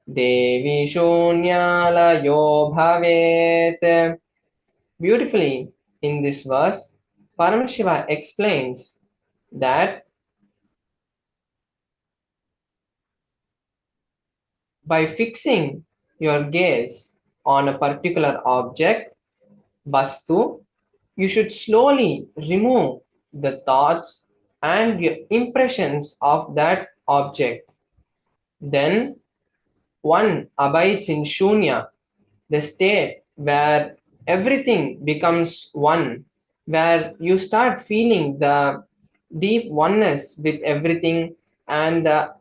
Devi Shunyalayo Bhavet. Beautifully, in this verse, Paramashiva explains that by fixing your gaze on a particular object, Vastu, you should slowly remove the thoughts and your impressions of that object. Then one abides in Shunya, the state where everything becomes one, where you start feeling the deep oneness with everything and the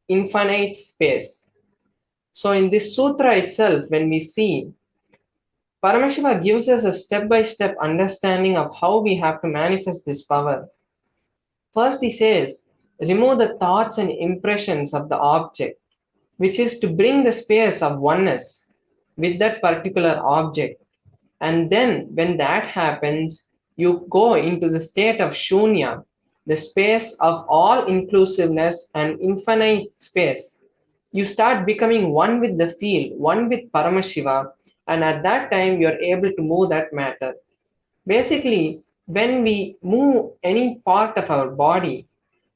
infinite space. So, in this sutra itself, when we see, Paramashiva gives us a step by step understanding of how we have to manifest this power. First, he says, remove the thoughts and impressions of the object, which is to bring the space of oneness with that particular object. And then, when that happens, you go into the state of Shunya, the space of all inclusiveness and infinite space. You start becoming one with the field, one with Paramashiva, and at that time, you're able to move that matter. Basically, when we move any part of our body,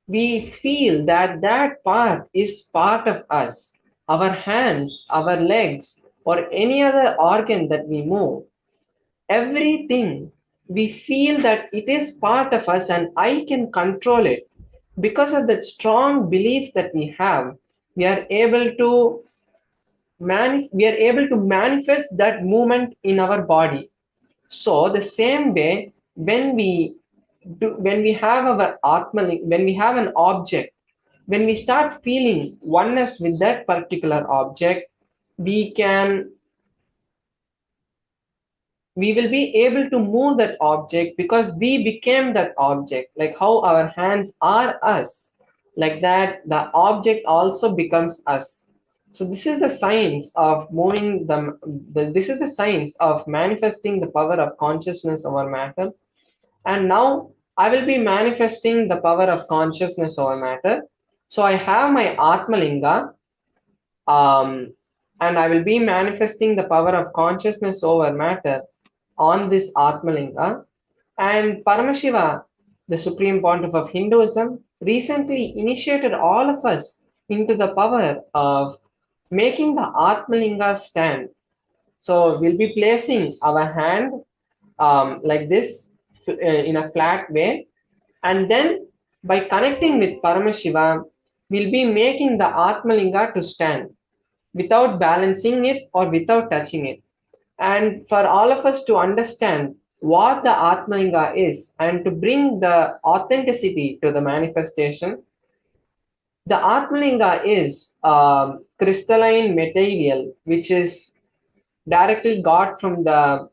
we feel that that part is part of us. Our hands, our legs, or any other organ that we move, everything, we feel that it is part of us and I can control it. Because of that strong belief that we have, we are able to manifest that movement in our body. So the same way, when we have our atma, when we have an object, when we start feeling oneness with that particular object, we can we will be able to move that object because we became that object. Like how our hands are us, like that the object also becomes us. So this is the science of moving this is the science of manifesting the power of consciousness over matter. And now I will be manifesting the power of consciousness over matter. So I have my atmalinga, um, and I will be manifesting the power of consciousness over matter on this Atmalinga. And Paramashiva, the Supreme Pontiff of Hinduism, recently initiated all of us into the power of making the Atmalinga stand. So we'll be placing our hand like this in a flat way, and then by connecting with Paramashiva, we'll be making the Atmalinga to stand without balancing it or without touching it. And for all of us to understand what the Atmalinga is and to bring the authenticity to the manifestation, the Atmalinga is crystalline material which is directly got from the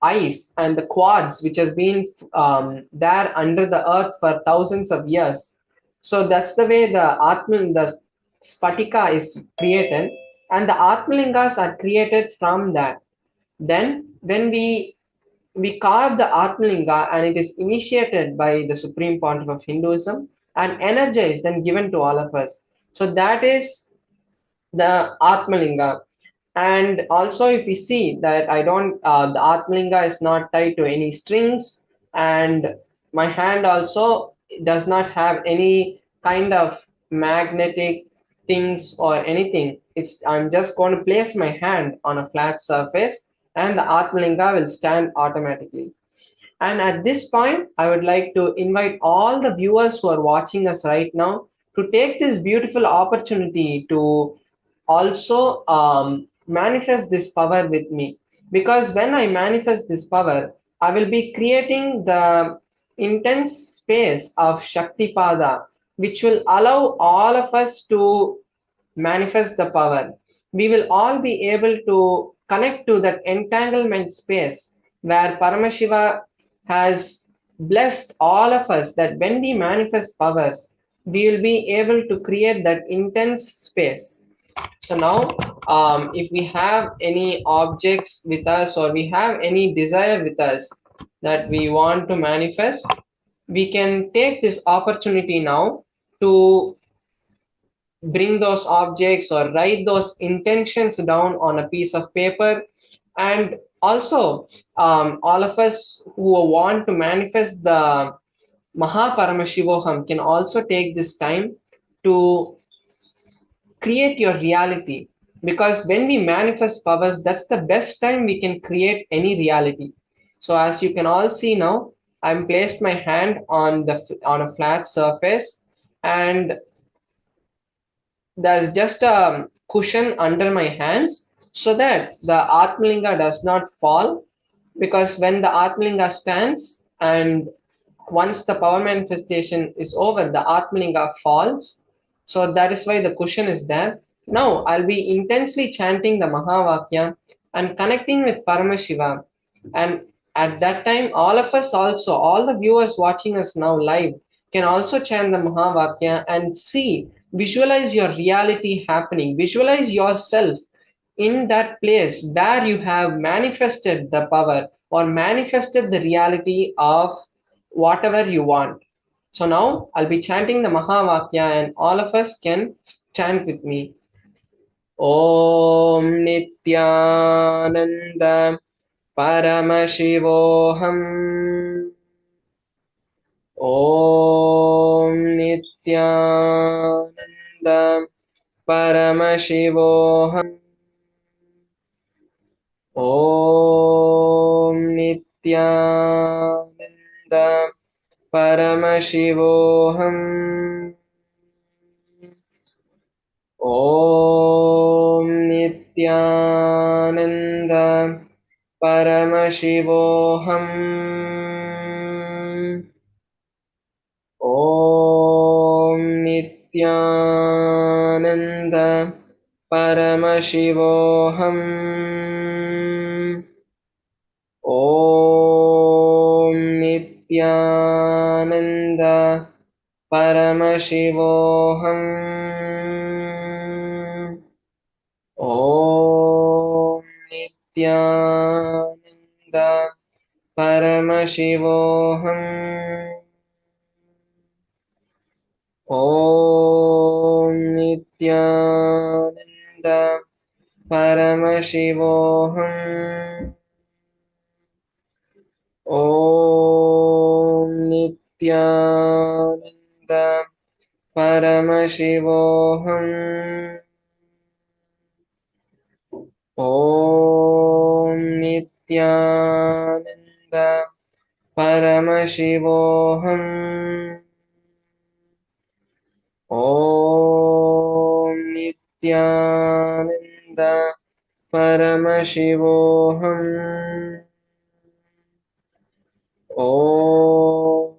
ice and the quartz which has been there under the earth for thousands of years. So that's the way the Spatika is created, and the Atmalingas are created from that. Then, when we carve the Atmalinga and it is initiated by the Supreme Pontiff of Hinduism and energized and given to all of us. So that is the Atmalinga. And also, if we see that the Atmalinga is not tied to any strings, and my hand also does not have any kind of magnetic things or anything. I'm just going to place my hand on a flat surface, and the Atmalinga will stand automatically. And at this point, I would like to invite all the viewers who are watching us right now to take this beautiful opportunity to also manifest this power with me. Because when I manifest this power, I will be creating the intense space of Shaktipada, which will allow all of us to manifest the power. We will all be able to connect to that entanglement space where Paramashiva has blessed all of us that when we manifest powers, we will be able to create that intense space. So now, if we have any objects with us or we have any desire with us that we want to manifest, we can take this opportunity now to bring those objects or write those intentions down on a piece of paper. And also, all of us who want to manifest the Mahaparamashivoham can also take this time to create your reality, because when we manifest powers, that's the best time we can create any reality. So as you can all see now, I'm placed my hand on the on a flat surface, and there's just a cushion under my hands so that the Atmalinga does not fall. Because when the Atmalinga stands and once the power manifestation is over, the Atmalinga falls. So that is why the cushion is there. Now I'll be intensely chanting the Mahavakya and connecting with Paramashiva. And at that time, all of us also, all the viewers watching us now live, can also chant the Mahavakya and see, visualize your reality happening. Visualize yourself in that place where you have manifested the power or manifested the reality of whatever you want. So now I'll be chanting the Mahavakya and all of us can chant with me. Om Nithyananda Paramashivoham. Om Nithyananda Paramashivoham. Om Nithyananda Paramashivoham. Om Nithyananda Paramashivoham. Om Nithyananda Paramashivoham. Om Nithyananda Paramashivoham. Om Nithyananda Paramashivoham. Om Nithyananda Paramashivoham. Om Nithyananda Paramashivoham. Om Nithyananda Paramashivoham. Om Nithyananda Paramashivoham. Om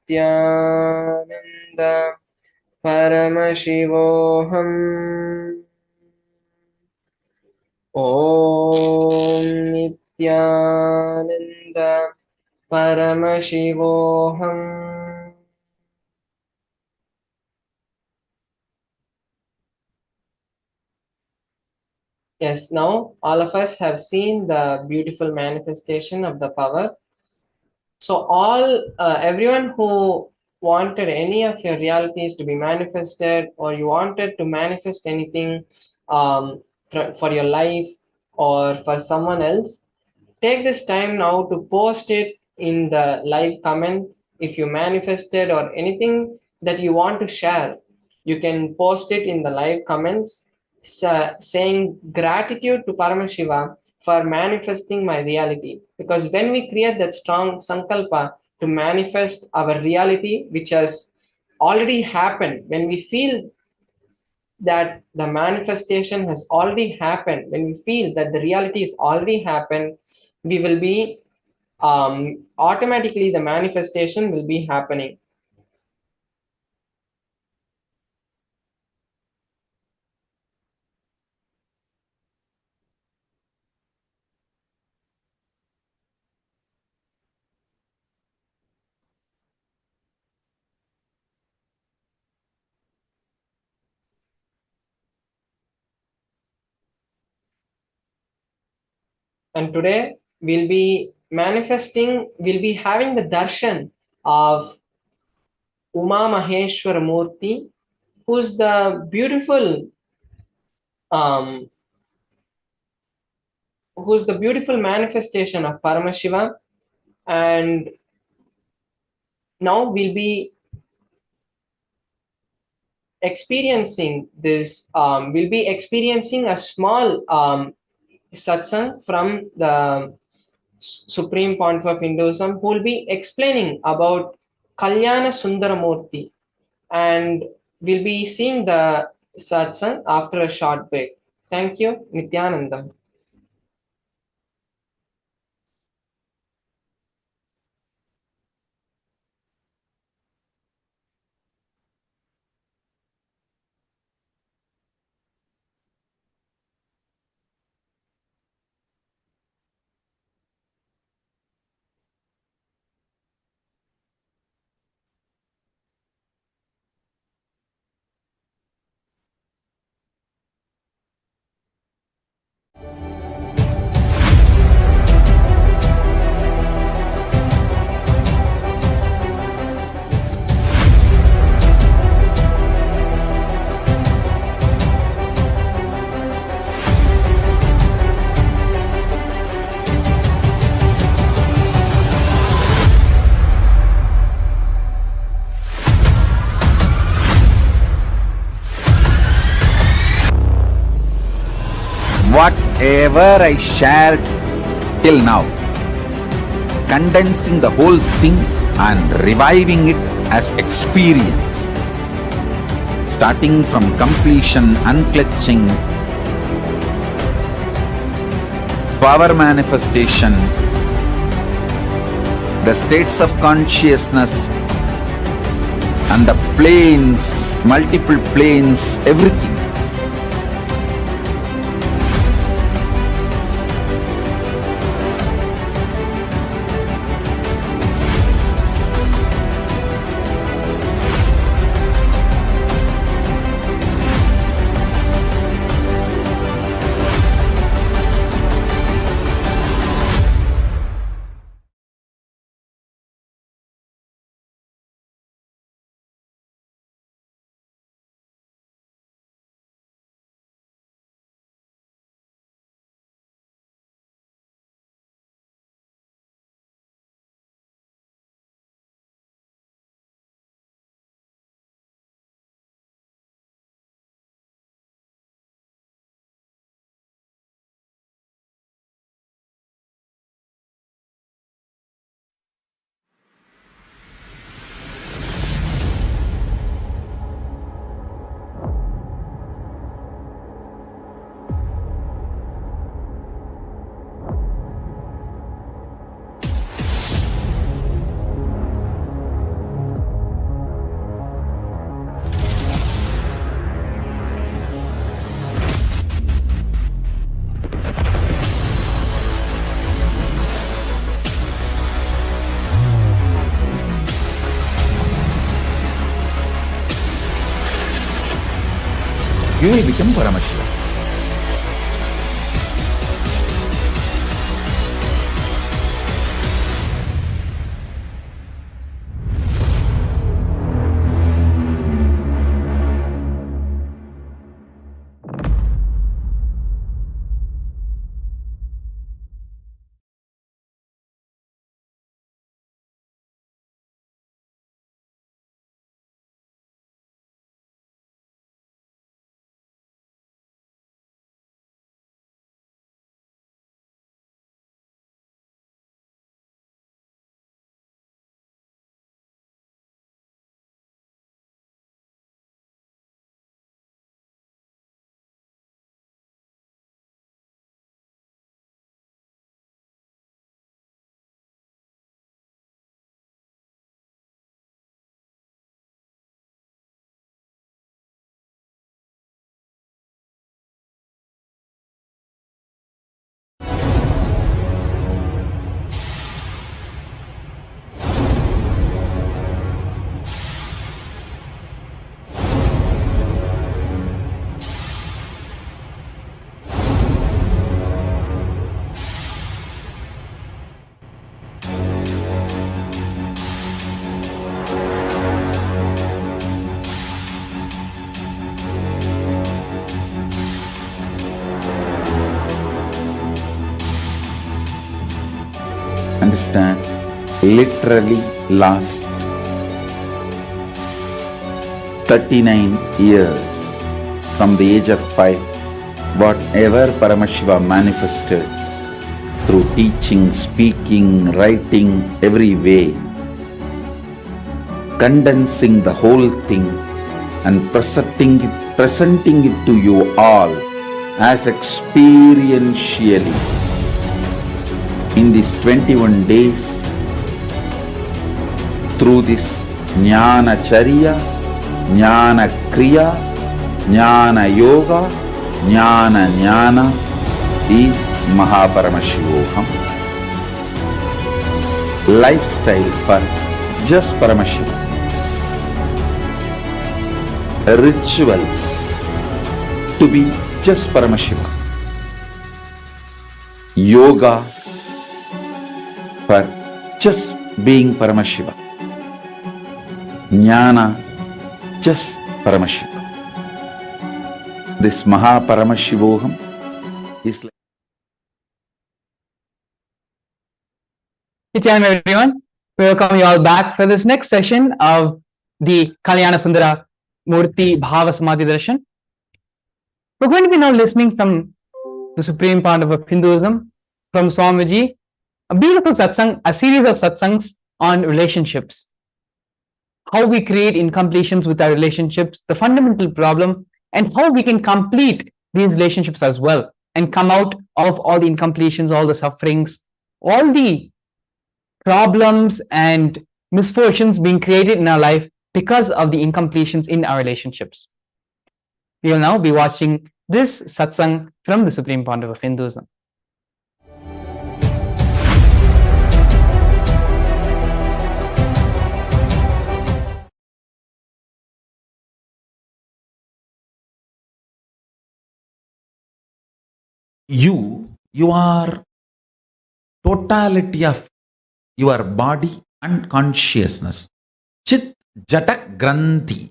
Nithyananda Paramashivoham. Om Nithyananda Paramashivoham. Yes, now all of us have seen the beautiful manifestation of the power. So everyone who wanted any of your realities to be manifested, or you wanted to manifest anything for your life or for someone else, take this time now to post it in the live comment. If you manifested or anything that you want to share, you can post it in the live comments, saying gratitude to Paramashiva for manifesting my reality. Because when we create that strong sankalpa to manifest our reality, which has already happened, when we feel that the manifestation has already happened, when we feel that the reality is already happened, we will be automatically the manifestation will be happening. And today we'll be having the darshan of Uma Maheshwara Murthi, who's the beautiful um, manifestation of Paramashivam, and now we'll be experiencing this. We'll be experiencing a small satsang from the Supreme Pontiff of Hinduism, who will be explaining about Kalyana Murthi, and we'll be seeing the satsang after a short break. Thank you, Nithyananda. Whatever I shared till now, condensing the whole thing and reviving it as experience, starting from completion, unclutching, power manifestation, the states of consciousness, and the planes, multiple planes, everything. You will become Paramashivam. Understand? Literally last 39 years from the age of 5, whatever Paramashiva manifested through teaching, speaking, writing, every way, condensing the whole thing and presenting it to you all as experientially in these 21 days through this Jnana Charya, Jnana Kriya, Jnana Yoga, Jnana is Mahaparamashivoham. Lifestyle for just Paramashiva. Rituals to be just Paramashiva. Yoga for just being Paramashiva. Jnana just Paramashiva. This Mahaparamashivoham is like Nithyananda, everyone. We welcome you all back for this next session of the Kalyana Sundhara Murthi Bhava Samadhi Darshan. We're going to be now listening from the supreme part of Hinduism, from Swamiji, a beautiful satsang, a series of satsangs on relationships. How we create incompletions with our relationships, the fundamental problem, and how we can complete these relationships as well and come out of all the incompletions, all the sufferings, all the problems and misfortunes being created in our life because of the incompletions in our relationships. We will now be watching this satsang from the Supreme Pontiff of Hinduism. You are totality of your body and consciousness. Chit Jatak Granthi.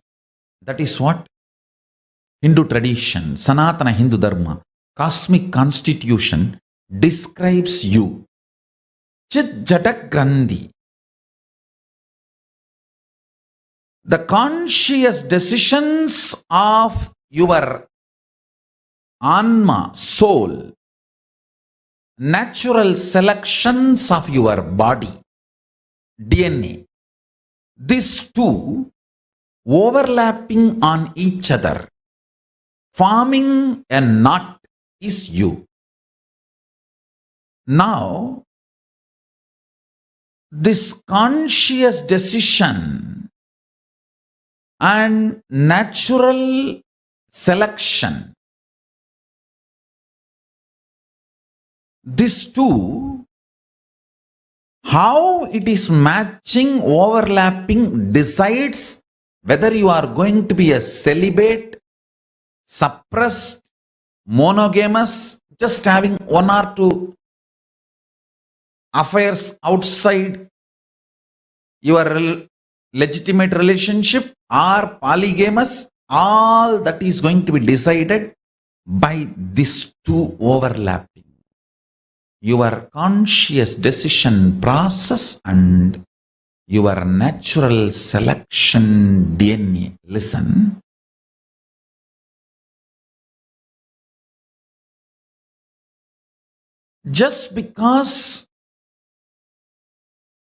That is what Hindu tradition, Sanatana Hindu Dharma, cosmic constitution describes you. Chit Jatak Granthi. The conscious decisions of your Anma, soul, natural selections of your body, DNA, these two overlapping on each other, forming a knot is you. Now, this conscious decision and natural selection, these two, how it is matching, overlapping, decides whether you are going to be a celibate, suppressed, monogamous, just having one or two affairs outside your legitimate relationship, or polygamous. All that is going to be decided by these two overlapping. Your conscious decision process and your natural selection DNA. Listen. Just because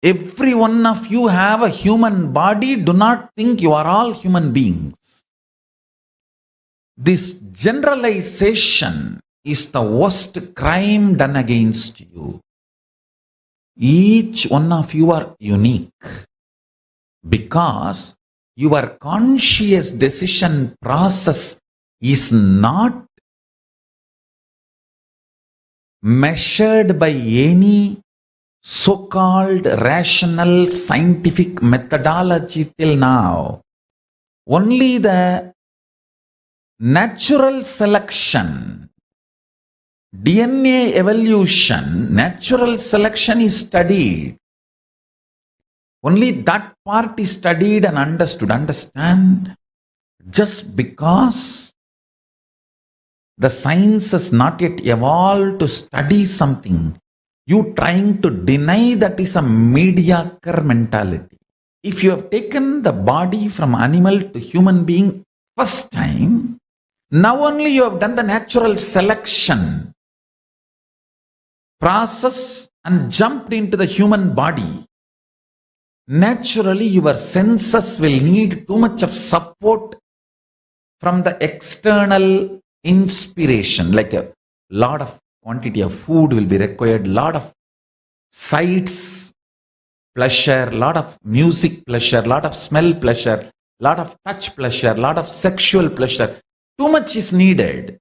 every one of you have a human body, do not think you are all human beings. This generalization is the worst crime done against you. Each one of you are unique because your conscious decision process is not measured by any so-called rational scientific methodology till now. Only the natural selection, DNA evolution, natural selection is studied. Only that part is studied and understood. Understand? Just because the science has not yet evolved to study something, You trying to deny that is a mediocre mentality. If you have taken the body from animal to human being first time, now only you have done the natural selection process and jumped into the human body. Naturally, your senses will need too much of support from the external inspiration, like a lot of quantity of food will be required, lot of sights pleasure, lot of music pleasure, lot of smell pleasure, lot of touch pleasure, lot of sexual pleasure. Too much is needed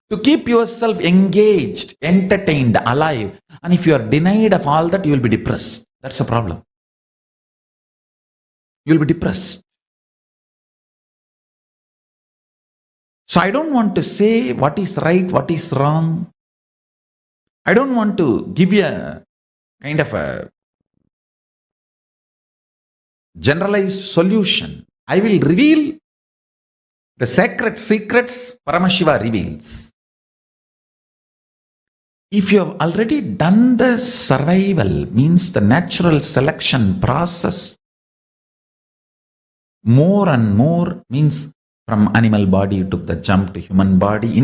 to keep yourself engaged, entertained, alive. And if you are denied of all that, you will be depressed. That's a problem. You will be depressed. So I don't want to say what is right, what is wrong. I don't want to give you a kind of a generalized solution. I will reveal the sacred secrets Paramashiva reveals. If you have already done the survival, means the natural selection process, more and more means from animal body you took the jump to human body.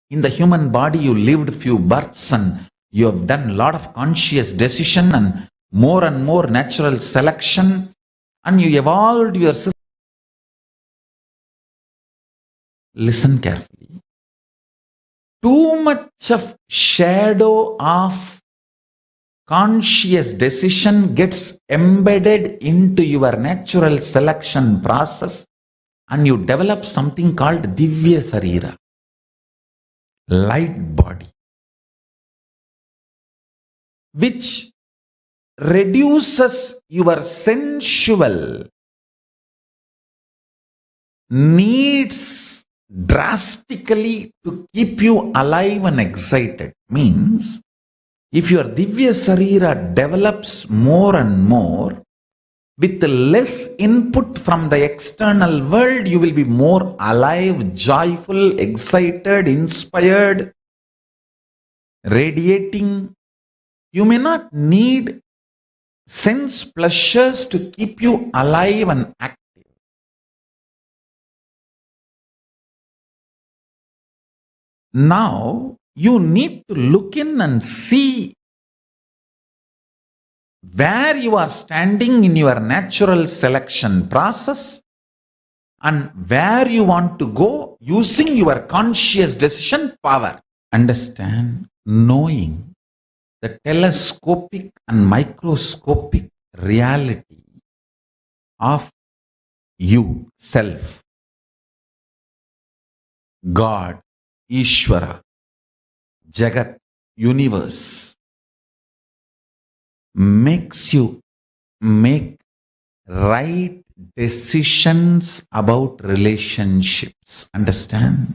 In the human body you lived few births and you have done a lot of conscious decision and more natural selection, and you evolved your system. Listen carefully. Too much of shadow of conscious decision gets embedded into your natural selection process, and you develop something called Divya Sarira, light body, which reduces your sensual needs drastically to keep you alive and excited. Means, if your Divya Sarira develops more and more, with less input from the external world, you will be more alive, joyful, excited, inspired, radiating. You may not need sense pleasures to keep you alive and active. Now, you need to look in and see where you are standing in your natural selection process and where you want to go using your conscious decision power. Understand, knowing the telescopic and microscopic reality of you, self, God, Ishvara, Jagat, universe, makes you make right decisions about relationships. Understand?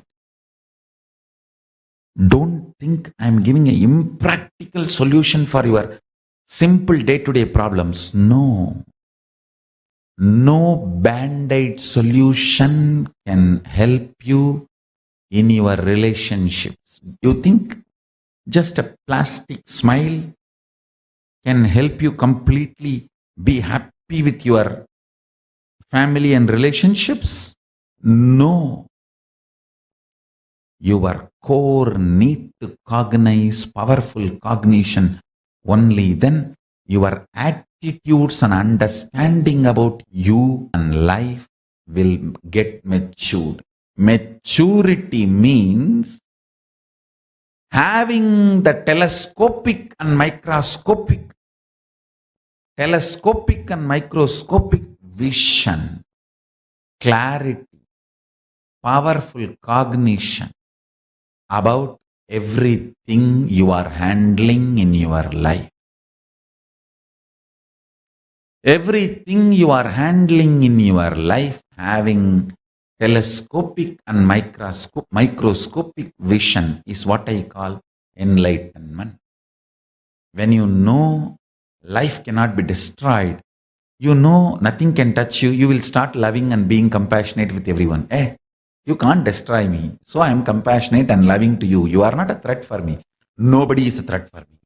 Don't think I'm giving an impractical solution for your simple day-to-day problems. No. No band-aid solution can help you in your relationships. You think just a plastic smile can help you completely be happy with your family and relationships? No. Your core need to cognize powerful cognition. Only then your attitudes and understanding about you and life will get matured. Maturity means having the telescopic and microscopic vision, clarity, powerful cognition about everything you are handling in your life. Everything you are handling in your life, having telescopic and microscopic vision, is what I call enlightenment. When you know life cannot be destroyed, you know nothing can touch you, you will start loving and being compassionate with everyone. You can't destroy me, so I am compassionate and loving to you. You are not a threat for me. Nobody is a threat for me.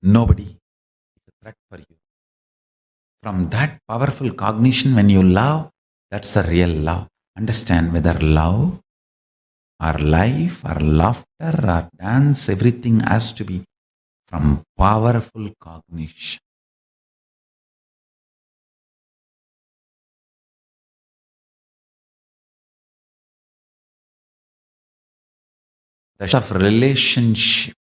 Nobody is a threat for you. From that powerful cognition, when you love, that's a real love. Understand whether love or life or laughter or dance, everything has to be from powerful cognition. The of relationship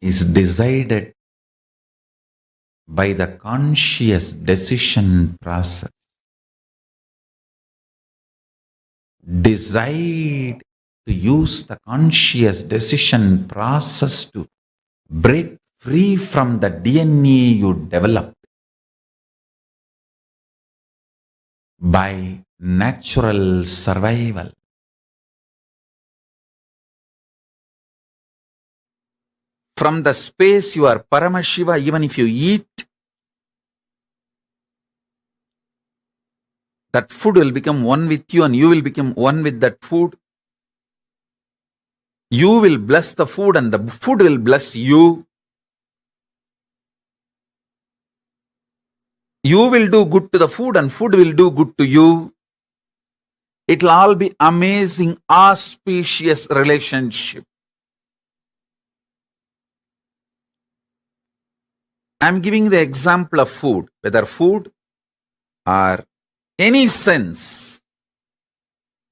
is decided by the conscious decision process. Decide to use the conscious decision process to break free from the DNA you developed by natural survival. From the space you are Paramashiva, even if you eat, that food will become one with you and you will become one with that food. You will bless the food and the food will bless you. You will do good to the food and food will do good to you. It will all be amazing, auspicious relationship. I am giving the example of food, whether food or any sense,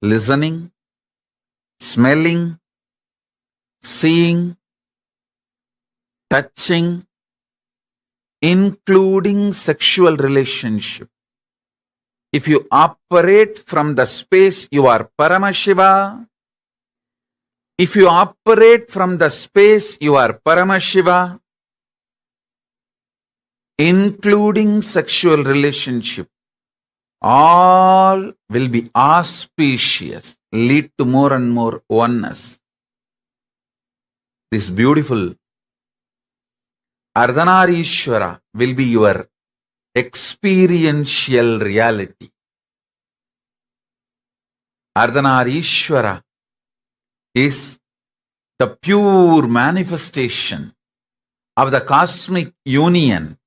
listening, smelling, seeing, touching, including sexual relationship. If you operate from the space you are Paramashiva, if you operate from the space you are Paramashiva, including sexual relationship, all will be auspicious, lead to more and more oneness. This beautiful Ardhanarishwara will be your experiential reality. Ardhanarishwara is the pure manifestation of the cosmic union,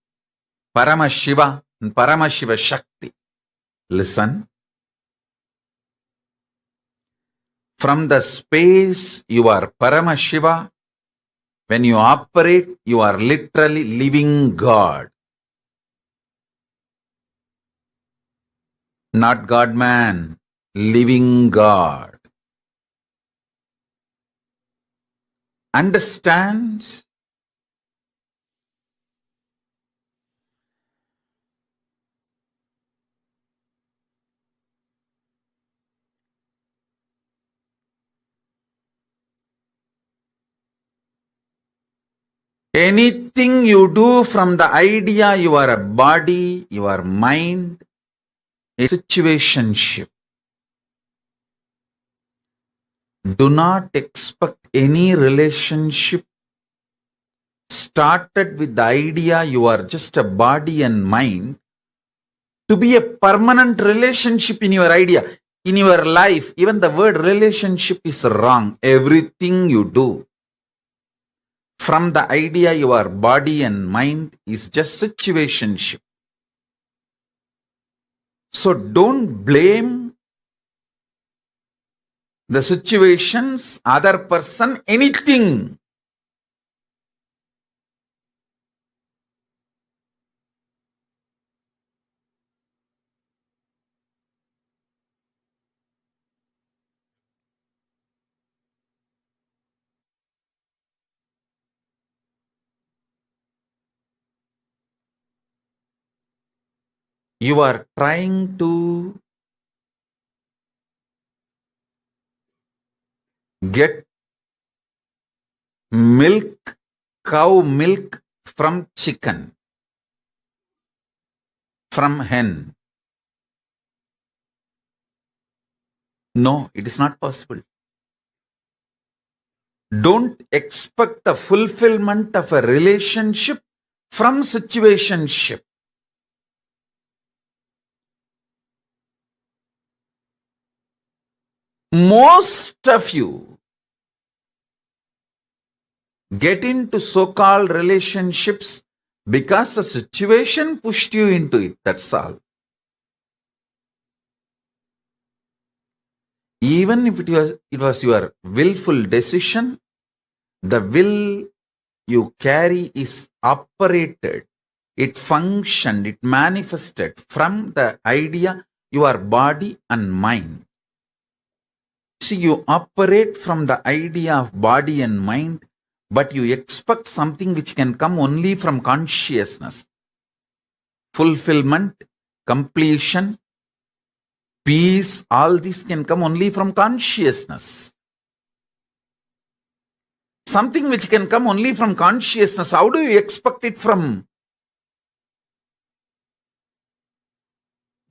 Paramashiva and Paramashiva Shakti. Listen. From the space you are Paramashiva, when you operate, you are literally living God. Not God-man, living God. Understand? Anything you do from the idea you are a body, you are mind, a situationship. Do not expect any relationship started with the idea you are just a body and mind to be a permanent relationship in your idea, in your life. Even the word relationship is wrong. Everything you do from the idea you are body and mind is just situationship. So don't blame the situations, other person, anything. You are trying to get milk, cow milk from chicken, from hen. No, it is not possible. Don't expect the fulfillment of a relationship from situationship. Most of you get into so-called relationships because the situation pushed you into it. That's all. Even if it was your willful decision, the will you carry is operated. It functioned, it manifested from the idea, your body and mind. See, you operate from the idea of body and mind, but you expect something which can come only from consciousness. Fulfillment, completion, peace, all this can come only from consciousness. Something which can come only from consciousness, how do you expect it from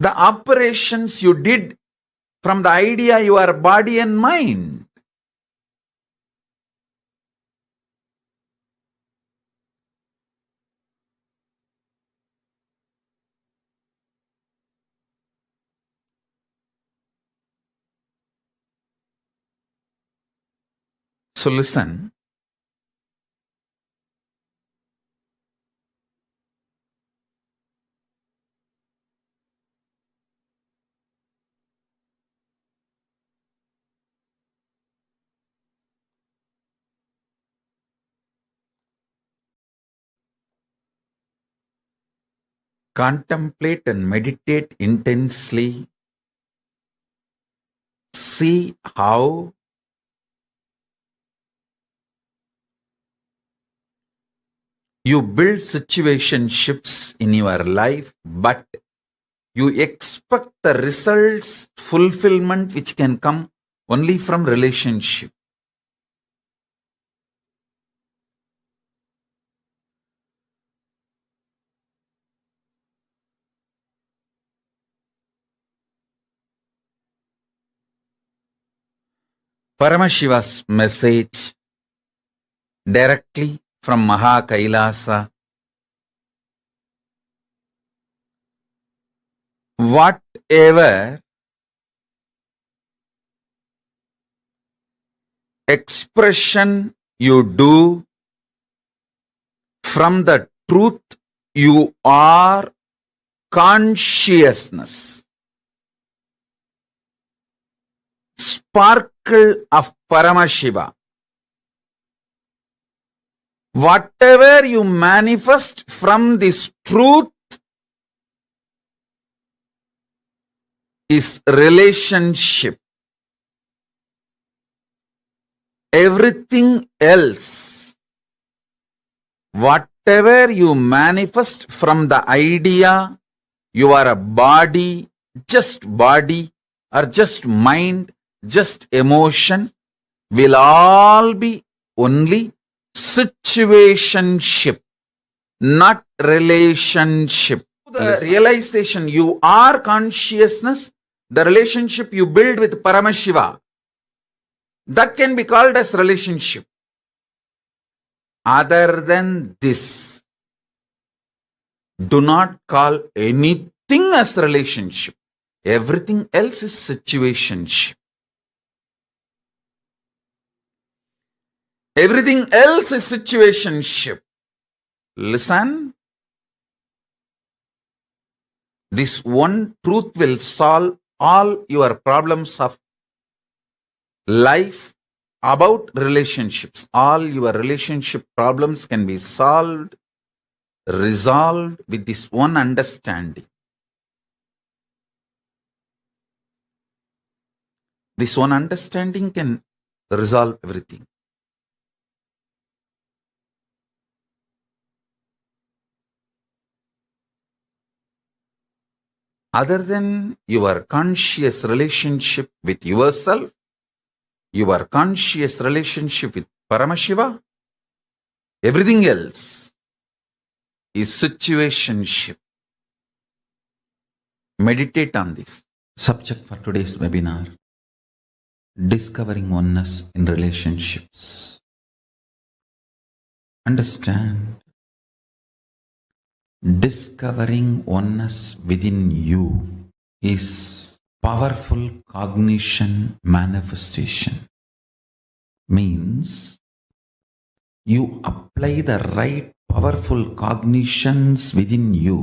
the operations you did from the idea your body and mind? So listen. Contemplate and meditate intensely. See how you build situationships in your life, but you expect the results, fulfillment which can come only from relationship. Paramashiva's message directly from Maha Kailasa. Whatever expression you do from the truth you are consciousness, sparkle of Paramashiva. Whatever you manifest from this truth is relationship. Everything else, whatever you manifest from the idea you are a body or just mind, just emotion, will all be only situationship, not relationship. The realization you are consciousness, the relationship you build with Paramashiva, that can be called as relationship. Other than this, do not call anything as relationship. Everything else is situationship. Everything else is situationship. Listen. This one truth will solve all your problems of life about relationships. All your relationship problems can be solved, resolved with this one understanding. This one understanding can resolve everything. Other than your conscious relationship with yourself, your conscious relationship with Paramashiva, everything else is situationship. Meditate on this. Subject for today's webinar: discovering oneness in relationships. Understand, discovering oneness within you is powerful cognition manifestation. Means you apply the right powerful cognitions within you,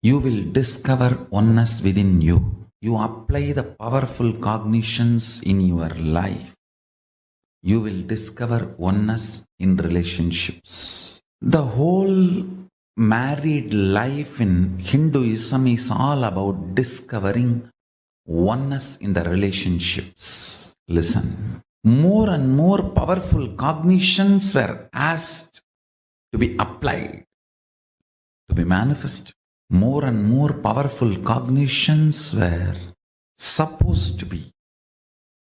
you will discover oneness within you. You apply the powerful cognitions in your life, you will discover oneness in relationships. The whole married life in Hinduism is all about discovering oneness in the relationships. Listen, more and more powerful cognitions were asked to be applied, to be manifested. More and more powerful cognitions were supposed to be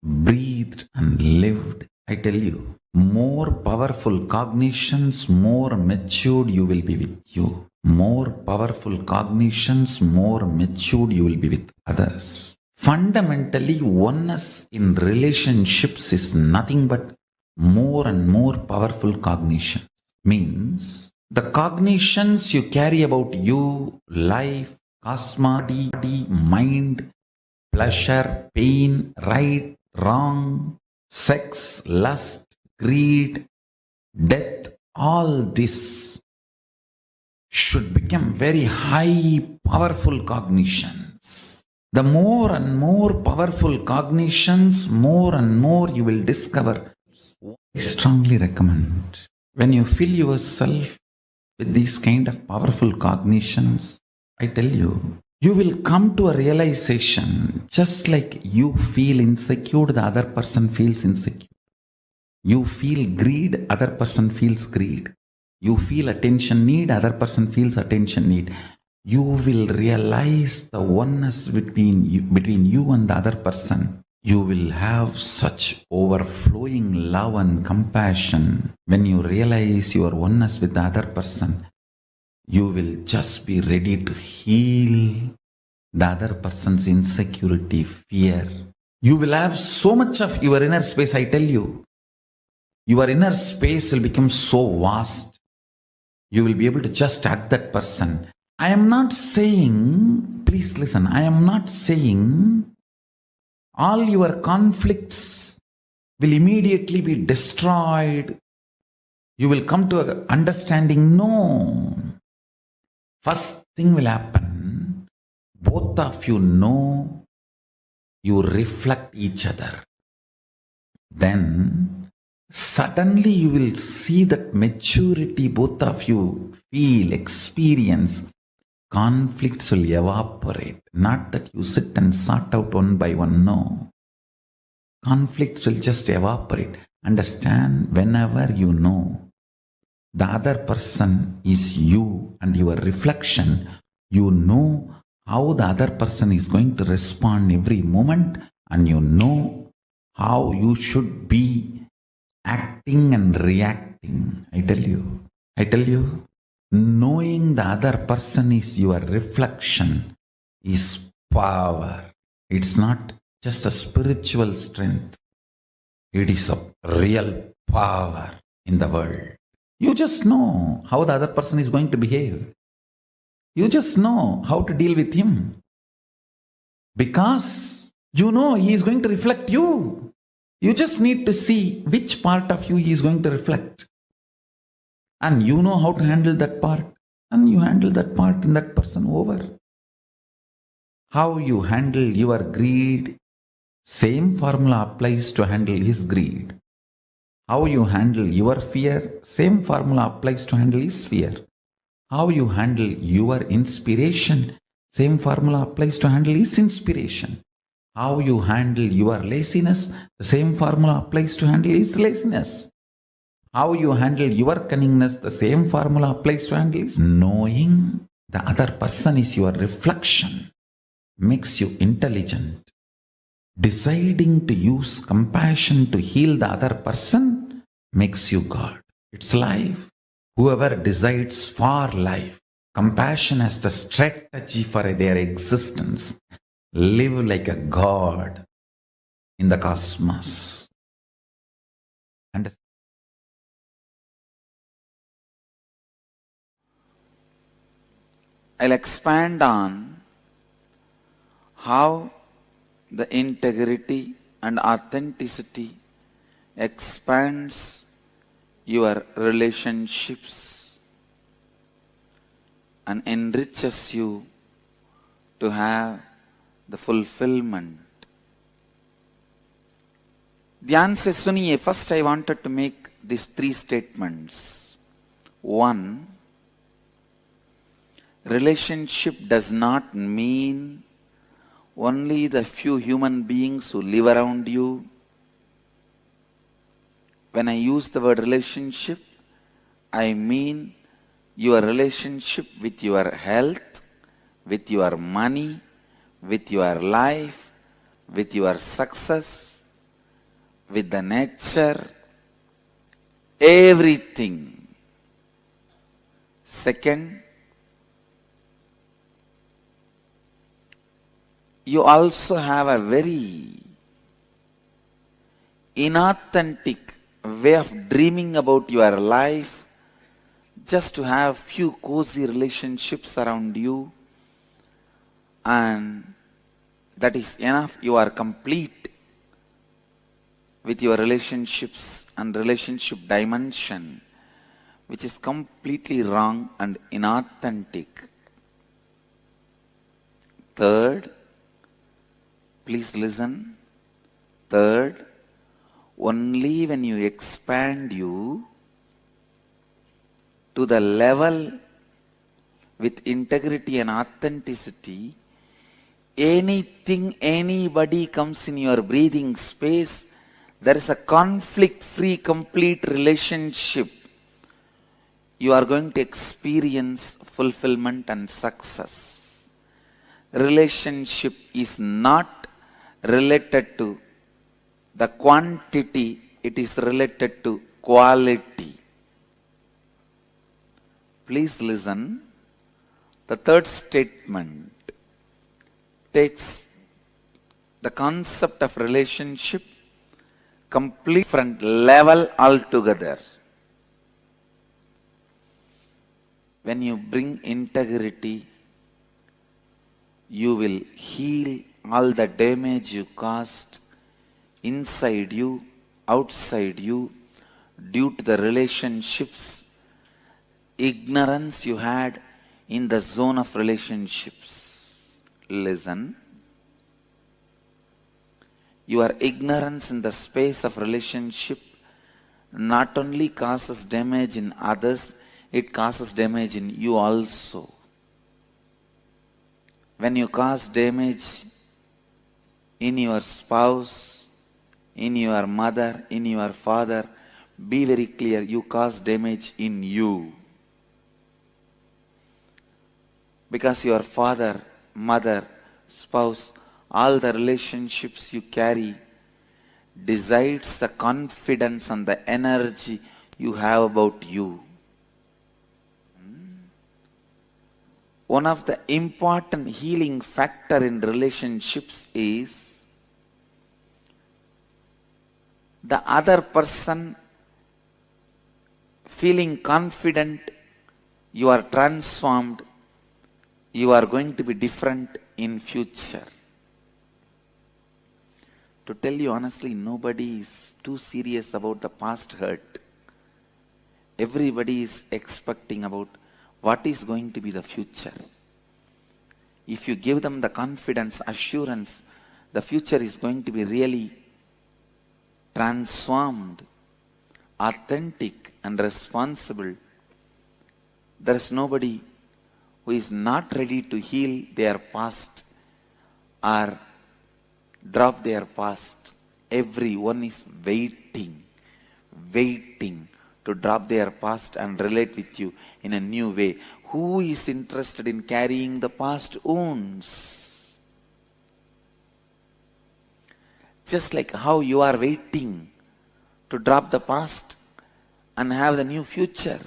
breathed and lived. I tell you, more powerful cognitions, more matured you will be with you. More powerful cognitions, more matured you will be with others. Fundamentally, oneness in relationships is nothing but more and more powerful cognition. Means the cognitions you carry about you, life, cosmos, body, mind, pleasure, pain, right, wrong, sex, lust, greed, death, all this should become very high, powerful cognitions. The more and more powerful cognitions, more and more you will discover. I strongly recommend, when you fill yourself with these kind of powerful cognitions, I tell you, you will come to a realization, just like you feel insecure, the other person feels insecure. You feel greed, other person feels greed. You feel attention need, other person feels attention need. You will realize the oneness between you and the other person. You will have such overflowing love and compassion when you realize your oneness with the other person. You will just be ready to heal the other person's insecurity, fear. You will have so much of your inner space, I tell you. Your inner space will become so vast. You will be able to just hug that person. I am not saying, please listen, I am not saying all your conflicts will immediately be destroyed. You will come to an understanding. No. First thing will happen, both of you know you reflect each other. Then suddenly you will see that maturity both of you feel, experience. Conflicts will evaporate. Not that you sit and sort out one by one, no. Conflicts will just evaporate. Understand, whenever you know the other person is you and your reflection, you know how the other person is going to respond every moment, and you know how you should be acting and reacting. I tell you, knowing the other person is your reflection is power. It's not just a spiritual strength. It is a real power in the world. You just know how the other person is going to behave. You just know how to deal with him. Because you know he is going to reflect you. You just need to see which part of you he is going to reflect. And you know how to handle that part. And you handle that part in that person over. How you handle your greed, same formula applies to handle his greed. How you handle your fear, same formula applies to handle his fear. How you handle your inspiration, same formula applies to handle his inspiration. How you handle your laziness, the same formula applies to handle his laziness. How you handle your cunningness, the same formula applies to handle his. Knowing the other person is your reflection makes you intelligent. Deciding to use compassion to heal the other person makes you God. It's life. Whoever decides for life, compassion as the strategy for their existence, live like a God in the cosmos. Understand? I'll expand on how the integrity and authenticity expands your relationships and enriches you to have the fulfillment. Dhyan se suniye, first I wanted to make these three statements. One, relationship does not mean only the few human beings who live around you. When I use the word relationship, I mean your relationship with your health, with your money, with your life, with your success, with the nature, everything. Second, you also have a very inauthentic way of dreaming about your life, just to have few cozy relationships around you, and that is enough. You are complete with your relationships and relationship dimension, which is completely wrong and inauthentic. Third, please listen. Third, only when you expand you to the level with integrity and authenticity, anything, anybody comes in your breathing space, there is a conflict-free, complete relationship. You are going to experience fulfillment and success. Relationship is not related to the quantity, it is related to quality. Please listen. The third statement takes the concept of relationship complete different level altogether. When you bring integrity, you will heal all the damage you caused inside you, outside you, due to the relationships, ignorance you had in the zone of relationships. Listen. Your ignorance in the space of relationship not only causes damage in others, it causes damage in you also. When you cause damage in your spouse, in your mother, in your father, be very clear, you cause damage in you. Because your father, mother, spouse, all the relationships you carry decides the confidence and the energy you have about you. One of the important healing factor in relationships is the other person feeling confident, you are transformed, you are going to be different in future. To tell you honestly, nobody is too serious about the past hurt. Everybody is expecting about what is going to be the future. If you give them the confidence, assurance, the future is going to be really transformed, authentic and responsible. There is nobody who is not ready to heal their past or drop their past. Everyone is waiting to drop their past and relate with you in a new way. Who is interested in carrying the past wounds? Just like how you are waiting to drop the past and have the new future.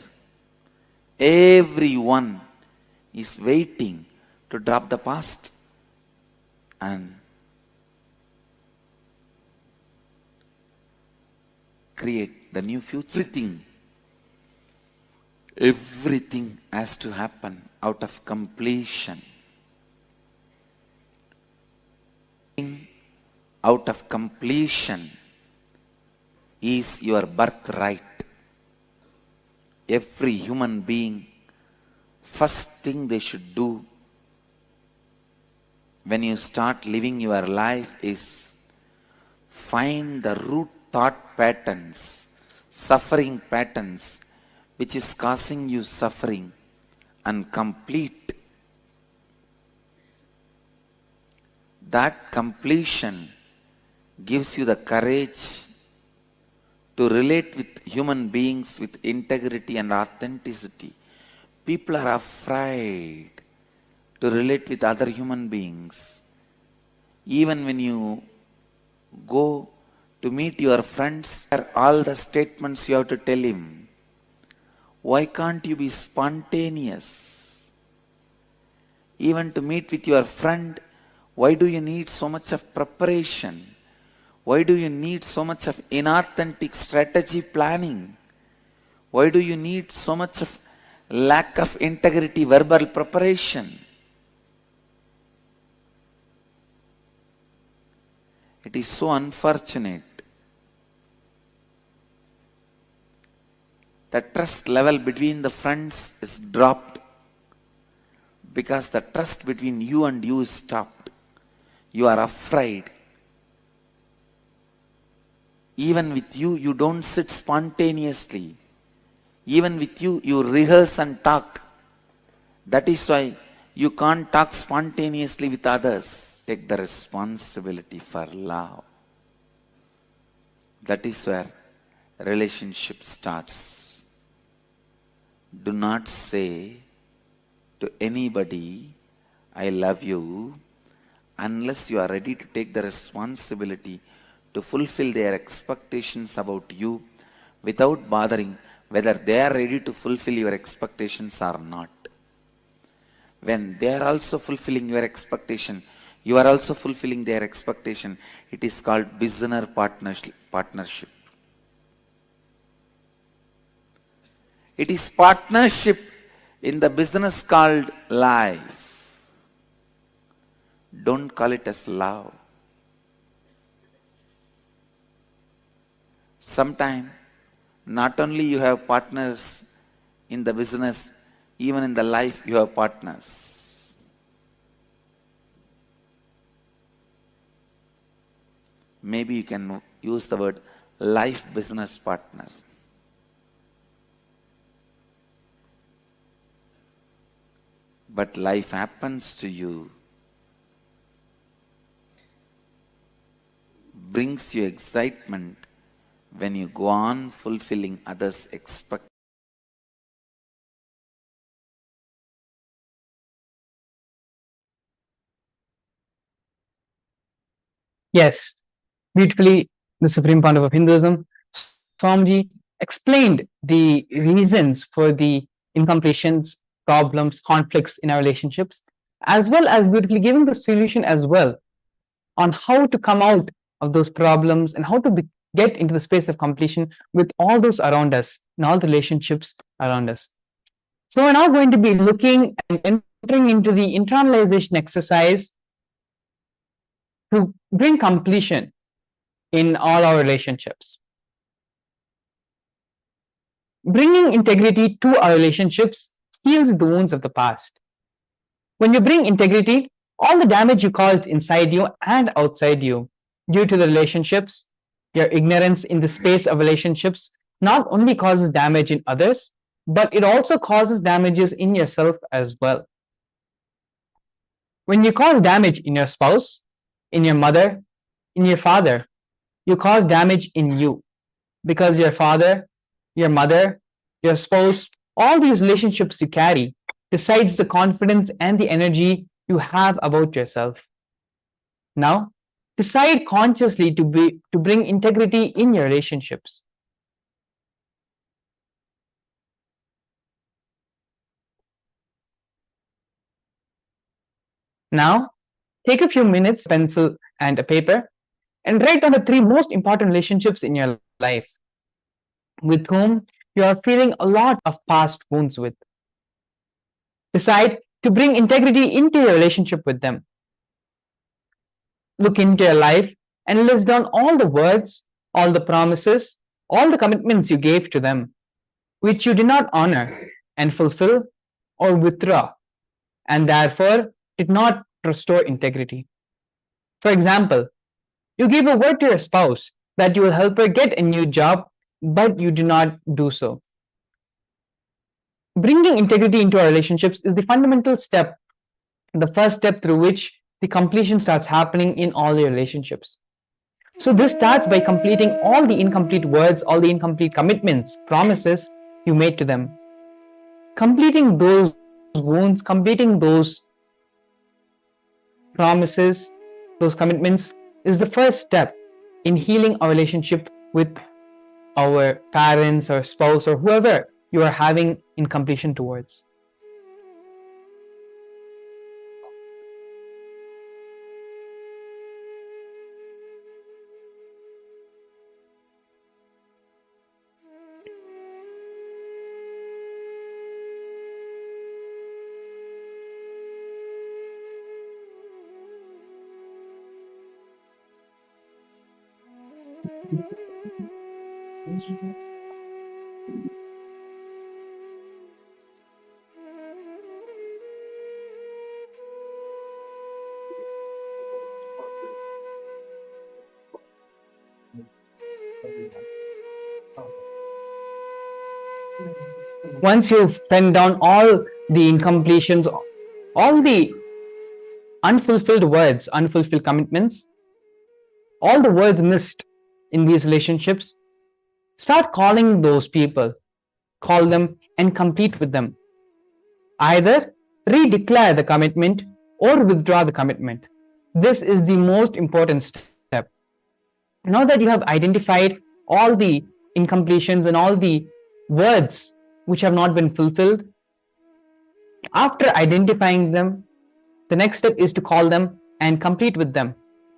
Everyone is waiting to drop the past and create the new future. Everything has to happen out of completion. Out of completion is your birthright. every human being, first thing they should do when you start living your life is find the root thought patterns, suffering patterns, which is causing you suffering, and complete. That completion gives you the courage to relate with human beings with integrity and authenticity. People are afraid to relate with other human beings. Even when you go to meet your friends, all the statements you have to tell him. Why can't you be spontaneous? Even to meet with your friend, why do you need so much of preparation? Why do you need so much of inauthentic strategy planning? Why do you need so much of lack of integrity verbal preparation? It is so unfortunate. The trust level between the friends is dropped because the trust between you and you is stopped. You are afraid. Even with you, you don't sit spontaneously. Even with you, you rehearse and talk. That is why you can't talk spontaneously with others. Take the responsibility for love. That is where relationship starts. Do not say to anybody, I love you, unless you are ready to take the responsibility to fulfill their expectations about you without bothering whether they are ready to fulfill your expectations or not. When they are also fulfilling your expectation, you are also fulfilling their expectation. It is called business partnership. It is partnership in the business called life. Don't call it as love. Sometimes, not only you have partners in the business, even in the life you have partners. Maybe you can use the word life business partner. But life happens to you, brings you excitement when you go on fulfilling others' expectations. Yes, beautifully, the Supreme Pandava of Hinduism, Swamiji explained the reasons for the incompletions, problems, conflicts in our relationships, as well as beautifully giving the solution as well on how to come out of those problems and how to get into the space of completion with all those around us and all the relationships around us. So we're now going to be looking and entering into the internalization exercise to bring completion in all our relationships. Bringing integrity to our relationships heals the wounds of the past. When you bring integrity, all the damage you caused inside you and outside you due to the relationships, your ignorance in the space of relationships not only causes damage in others, but it also causes damages in yourself as well. When you cause damage in your spouse, in your mother, in your father, you cause damage in you because your father, your mother, your spouse, all these relationships you carry decides the confidence and the energy you have about yourself. Now, decide consciously to bring integrity in your relationships. Now, take a few minutes, pencil and a paper, and write down the 3 most important relationships in your life with whom you are feeling a lot of past wounds with. Decide to bring integrity into your relationship with them. Look into your life and list down all the words, all the promises, all the commitments you gave to them, which you did not honor and fulfill, or withdraw, and therefore did not restore integrity. For example, you gave a word to your spouse that you will help her get a new job, but you do not do so. Bringing integrity into our relationships is the fundamental step, the first step through which the completion starts happening in all your relationships. So this starts by completing all the incomplete words, all the incomplete commitments, promises you made to them. Completing those wounds, completing those promises, those commitments is the first step in healing our relationship with our parents or spouse or whoever you are having incompletion towards. Once you've penned down all the incompletions, all the unfulfilled words, unfulfilled commitments, all the words missed in these relationships, start calling those people, call them and complete with them. Either redeclare the commitment or withdraw the commitment. This is the most important step. Now that you have identified all the incompletions and all the words which have not been fulfilled, after identifying them, the next step is to call them and complete with them,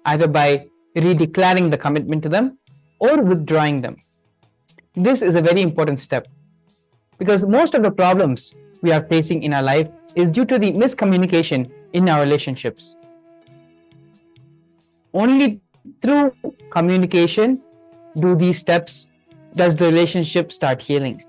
either by redeclaring the commitment to them or withdrawing them. This is a very important step because most of the problems we are facing in our life is due to the miscommunication in our relationships. Only through communication does the relationship start healing.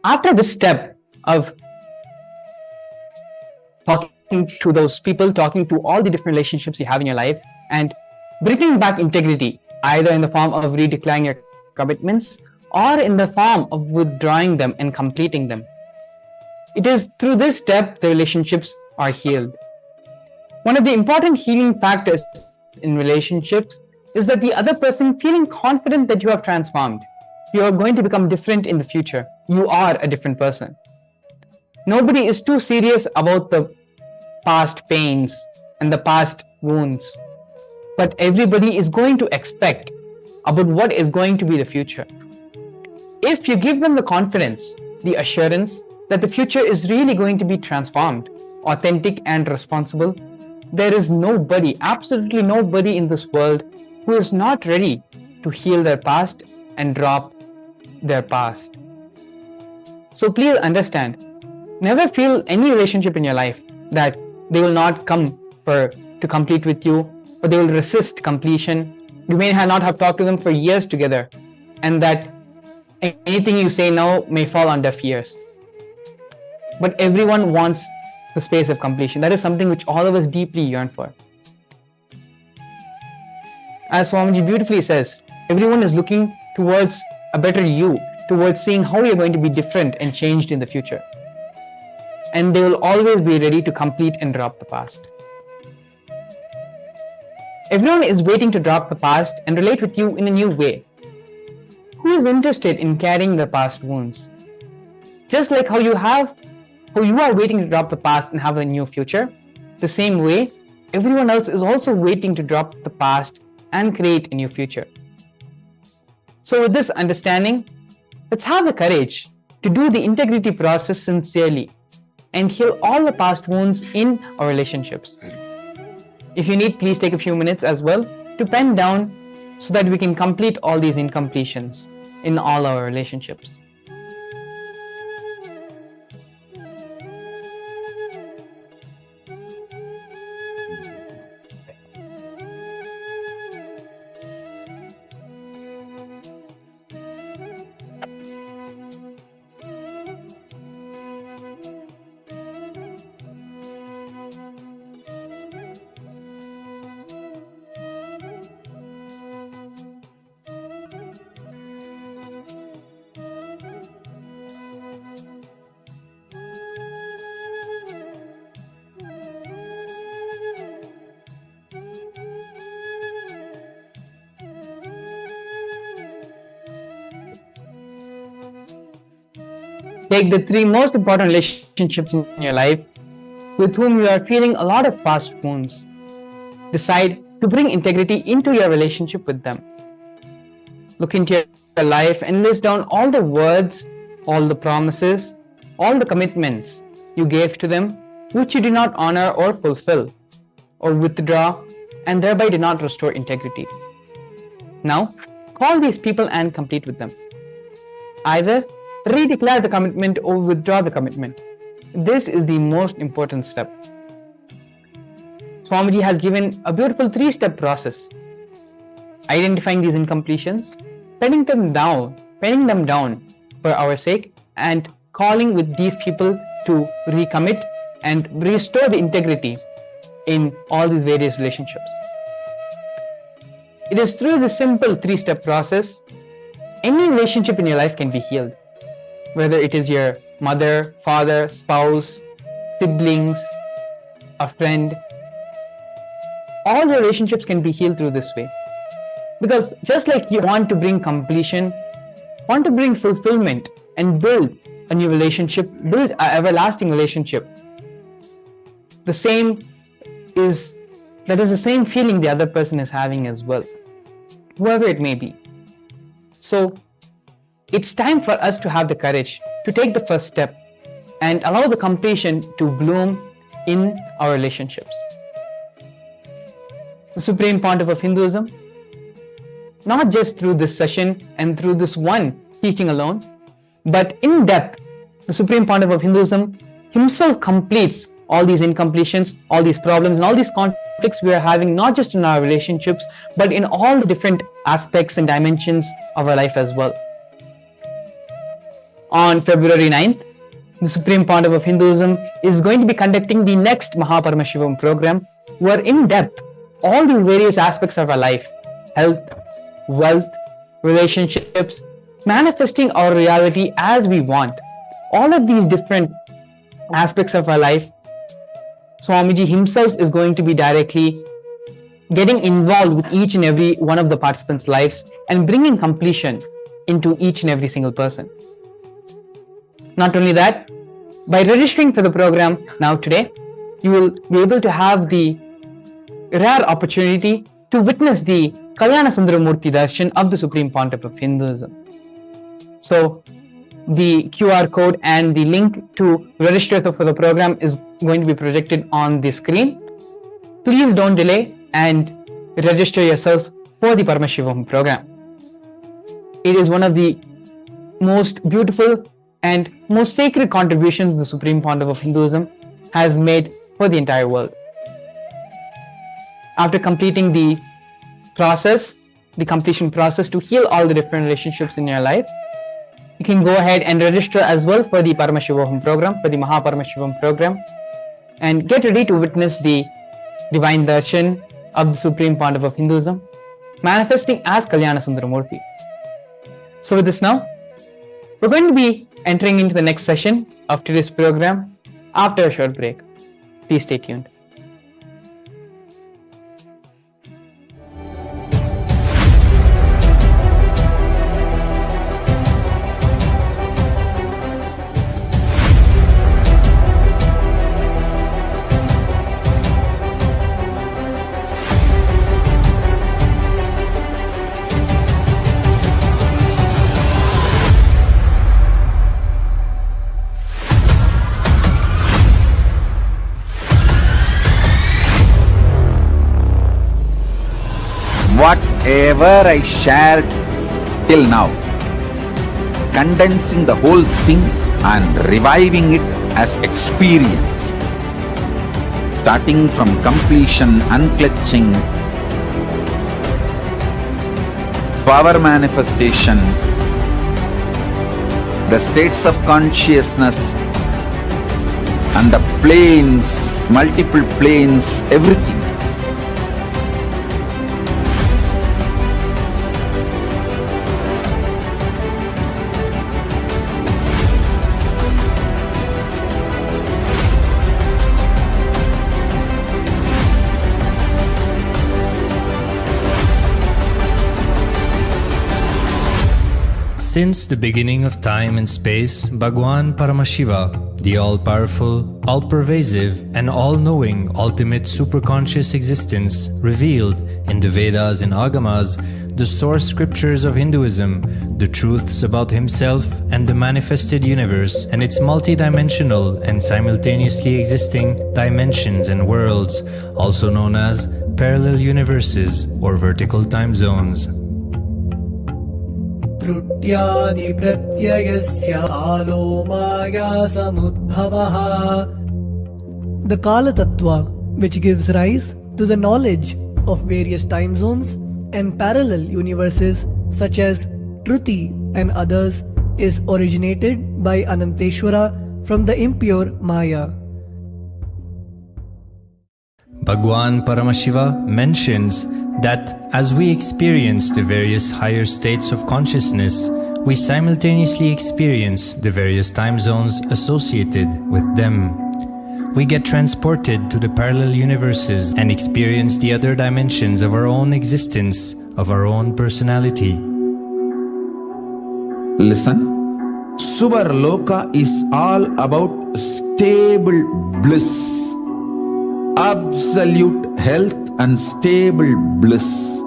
After this step of talking to those people, talking to all the different relationships you have in your life, and bringing back integrity, either in the form of redeclaring your commitments or in the form of withdrawing them and completing them, it is through this step the relationships are healed. One of the important healing factors in relationships is that the other person feeling confident that you have transformed. You are going to become different in the future. You are a different person. Nobody is too serious about the past pains and the past wounds, but everybody is going to expect about what is going to be the future. If you give them the confidence, the assurance that the future is really going to be transformed, authentic and responsible, there is nobody, absolutely nobody in this world who is not ready to heal their past and drop their past. So please understand, never feel any relationship in your life that they will not come to complete with you, or they will resist completion. You may not have talked to them for years together, and that anything you say now may fall on deaf ears. But everyone wants the space of completion. That is something which all of us deeply yearn for. As Swamiji beautifully says, everyone is looking towards a better you, towards seeing how you're going to be different and changed in the future. And they will always be ready to complete and drop the past. Everyone is waiting to drop the past and relate with you in a new way. Who is interested in carrying the past wounds? Just like how you are waiting to drop the past and have a new future, the same way, everyone else is also waiting to drop the past and create a new future. So with this understanding, let's have the courage to do the integrity process sincerely and heal all the past wounds in our relationships. If you need, please take a few minutes as well to pen down so that we can complete all these incompletions in all our relationships. Take the 3 most important relationships in your life with whom you are feeling a lot of past wounds. Decide to bring integrity into your relationship with them. Look into your life and list down all the words, all the promises, all the commitments you gave to them which you did not honor or fulfill, or withdraw, and thereby did not restore integrity. Now, call these people and complete with them. Either redeclare the commitment or withdraw the commitment. This is the most important step. Swamiji has given a beautiful 3-step process. Identifying these incompletions, penning them down for our sake, and calling with these people to recommit and restore the integrity in all these various relationships. It is through this simple 3-step process, any relationship in your life can be healed. Whether it is your mother, father, spouse, siblings, a friend, all the relationships can be healed through this way. Because just like you want to bring completion, want to bring fulfillment and build a new relationship, build an everlasting relationship, that is the same feeling the other person is having as well, whoever it may be. So it's time for us to have the courage to take the first step and allow the completion to bloom in our relationships. The Supreme Pontiff of Hinduism, not just through this session and through this one teaching alone, but in depth, the Supreme Pontiff of Hinduism himself completes all these incompletions, all these problems, and all these conflicts we are having, not just in our relationships, but in all the different aspects and dimensions of our life as well. On February 9th, the Supreme Pontiff of Hinduism is going to be conducting the next Paramashivam program, where in depth, all these various aspects of our life, health, wealth, relationships, manifesting our reality as we want, all of these different aspects of our life, Swamiji himself is going to be directly getting involved with each and every one of the participants' lives and bringing completion into each and every single person. Not only that, by registering for the program now today, you will be able to have the rare opportunity to witness the Kalyana Murthi Darshan of the Supreme Pontiff of Hinduism. So, the QR code and the link to register for the program is going to be projected on the screen. Please don't delay and register yourself for the Paramashivam program. It is one of the most beautiful and most sacred contributions the Supreme Pontiff of Hinduism has made for the entire world. After completing the completion process to heal all the different relationships in your life, you can go ahead and register as well for the Paramashivam program, for the Paramashivam program, and get ready to witness the divine darshan of the Supreme Pontiff of Hinduism, manifesting as Kalyana Murthi. So with this now, we're going to be entering into the next session of today's program after a short break. Please stay tuned. Whatever I shared till now, condensing the whole thing and reviving it as experience, starting from completion, unclutching, power manifestation, the states of consciousness and the planes, multiple planes, everything. Since the beginning of time and space, Bhagwan Paramashiva, the all-powerful, all-pervasive, and all-knowing ultimate superconscious existence, revealed in the Vedas and Agamas, the source scriptures of Hinduism, the truths about himself and the manifested universe and its multidimensional and simultaneously existing dimensions and worlds, also known as parallel universes or vertical time zones. Trutyaadi pratyayasya alo maya samudbhavaha. The Kala Tattva, which gives rise to the knowledge of various time zones and parallel universes such as Truti and others, is originated by Ananteshwara from the impure Maya. Bhagwan Paramashiva mentions that as we experience the various higher states of consciousness, we simultaneously experience the various time zones associated with them. We get transported to the parallel universes and experience the other dimensions of our own existence, of our own personality. Listen, Subarloka is all about stable bliss, absolute health and stable bliss.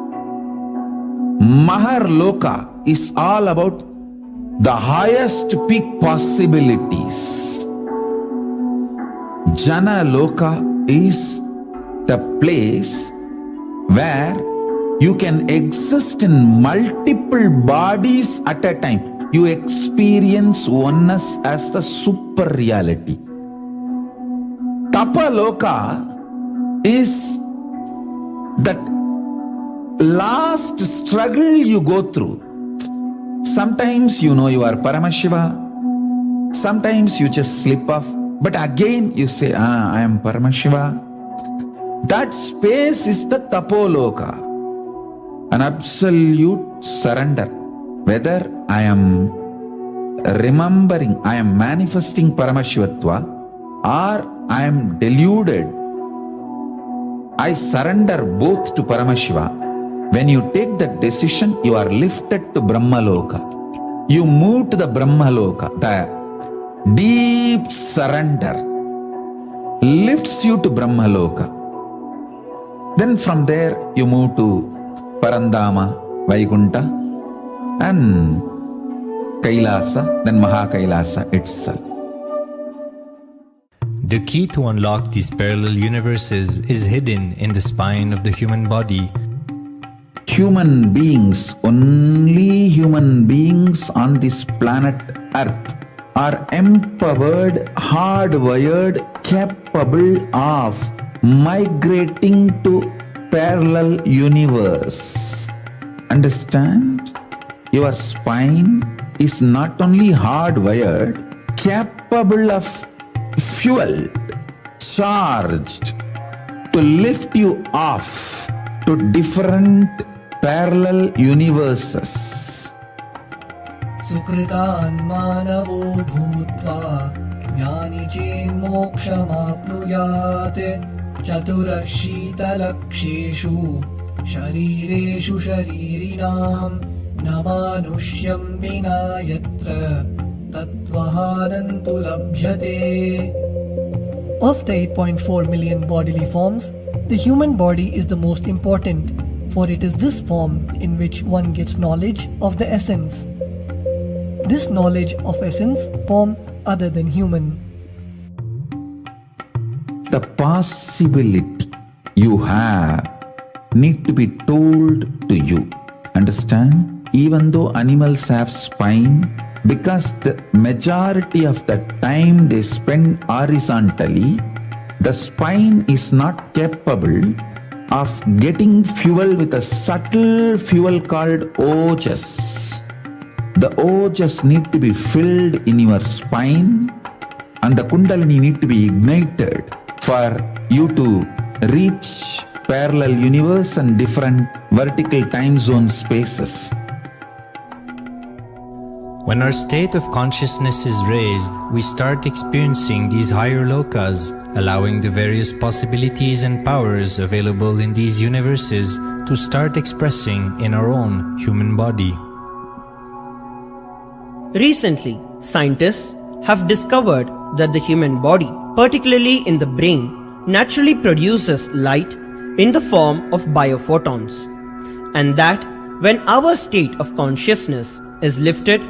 Maharloka is all about the highest peak possibilities. Jana Loka is the place where you can exist in multiple bodies at a time. You experience oneness as the super reality. Tapaloka is that last struggle you go through. Sometimes you know you are Paramashiva, sometimes you just slip off, but again you say, I am Paramashiva. That space is the Tapoloka, an absolute surrender. Whether I am remembering, I am manifesting Paramashivatva, or I am deluded, I surrender both to Paramashiva. When you take that decision, you are lifted to Brahmaloka. You move to the Brahmaloka. The deep surrender lifts you to Brahmaloka. Then from there, you move to Parandama, Vaikunta, and Kailasa, then Mahakailasa itself. The key to unlock these parallel universes is hidden in the spine of the human body. Human beings, only human beings on this planet Earth are empowered, hardwired, capable of migrating to parallel universe. Understand? Your spine is not only hardwired, capable of fuel, charged to lift you off to different parallel universes. सुकृतान् मानवो भूत्वा ज्ञानी चेन्मोक्षमाप्नुयात् चतुरशीतलक्षेषु शरीरेषु शरीरिणां न मानुष्यं विना यत्र तत्त्वहानन्तु लभ्यते. Of the 8.4 million bodily forms, the human body is the most important, for it is this form in which one gets knowledge of the essence. This knowledge of essence form other than human. The possibility you have need to be told to you. Understand? Even though animals have spine, because the majority of the time they spend horizontally, the spine is not capable of getting fuel with a subtle fuel called ojas. The ojas need to be filled in your spine and the kundalini need to be ignited for you to reach parallel universe and different vertical time zone spaces. When our state of consciousness is raised, we start experiencing these higher lokas, allowing the various possibilities and powers available in these universes to start expressing in our own human body. Recently, scientists have discovered that the human body, particularly in the brain, naturally produces light in the form of biophotons, and that when our state of consciousness is lifted,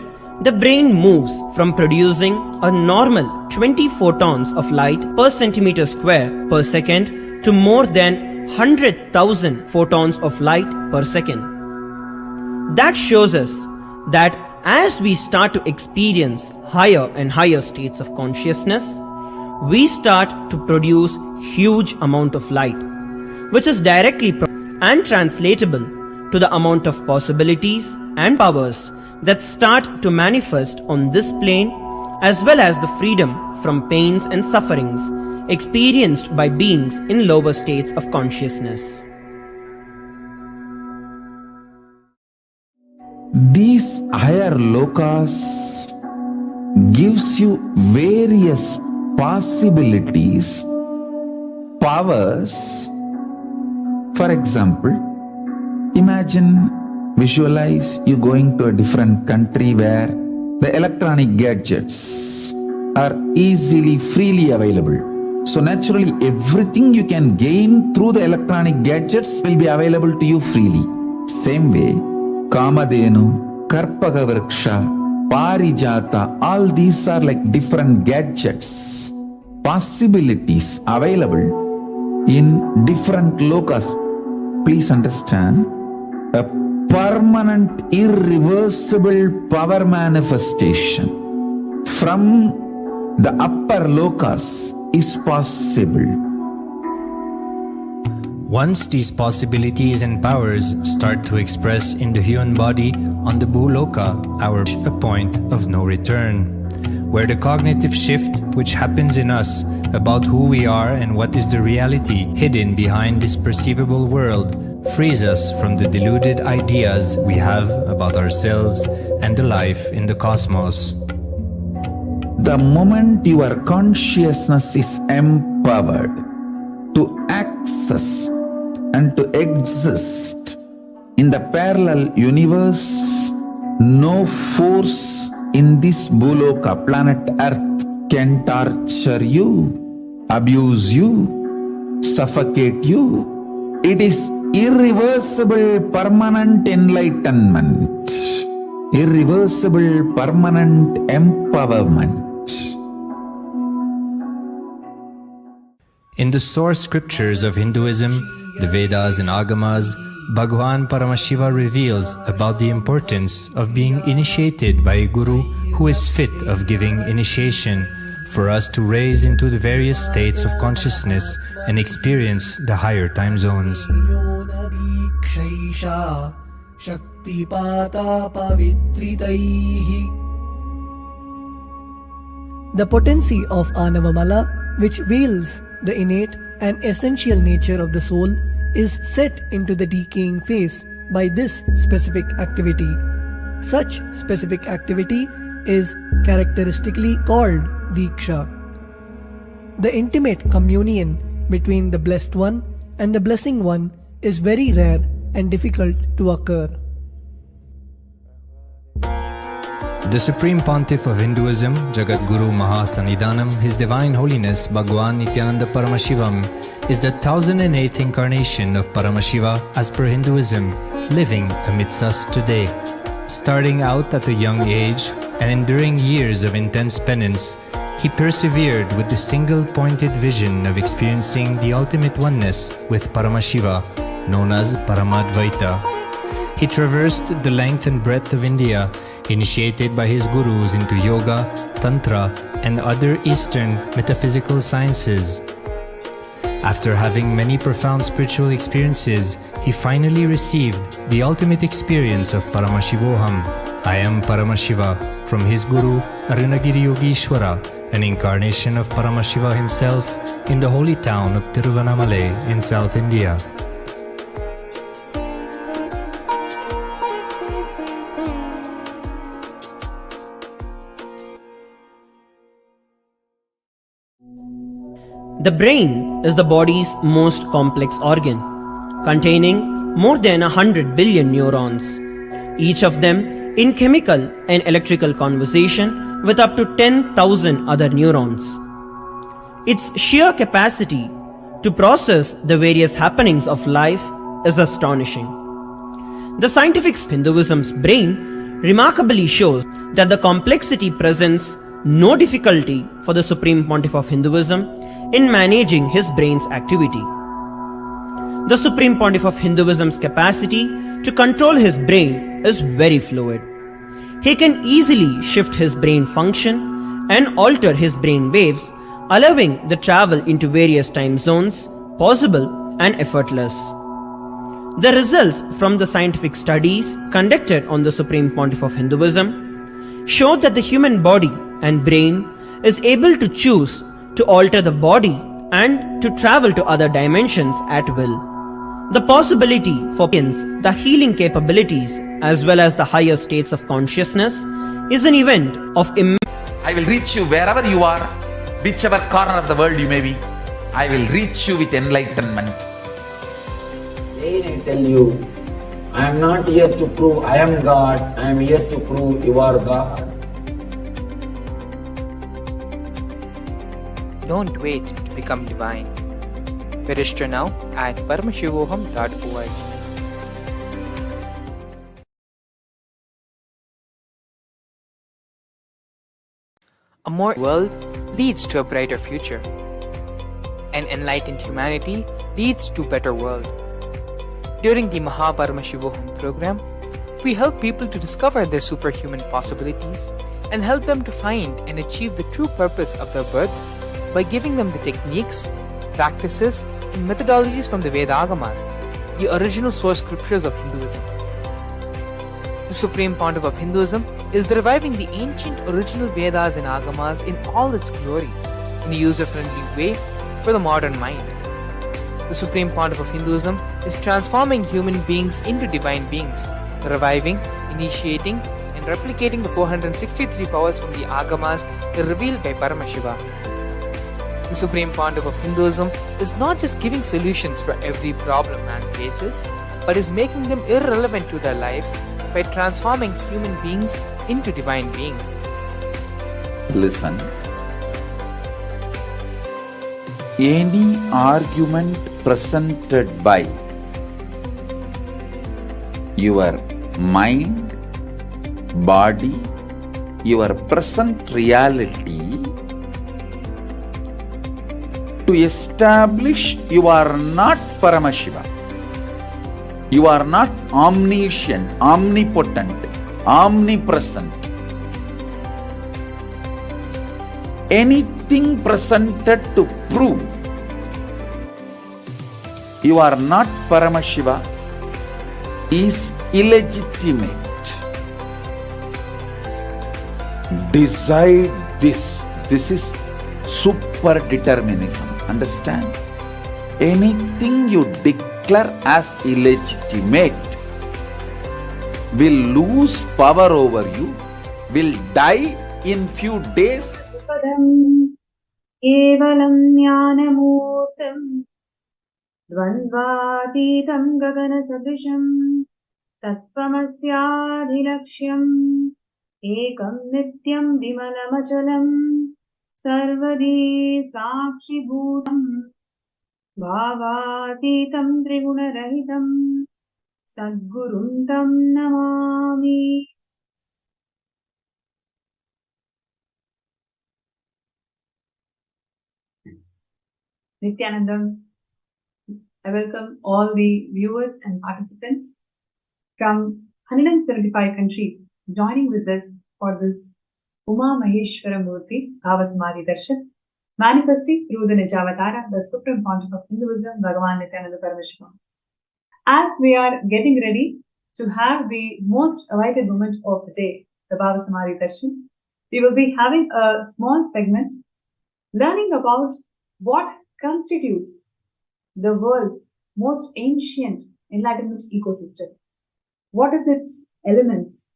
the brain moves from producing a normal 20 photons of light per centimeter square per second to more than 100,000 photons of light per second. That shows us that as we start to experience higher and higher states of consciousness, we start to produce huge amount of light, which is directly and translatable to the amount of possibilities and powers that start to manifest on this plane, as well as the freedom from pains and sufferings experienced by beings in lower states of consciousness. These higher lokas gives you various possibilities, powers. For example, visualize you going to a different country where the electronic gadgets are easily, freely available. So naturally, everything you can gain through the electronic gadgets will be available to you freely. Same way, Kamadhenu, Karpagavriksha, Parijata, all these are like different gadgets, possibilities available in different lokas. Please understand, a permanent, irreversible power manifestation from the upper lokas is possible. Once these possibilities and powers start to express in the human body on the Bhuloka, a point of no return, where the cognitive shift which happens in us about who we are and what is the reality hidden behind this perceivable world frees us from the deluded ideas we have about ourselves and the life in the cosmos. The moment your consciousness is empowered to access and to exist in the parallel universe, no force in this Bhuloka, planet Earth, can torture you, abuse you, suffocate you. It is irreversible, permanent enlightenment, irreversible, permanent empowerment. In the source scriptures of Hinduism, the Vedas and Agamas, Bhagwan Paramashiva reveals about the importance of being initiated by a guru who is fit of giving initiation for us to raise into the various states of consciousness and experience the higher time zones. The potency of Anavamala, which veils the innate and essential nature of the soul, is set into the decaying phase by this specific activity. Such specific activity is characteristically called Diksha. The intimate communion between the Blessed One and the Blessing One is very rare and difficult to occur. The Supreme Pontiff of Hinduism, Jagat Guru Mahasannidhanam, His Divine Holiness Bhagwan Nithyananda Paramashivam, is the 1008th incarnation of Paramashiva as per Hinduism, living amidst us today. Starting out at a young age and enduring years of intense penance, he persevered with the single-pointed vision of experiencing the ultimate oneness with Paramashiva, known as Paramadvaita. He traversed the length and breadth of India, initiated by his gurus into yoga, tantra, and other Eastern metaphysical sciences. After having many profound spiritual experiences, he finally received the ultimate experience of Paramashivoham, I am Paramashiva, from his guru Arunagiri Yogeshwara, an incarnation of Paramashiva himself in the holy town of Tiruvannamalai in South India. The brain is the body's most complex organ, containing more than 100 billion neurons, each of them in chemical and electrical conversation with up to 10,000 other neurons. Its sheer capacity to process the various happenings of life is astonishing. The scientific Hinduism's brain remarkably shows that the complexity presents no difficulty for the Supreme Pontiff of Hinduism in managing his brain's activity. The Supreme Pontiff of Hinduism's capacity to control his brain is very fluid. He can easily shift his brain function and alter his brain waves, allowing the travel into various time zones possible and effortless. The results from the scientific studies conducted on the Supreme Pontiff of Hinduism showed that the human body and brain is able to choose to alter the body and to travel to other dimensions at will. The possibility for the healing capabilities as well as the higher states of consciousness is an event of I will reach you wherever you are, whichever corner of the world you may be. I will reach you with enlightenment. Again I tell you, I am not here to prove I am God, I am here to prove you are God. Don't wait to become divine. Register now at paramashivoham.org. A more world leads to a brighter future. An enlightened humanity leads to a better world. During the Paramashivam program, we help people to discover their superhuman possibilities and help them to find and achieve the true purpose of their birth by giving them the techniques, practices, and methodologies from the Vedagamas, the original source scriptures of Hinduism. The Supreme Pontiff of Hinduism is reviving the ancient original Vedas and Agamas in all its glory, in a user-friendly way for the modern mind. The Supreme Pontiff of Hinduism is transforming human beings into divine beings, reviving, initiating, and replicating the 463 powers from the Agamas revealed by Paramashiva. The Supreme Pontiff of Hinduism is not just giving solutions for every problem man faces, but is making them irrelevant to their lives by transforming human beings into divine beings. Listen. Any argument presented by your mind, body, your present reality to establish you are not Paramashiva. You are not omniscient, omnipotent, omnipresent. anything presented to prove you are not Paramashiva is illegitimate. Decide this. This is super determinism. Understand? Anything you declare as illegitimate will lose power over you, will die in few days. पदं केवलं ज्ञानमूर्तं द्वन्द्वातीतं गगनसदृशं तत्त्वमस्याधिलक्ष्यम् एकं नित्यं विमलमचलं सर्वदी साक्षिभूतं भावातीतं त्रिगुणरहितं सद्गुरुं तं Namami. Nithyananda, I welcome all the viewers and participants from 175 countries joining with us for this Uma Maheshwara Murthi Bhava Samadhi Darshan, manifesting through the Nijavatara, the Supreme Pontiff of Hinduism, Bhagavan Nithyananda Paramashivam. As we are getting ready to have the most awaited moment of the day, the Bhava Samadhi Darshan, we will be having a small segment learning about what constitutes the world's most ancient enlightenment ecosystem. What is its elements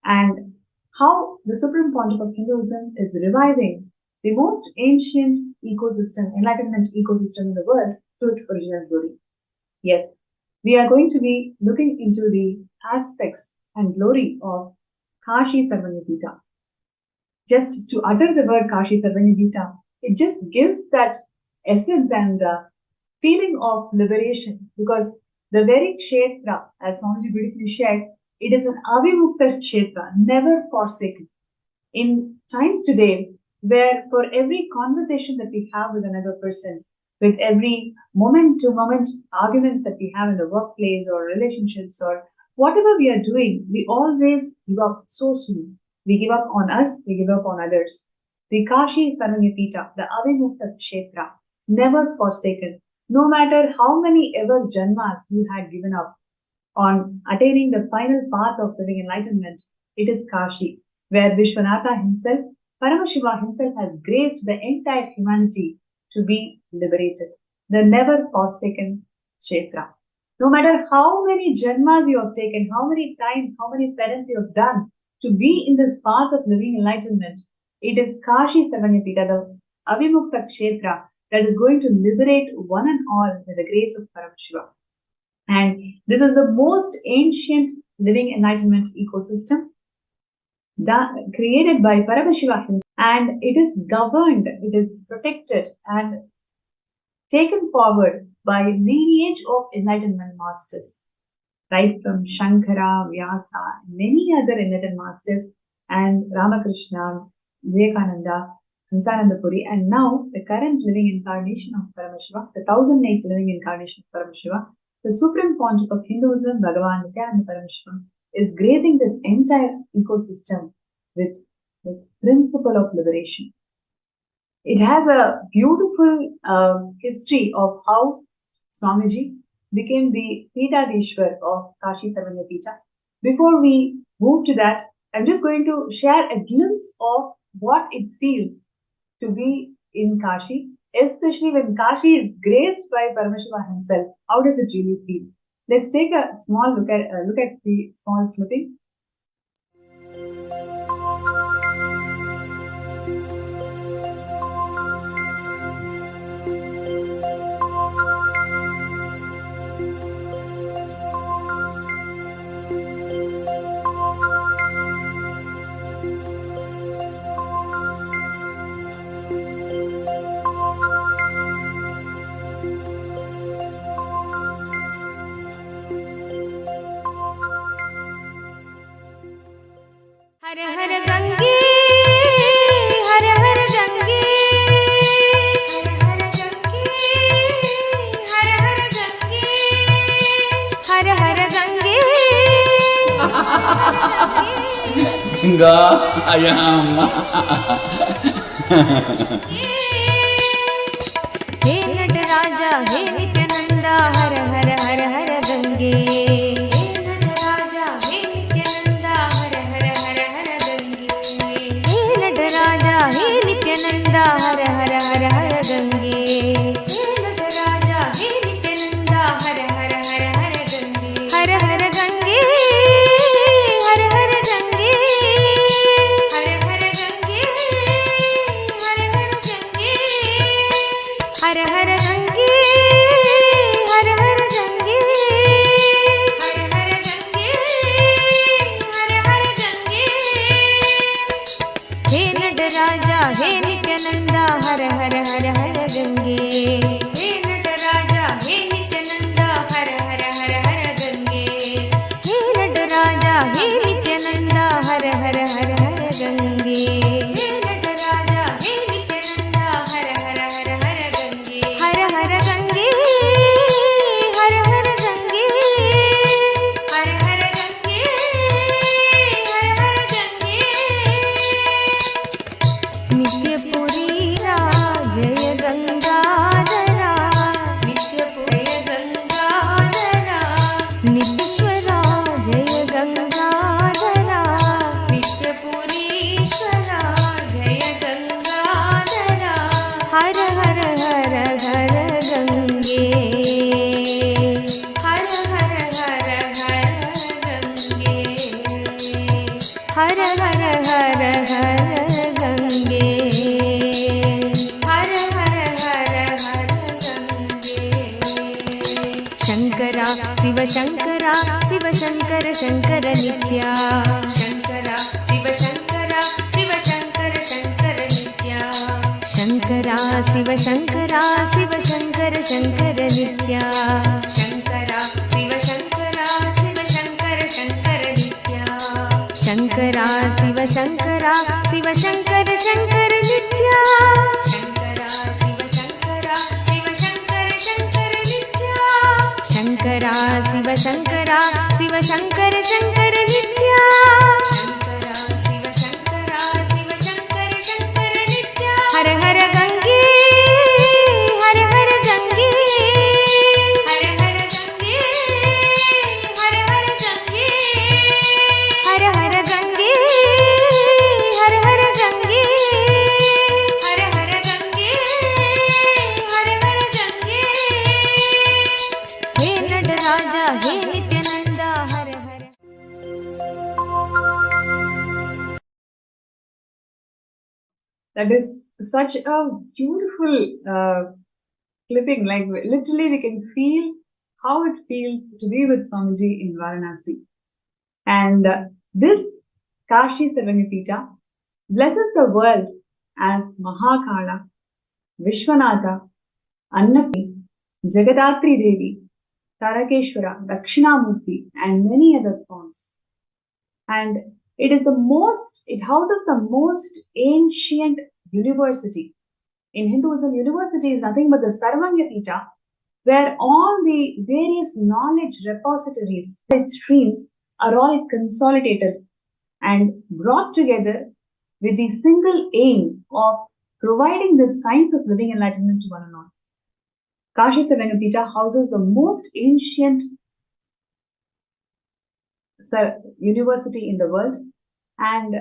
and how the Supreme Pontiff of Hinduism is reviving the most ancient ecosystem, enlightenment ecosystem in the world to its original glory. Yes, we are going to be looking into the aspects and glory of Kashi Sarvanyapita. Just to utter the word Kashi Sarvanyapita, it just gives that essence and feeling of liberation, because the very kshetra, as Swamiji beautifully shared, it is an avimukta kshetra, never forsaken. In times today, where for every conversation that we have with another person, with every moment-to-moment arguments that we have in the workplace or relationships or whatever we are doing, we always give up so soon. We give up on us, we give up on others. The Kashi Sarvanyapita, the avimukta kshetra, never forsaken. No matter how many ever janmas you had given up on attaining the final path of living enlightenment, it is Kashi, where Vishwanatha himself, Paramashiva himself, has graced the entire humanity to be liberated. The never forsaken Kshetra. No matter how many janmas you have taken, how many times, how many parents you have done to be in this path of living enlightenment, it is Kashi Sarvanyapita, the avimukta Kshetra, that is going to liberate one and all with the grace of Paramashiva. And this is the most ancient living enlightenment ecosystem that created by Paramashiva himself, and it is governed, it is protected and taken forward by lineage of enlightenment masters, right from Shankara, Vyasa, many other enlightened masters, and Ramakrishna, Vivekananda, Nithyananda, and now the current living incarnation of Paramashiva, the 1008th living incarnation of Paramashiva, the Supreme Pontiff of Hinduism, Bhagavan Nithyananda Paramashivam, is gracing this entire ecosystem with the principle of liberation. It has a beautiful history of how Swamiji became the Pitadishwar of Kashi Sarvanyapita. Before we move to that, I'm just going to share a glimpse of what it feels to be in Kashi, especially when Kashi is graced by Paramashiva himself. How does it really feel? Let's take a small look at the small clipping. हर हर गंगे हर हर गंगे हर हर गंगे हर हर गंगे हर हर गंगे गंगा हे नटराजा हे नित्यानंदा हर हर हर हर गंगे हे नटराजा हे नित्यानंदा हर हर हर हर गंगे हे नटराजा हे नित्यानंदा हर हर हर हर गंगे हे नटराजा हे नित्यानंदा हर हर हर हर गंगे हर हर गंगे हर हर गंगे हर हर गंगे हर हर गंगे हर हर गंगे हर हर गंगे हर हर गंगे हर हर गंगे हे नटराजा हे नित्यानंदा हर हर हर हर गंगे हे नटराजा हे नित्यानंदा हर हर हर हर गंगे हे नटराजा हे नित्यानंदा हर हर हर हर गंगे हे नटराजा हे नित्यानंदा हर हर हर हर गंगे हर हर गंगे हर हर गंगे हर हर गंगे हर हर गंगे नित्यपुरी जय गंगाधरा नित्यपुरी गंगाधरा नित्यश्वरा जय गंगाधरा नित्यपुरीश्वरा जय गंगाधरा हर हर हर हर गंगे हर हर हर हर गंगे हर हर हर हर गंगे हर हर हर हर गंगे शंकरा शिव शंकरा शिव शंकर शंकर नित्या शंकरा शिव शंकरा शिव शंकर शंकर नित्या शंकरा शिव शंकरा शिव शंकर शंकर नित्या शंकरा शिव शंकरा शिव शंकर शंकर नित्या शंकरा शिव शंकरा शिव शंकर शंकर नित्या शंकरा शिव शंकरा शिव शंकर शंकर नित्या शंकरा शिव शंकरा शिव शंकर शंकर नित्या शंकरा शिव शंकरा शिव शंकर शंकर नित्या हर हर गंगे हर हर गंगे हर हर गंगे हर हर गंगे हर हर गंगे हर हर गंगे हर हर गंगे हर हर गंगे हे नटराजा हे नित्यानंदा हर हर That is such a beautiful clipping. Like literally, we can feel how it feels to be with Swamiji in Varanasi. And this Kashi Sarvanipita blesses the world as Mahakala, Vishwanatha, Annapi, Jagadatri Devi, Tarakeshwara, Dakshinamurti, and many other forms. And it houses the most ancient university. In Hinduism, university is nothing but the Sarvanyapita, where all the various knowledge repositories, its streams, are all consolidated and brought together with the single aim of providing the science of living enlightenment to one and all. Kashi Sarvanipita houses the most ancient university in the world, and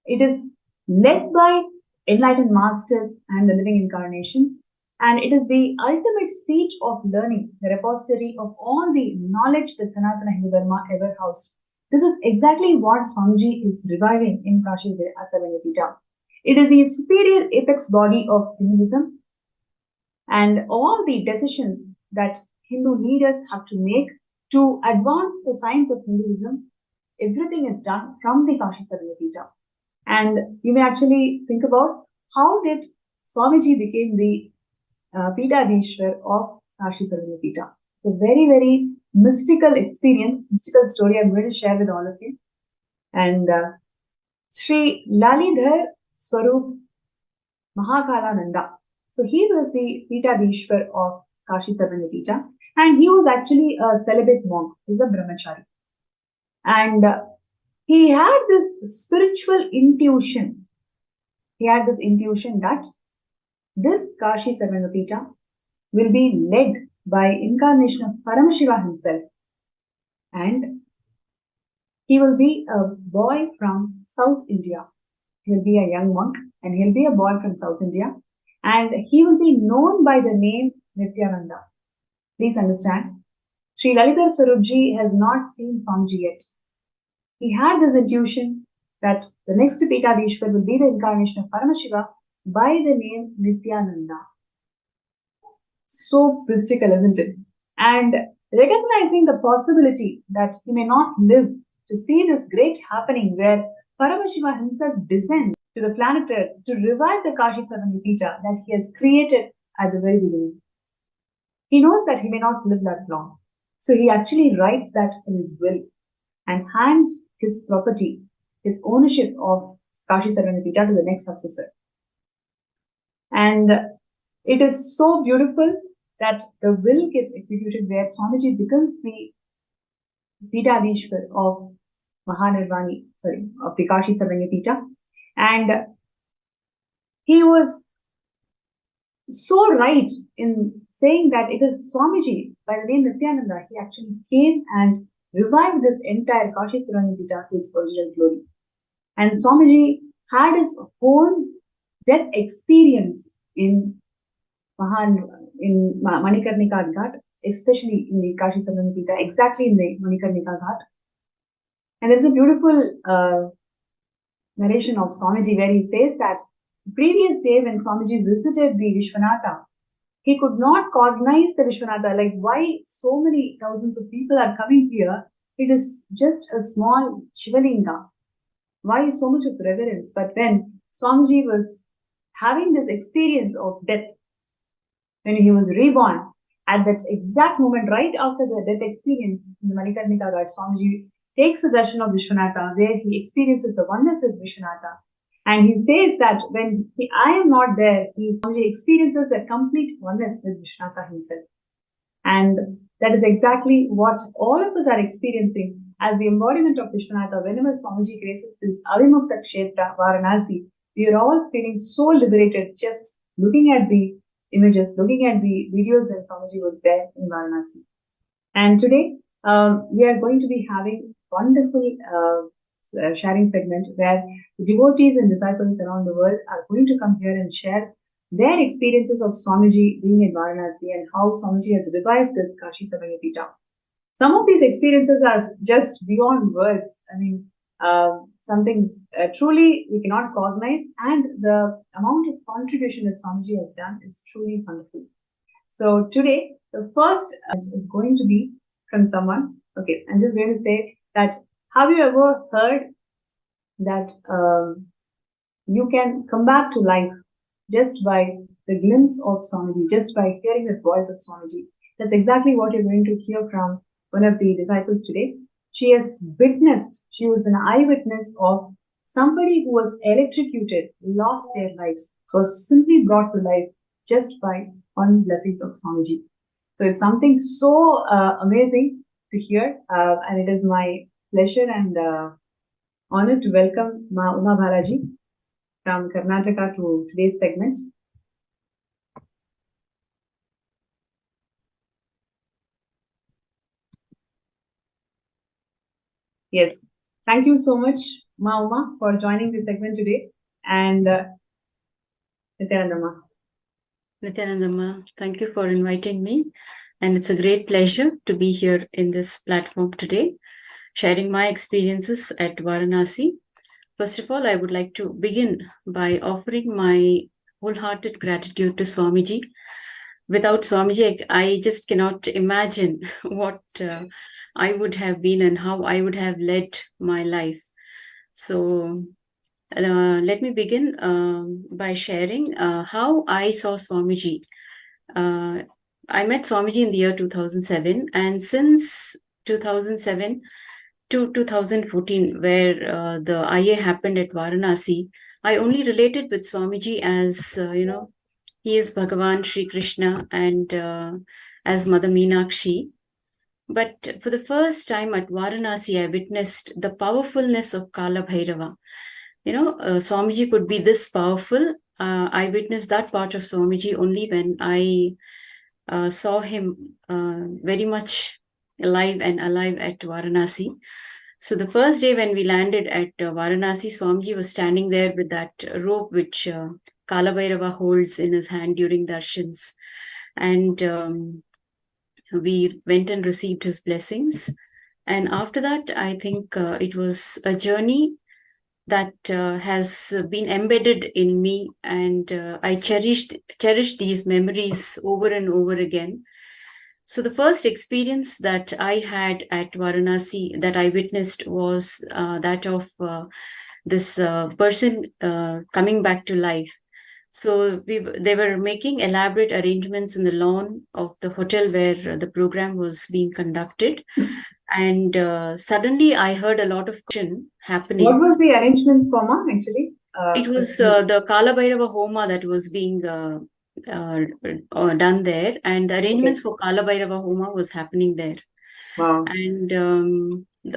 it is led by enlightened masters and the living incarnations, and it is the ultimate seat of learning, the repository of all the knowledge that Sanatana Hindu Dharma ever housed. This is exactly what Swamiji is reviving in Kashi Sarvanipita. It is the superior apex body of Hinduism, and all the decisions that Hindu leaders have to make to advance the science of Hinduism, everything is done from the Kashi Sarvanipita. And you may actually think about how did Swamiji became the Pidadishwar of Kashi Sarvanipita. It's a very, very mystical experience, mystical story I'm going to share with all of you. And Sri Lalidhar Swarup Mahakalananda. So he was the Pidadishwar of Kashi Sarvanipita, and he was actually a celibate monk. He's a brahmachari. And he had this spiritual intuition. he had this intuition that this Kashi Sarvanapita will be led by incarnation of Paramashiva himself, and he will be a boy from South India. He'll be a young monk and he'll be a boy from South India, and he will be known by the name Nithyananda. Please understand, Sri Lalitar Swarupji has not seen Swamiji yet. He had this intuition that the next Pitadishwar will be the incarnation of Paramashiva by the name Nithyananda. So mystical, isn't it? And recognizing the possibility that he may not live to see this great happening where Paramashiva himself descends to the planet Earth to revive the Kashi Sarvanapita that he has created at the very beginning. He knows that he may not live that long. So he actually writes that in his will and hands his property, his ownership of Kashi Sarvanapita to the next successor. And it is so beautiful that the will gets executed where Swamiji becomes the Pitadishwar of Mahanirvani, of the Kashi Sarvanapita. And he was so right in saying that it is Swamiji by the name Nithyananda. He actually came and revived this entire Kashi Sarvanapita to its original glory. And Swamiji had his own death experience in Manikarnika Ghat, especially in the Kashi Sarvanapita, exactly in the Manikarnika Ghat. And there's a beautiful narration of Swamiji where he says that the previous day when Swamiji visited the Vishwanatha, he could not cognize the Vishwanatha, like why so many thousands of people are coming here. It is just a small Shivalinga. Why so much of reverence? But when Swamiji was having this experience of death, when he was reborn, at that exact moment, right after the death experience in the Manikarnika Ghat, Swamiji takes the darshan of Vishwanatha, where he experiences the oneness of Vishwanatha. And he says that when I am not there, Swamiji experiences that complete oneness with Vishwanatha himself. And that is exactly what all of us are experiencing as the embodiment of Vishwanatha. Whenever Swamiji graces this Avimukta Kshetra, Varanasi, we are all feeling so liberated just looking at the images, looking at the videos when Swamiji was there in Varanasi. And today, we are going to be having wonderful sharing segment where devotees and disciples around the world are going to come here and share their experiences of Swamiji being in Varanasi and how Swamiji has revived this Kashi Sarvanapita. Some of these experiences are just beyond words. I mean, something truly we cannot cognize, and the amount of contribution that Swamiji has done is truly wonderful. So today, the first is going to be from someone. Okay, I'm just going to say that, have you ever heard that you can come back to life just by the glimpse of Swamiji, just by hearing the voice of Swamiji? That's exactly what you're going to hear from one of the disciples today. She has witnessed, she was an eyewitness of somebody who was electrocuted, lost their lives, was simply brought to life just by one blessings of Swamiji. So it's something so amazing to hear, and it is my pleasure and honor to welcome Ma Uma Balaji from Karnataka to today's segment. Yes, thank you so much, Ma Uma, for joining the segment today. And Nithyananda. Nithyananda, thank you for inviting me. And it's a great pleasure to be here in this platform today, sharing my experiences at Varanasi. First of all, I would like to begin by offering my wholehearted gratitude to Swamiji. Without Swamiji, I just cannot imagine what I would have been and how I would have led my life. So let me begin by sharing how I saw Swamiji. I met Swamiji in the year 2007, and since 2007 to 2014, where the IA happened at Varanasi, I only related with Swamiji as, he is Bhagavan Sri Krishna and as Mother Meenakshi. But for the first time at Varanasi, I witnessed the powerfulness of Kala Bhairava. Swamiji could be this powerful. I witnessed that part of Swamiji only when I saw him very much alive at Varanasi. So the first day when we landed at Varanasi, Swamiji was standing there with that rope which Kala Bhairava holds in his hand during darshans. And we went and received his blessings. And after that, I think it was a journey that has been embedded in me, and I cherished these memories over and over again. So the first experience that I had at Varanasi that I witnessed was that of this person coming back to life. So they were making elaborate arrangements in the lawn of the hotel where the program was being conducted. And suddenly I heard a lot of action happening. What was the arrangements for, Ma, actually? It was the Kala Bhairava Homa that was being done there, and the arrangements for Kala Bhairava Homa was happening there. Wow. And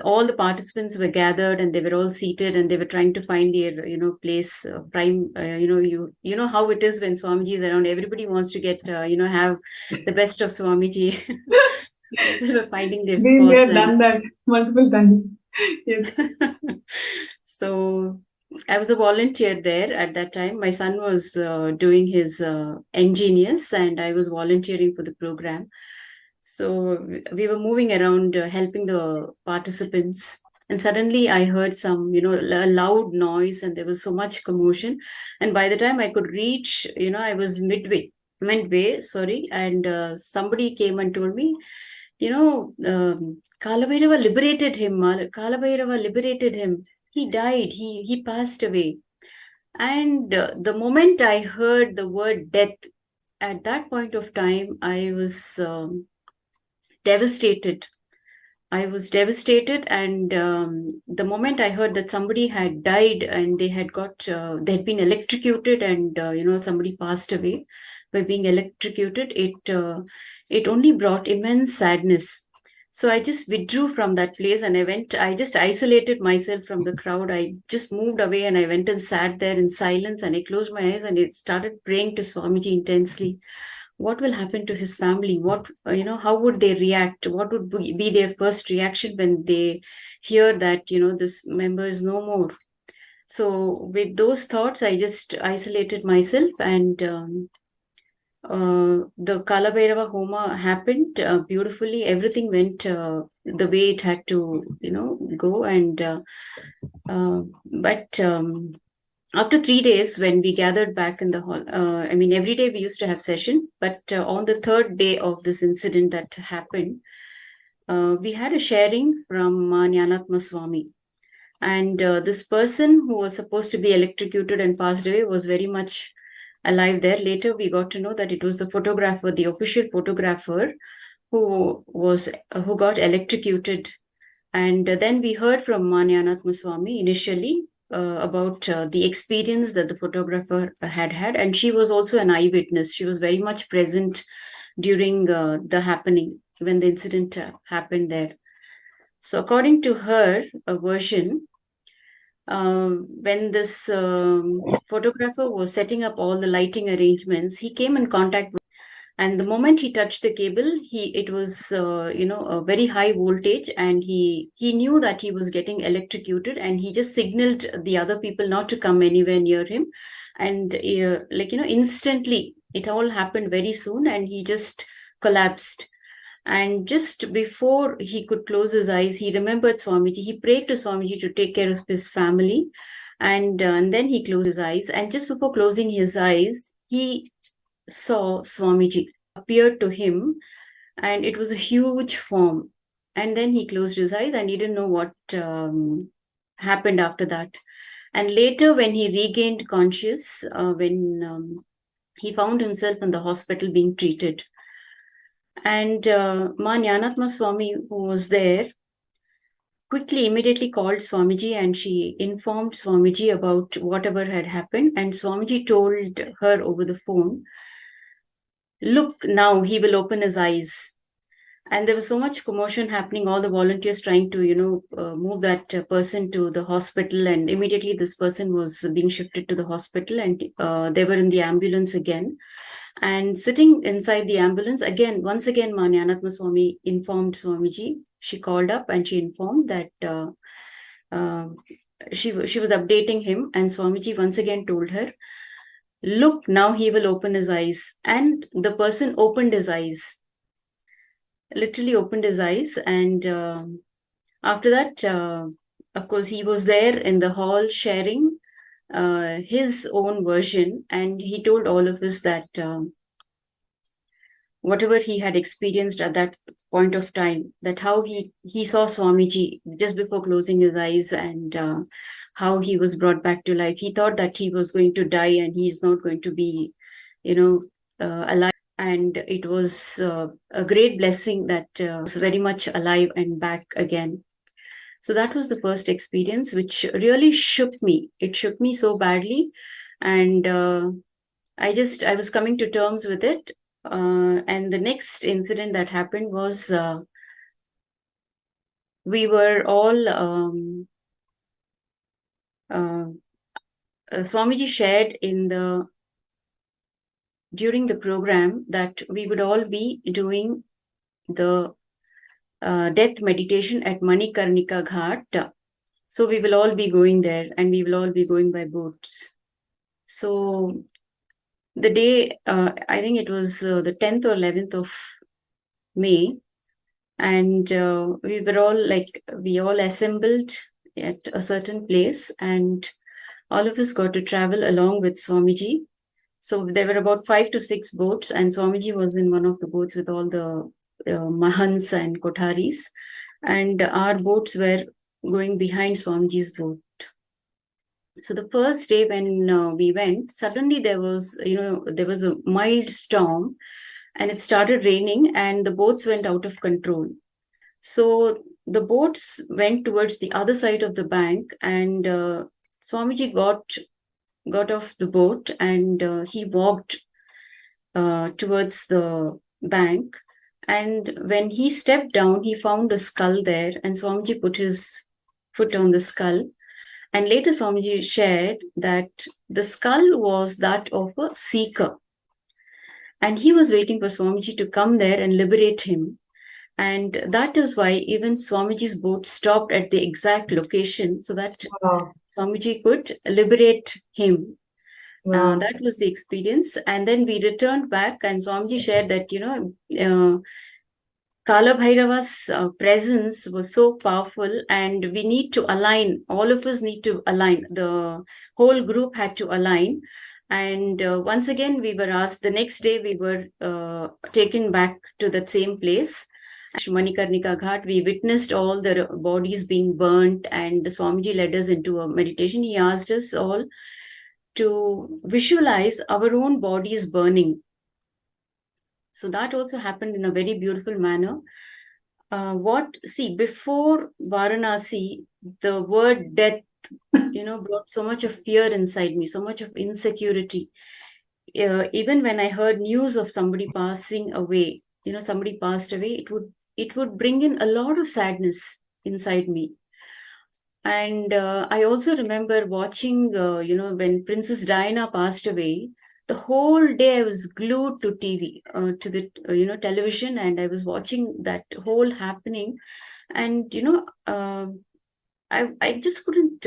all the participants were gathered, and they were all seated, and they were trying to find their place prime. You know how it is when Swamiji is around. Everybody wants to get have the best of Swamiji. So they were finding their Been spots. there, done that multiple times. Yes. So I was a volunteer there at that time. My son was doing his engineers, and I was volunteering for the program. So we were moving around helping the participants, and suddenly I heard some a loud noise, and there was so much commotion. And by the time I could reach, I was midway, and somebody came and told me, Kala Bhairava liberated him. Kala Bhairava liberated him. He died. He passed away. And the moment I heard the word death, at that point of time, I was devastated. I was devastated, and the moment I heard that somebody had died and they had been electrocuted, and somebody passed away by being electrocuted, it only brought immense sadness. So I just withdrew from that place, and I just isolated myself from the crowd. I just moved away, and I went and sat there in silence, and I closed my eyes, and I started praying to Swamiji intensely. What will happen to his family? How would they react? What would be their first reaction when they hear that, this member is no more? So with those thoughts, I just isolated myself, and the Kala Bhairava Homa happened beautifully. Everything went the way it had to, go. And after 3 days, when we gathered back in the hall, every day we used to have session, but on the third day of this incident that happened, we had a sharing from Jnanatma Swami. And this person who was supposed to be electrocuted and passed away was very much alive there. Later, we got to know that it was the photographer, the official photographer, who got electrocuted. And then we heard from Jnanatma Swami initially about the experience that the photographer had, and she was also an eyewitness. She was very much present during the happening when the incident happened there. So according to her version, when this photographer was setting up all the lighting arrangements, he came in contact with, and the moment he touched the cable, it was a very high voltage, and he knew that he was getting electrocuted, and he just signaled the other people not to come anywhere near him. And instantly, it all happened very soon, and he just collapsed. And just before he could close his eyes, he remembered Swamiji. He prayed to Swamiji to take care of his family, and then he closed his eyes. And just before closing his eyes, he saw Swamiji appear to him, and it was a huge form. And then he closed his eyes, and he didn't know what happened after that. And later, when he regained conscious, when he found himself in the hospital being treated, and Ma Jnanatma Swami, who was there, immediately called Swamiji, and she informed Swamiji about whatever had happened. And Swamiji told her over the phone, "Look, now he will open his eyes." and there was so much commotion happening, all the volunteers trying to, move that person to the hospital, and immediately this person was being shifted to the hospital, and they were in the ambulance again. And sitting inside the ambulance, once again, Ma Jnanatma Swami informed Swamiji. She called up and she informed that she was updating him, and Swamiji once again told her, look, now he will open his eyes. And the person opened his eyes, literally opened his eyes. And after that, of course, he was there in the hall sharing his own version, and he told all of us that whatever he had experienced at that point of time, that how he saw Swamiji just before closing his eyes, and how he was brought back to life. He thought that he was going to die and he's not going to be, alive. And it was a great blessing that was very much alive and back again. So that was the first experience, which really shook me. It shook me so badly. And I was coming to terms with it. And the next incident that happened was we were all, Swamiji shared during the program that we would all be doing the death meditation at Manikarnika Ghat. So we will all be going there, and we will all be going by boats. So the day, I think it was the 10th or 11th of May, and we all assembled at a certain place, and all of us got to travel along with Swamiji. So there were about 5 to 6 boats, and Swamiji was in one of the boats with all the Mahants and Kotharis, and our boats were going behind Swamiji's boat. So the first day when we went, suddenly there was a mild storm, and it started raining, and the boats went out of control. So the boats went towards the other side of the bank, and Swamiji got off the boat, and he walked towards the bank. And when he stepped down, he found a skull there, and Swamiji put his foot on the skull. And later Swamiji shared that the skull was that of a seeker. And he was waiting for Swamiji to come there and liberate him. And that is why even Swamiji's boat stopped at the exact location, so that Swamiji could liberate him. That was the experience. And then we returned back, and Swamiji shared that, Kala Bhairava's presence was so powerful, and we need to align. All of us need to align. The whole group had to align. And once again, we were asked, the next day we were taken back to that same place, Manikarnika Ghat. We witnessed all the bodies being burnt, and Swamiji led us into a meditation. He asked us all to visualize our own bodies burning. So that also happened in a very beautiful manner. Before Varanasi, the word death, brought so much of fear inside me, so much of insecurity. Even when I heard news of somebody passing away, somebody passed away, it would bring in a lot of sadness inside me. And I also remember watching, when Princess Diana passed away, the whole day I was glued to TV, to the television, and I was watching that whole happening. And I just couldn't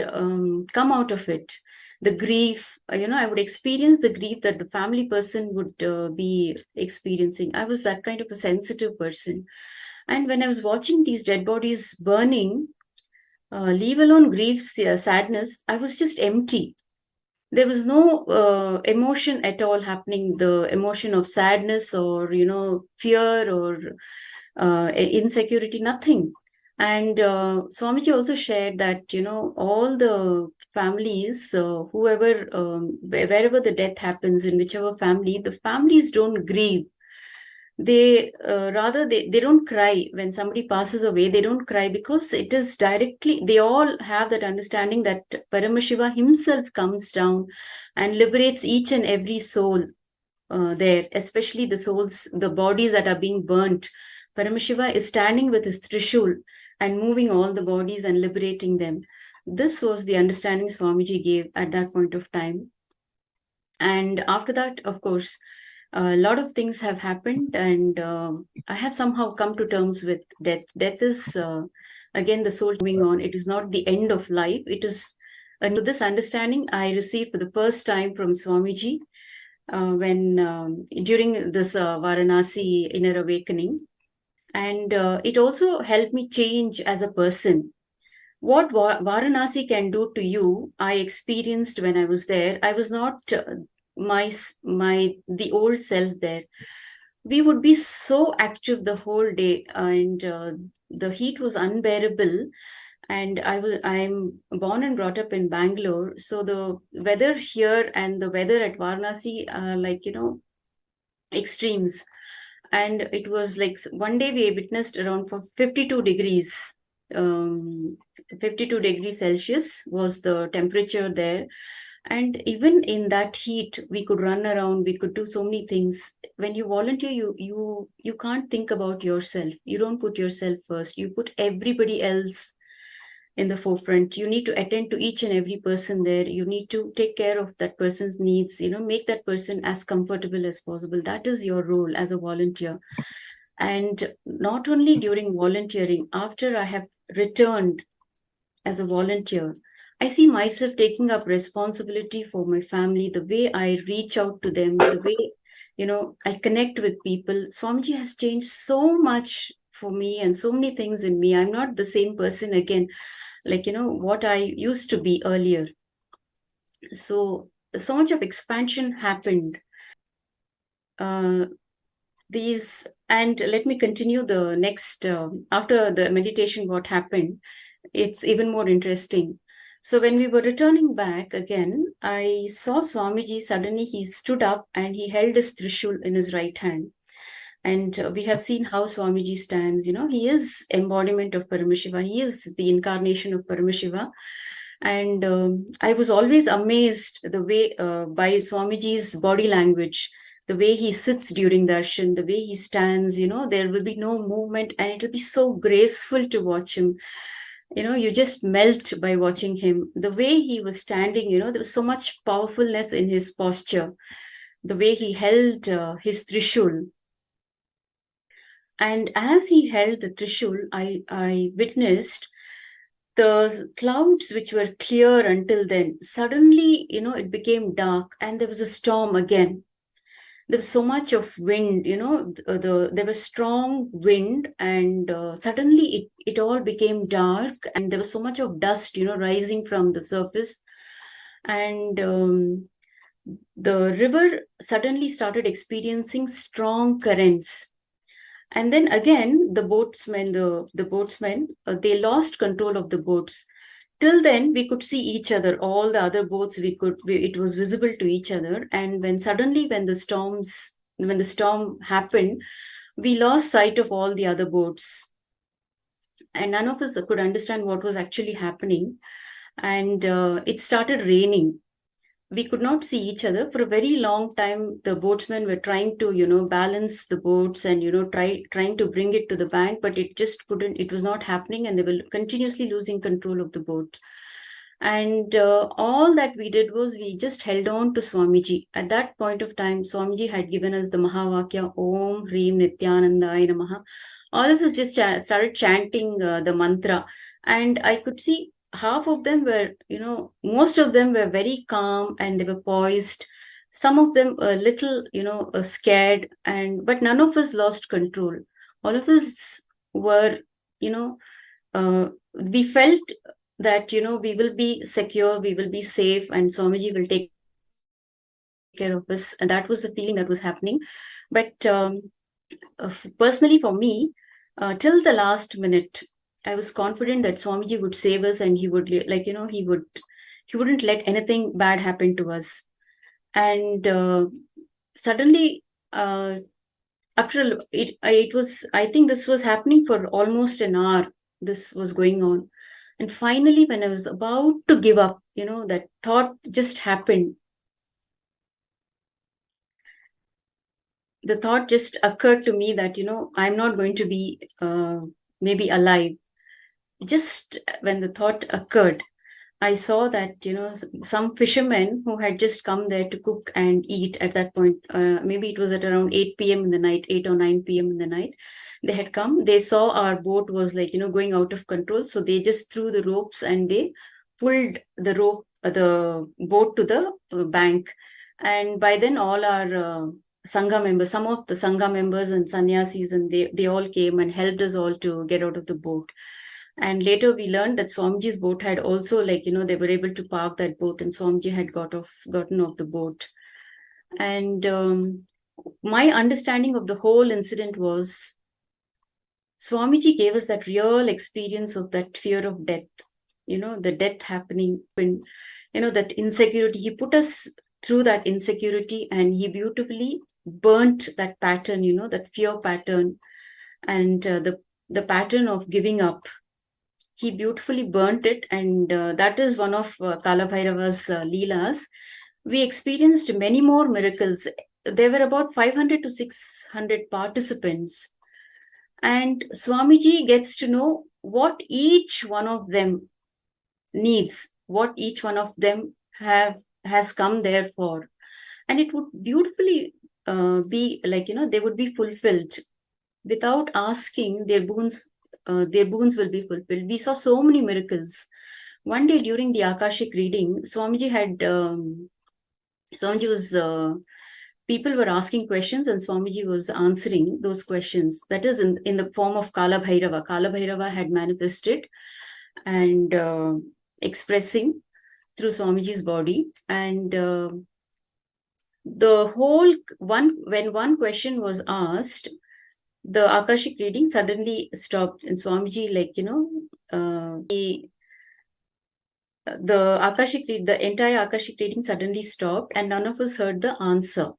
come out of it. The grief, I would experience the grief that the family person would be experiencing. I was that kind of a sensitive person. And when I was watching these dead bodies burning, leave alone grief, sadness, I was just empty. There was no emotion at all happening, the emotion of sadness or, fear or insecurity, nothing. And Swamiji also shared that, all the families, wherever the death happens, in whichever family, the families don't grieve. They don't cry when somebody passes away. They don't cry because it is directly, they all have that understanding that Paramashiva himself comes down and liberates each and every soul there, especially the souls, the bodies that are being burnt. Paramashiva is standing with his Trishul and moving all the bodies and liberating them. This was the understanding Swamiji gave at that point of time. And after that, of course, a lot of things have happened, and I have somehow come to terms with death. Death is, again, the soul moving on. It is not the end of life. It is, and this understanding I received for the first time from Swamiji when during this Varanasi inner awakening. And it also helped me change as a person. What Varanasi can do to you, I experienced when I was there. I was not the old self there. We would be so active the whole day, and the heat was unbearable. And I'm born and brought up in Bangalore, so the weather here and the weather at Varanasi are like, extremes. And it was like one day we witnessed around 52 degrees. 52 degrees Celsius was the temperature there. And even in that heat, we could run around, we could do so many things. When you volunteer, you can't think about yourself. You don't put yourself first. You put everybody else in the forefront. You need to attend to each and every person there. You need to take care of that person's needs, make that person as comfortable as possible. That is your role as a volunteer. And not only during volunteering, after I have returned as a volunteer, I see myself taking up responsibility for my family, the way I reach out to them, the way, I connect with people. Swamiji has changed so much for me and so many things in me. I'm not the same person again, what I used to be earlier. So much of expansion happened. And let me continue the next, after the meditation, what happened, it's even more interesting. So when we were returning back again, I saw Swamiji. Suddenly he stood up and he held his Trishul in his right hand. And we have seen how Swamiji stands. He is embodiment of Paramashiva. He is the incarnation of Paramashiva. And I was always amazed the way by Swamiji's body language, the way he sits during darshan, the way he stands. There will be no movement, and it will be so graceful to watch him. You just melt by watching him. The way he was standing, there was so much powerfulness in his posture. The way he held his Trishul. And as he held the Trishul, I witnessed the clouds which were clear until then. Suddenly, it became dark and there was a storm again. There was so much of wind, there was strong wind, and suddenly it all became dark, and there was so much of dust, rising from the surface. And the river suddenly started experiencing strong currents. And then again, the boatsmen, they lost control of the boats. Till then, we could see each other. All the other boats, it was visible to each other. And when the storm happened, we lost sight of all the other boats. And none of us could understand what was actually happening. And it started raining. We could not see each other for a very long time. The boatsmen were trying to, balance the boats and, trying to bring it to the bank, but it just couldn't, it was not happening, and they were continuously losing control of the boat. And all that we did was we just held on to Swamiji. At that point of time, Swamiji had given us the Mahavakya, Om Hrim Nithyanandaya Namaha. All of us just started chanting the mantra, and I could see half of them were, most of them were very calm and they were poised. Some of them a little, scared, but none of us lost control. All of us were, we felt that, we will be secure, we will be safe, and Swamiji will take care of us. And that was the feeling that was happening. But personally for me, till the last minute, I was confident that Swamiji would save us, and he would, he wouldn't let anything bad happen to us. And suddenly, after it was, I think this was happening for almost an hour. This was going on. And finally, when I was about to give up, that thought just happened. the thought just occurred to me that, I'm not going to be maybe alive. Just when the thought occurred, I saw that, some fishermen who had just come there to cook and eat at that point, maybe it was at around 8 p.m. in the night, 8 or 9 p.m. in the night. They had come, they saw our boat was going out of control. So they just threw the ropes and they pulled the boat to the bank. And by then all our Sangha members, some of the Sangha members and sannyasis, and they all came and helped us all to get out of the boat. And later we learned that Swamiji's boat had also, they were able to park that boat, and Swamiji had gotten off the boat. And my understanding of the whole incident was Swamiji gave us that real experience of that fear of death, the death happening, when, that insecurity. He put us through that insecurity and he beautifully burnt that pattern, that fear pattern, and the pattern of giving up. He beautifully burnt it, and that is one of Kala Bhairava's leelas. We experienced many more miracles. There were about 500 to 600 participants, and Swamiji gets to know what each one of them needs, what each one of them has come there for, and it would beautifully be they would be fulfilled without asking. Their boons will be fulfilled. We saw so many miracles. One day during the Akashic reading, Swamiji was people were asking questions and Swamiji was answering those questions. That is in the form of Kala Bhairava. Kala Bhairava had manifested and expressing through Swamiji's body. And when one question was asked, the Akashic reading suddenly stopped, and Swamiji, the entire Akashic reading suddenly stopped, and none of us heard the answer.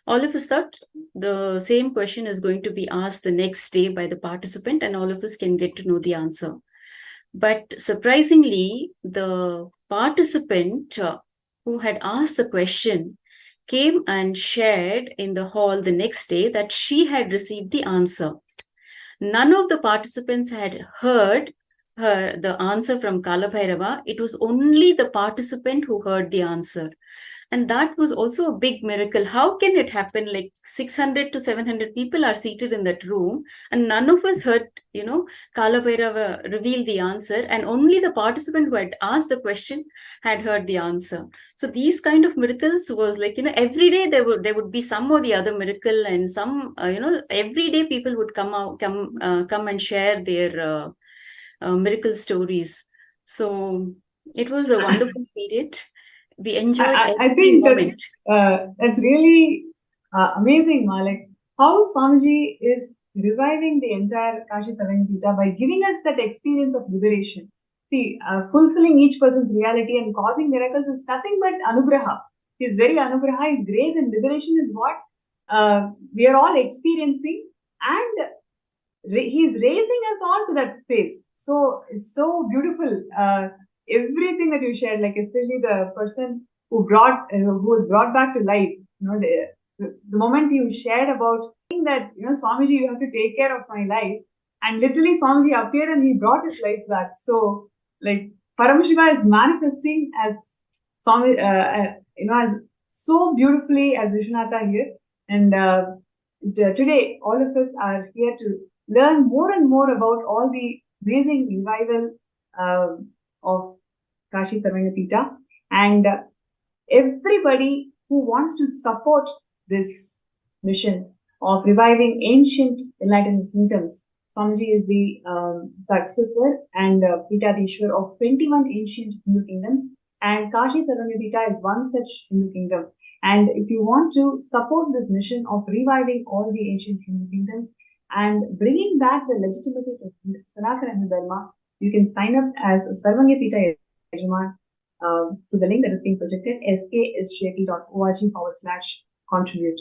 All of us thought the same question is going to be asked the next day by the participant, and all of us can get to know the answer. But surprisingly, the participant who had asked the question came and shared in the hall the next day that she had received the answer. None of the participants had heard the answer from Kala Bhairava. It was only the participant who heard the answer. And that was also a big miracle. How can it happen? 600 to 700 people are seated in that room, and none of us heard, Kala Bhairava reveal the answer, and only the participant who had asked the question had heard the answer. So these kind of miracles was every day there would be some or the other miracle, and some, every day people would come and share their miracle stories. So it was a wonderful period. We enjoyed I think moment. That's really amazing, Ma. How Swamiji is reviving the entire Kashi Savanapita by giving us that experience of liberation. See, fulfilling each person's reality and causing miracles is nothing but anugraha. His very anugraha, his grace and liberation is what we are all experiencing, and he's raising us all to that space. So it's so beautiful. Everything that you shared, especially the person who was brought back to life, the moment you shared about that, Swamiji, you have to take care of my life, and literally Swamiji appeared and he brought his life back. So Paramashiva is manifesting as Swami, as so beautifully as Vishwanatha here. And today all of us are here to learn more and more about all the amazing revival of Kashi Savanapita, and everybody who wants to support this mission of reviving ancient enlightened kingdoms. Swamiji is the successor and Pitadishwar of 21 ancient Hindu kingdoms, and Kashi Savanapita is one such Hindu kingdom. And if you want to support this mission of reviving all the ancient Hindu kingdoms and bringing back the legitimacy of Sanatana Hindu Dharma, you can sign up as a Sarvangapita Yajaman through the link that is being projected, skshjp.org/contribute.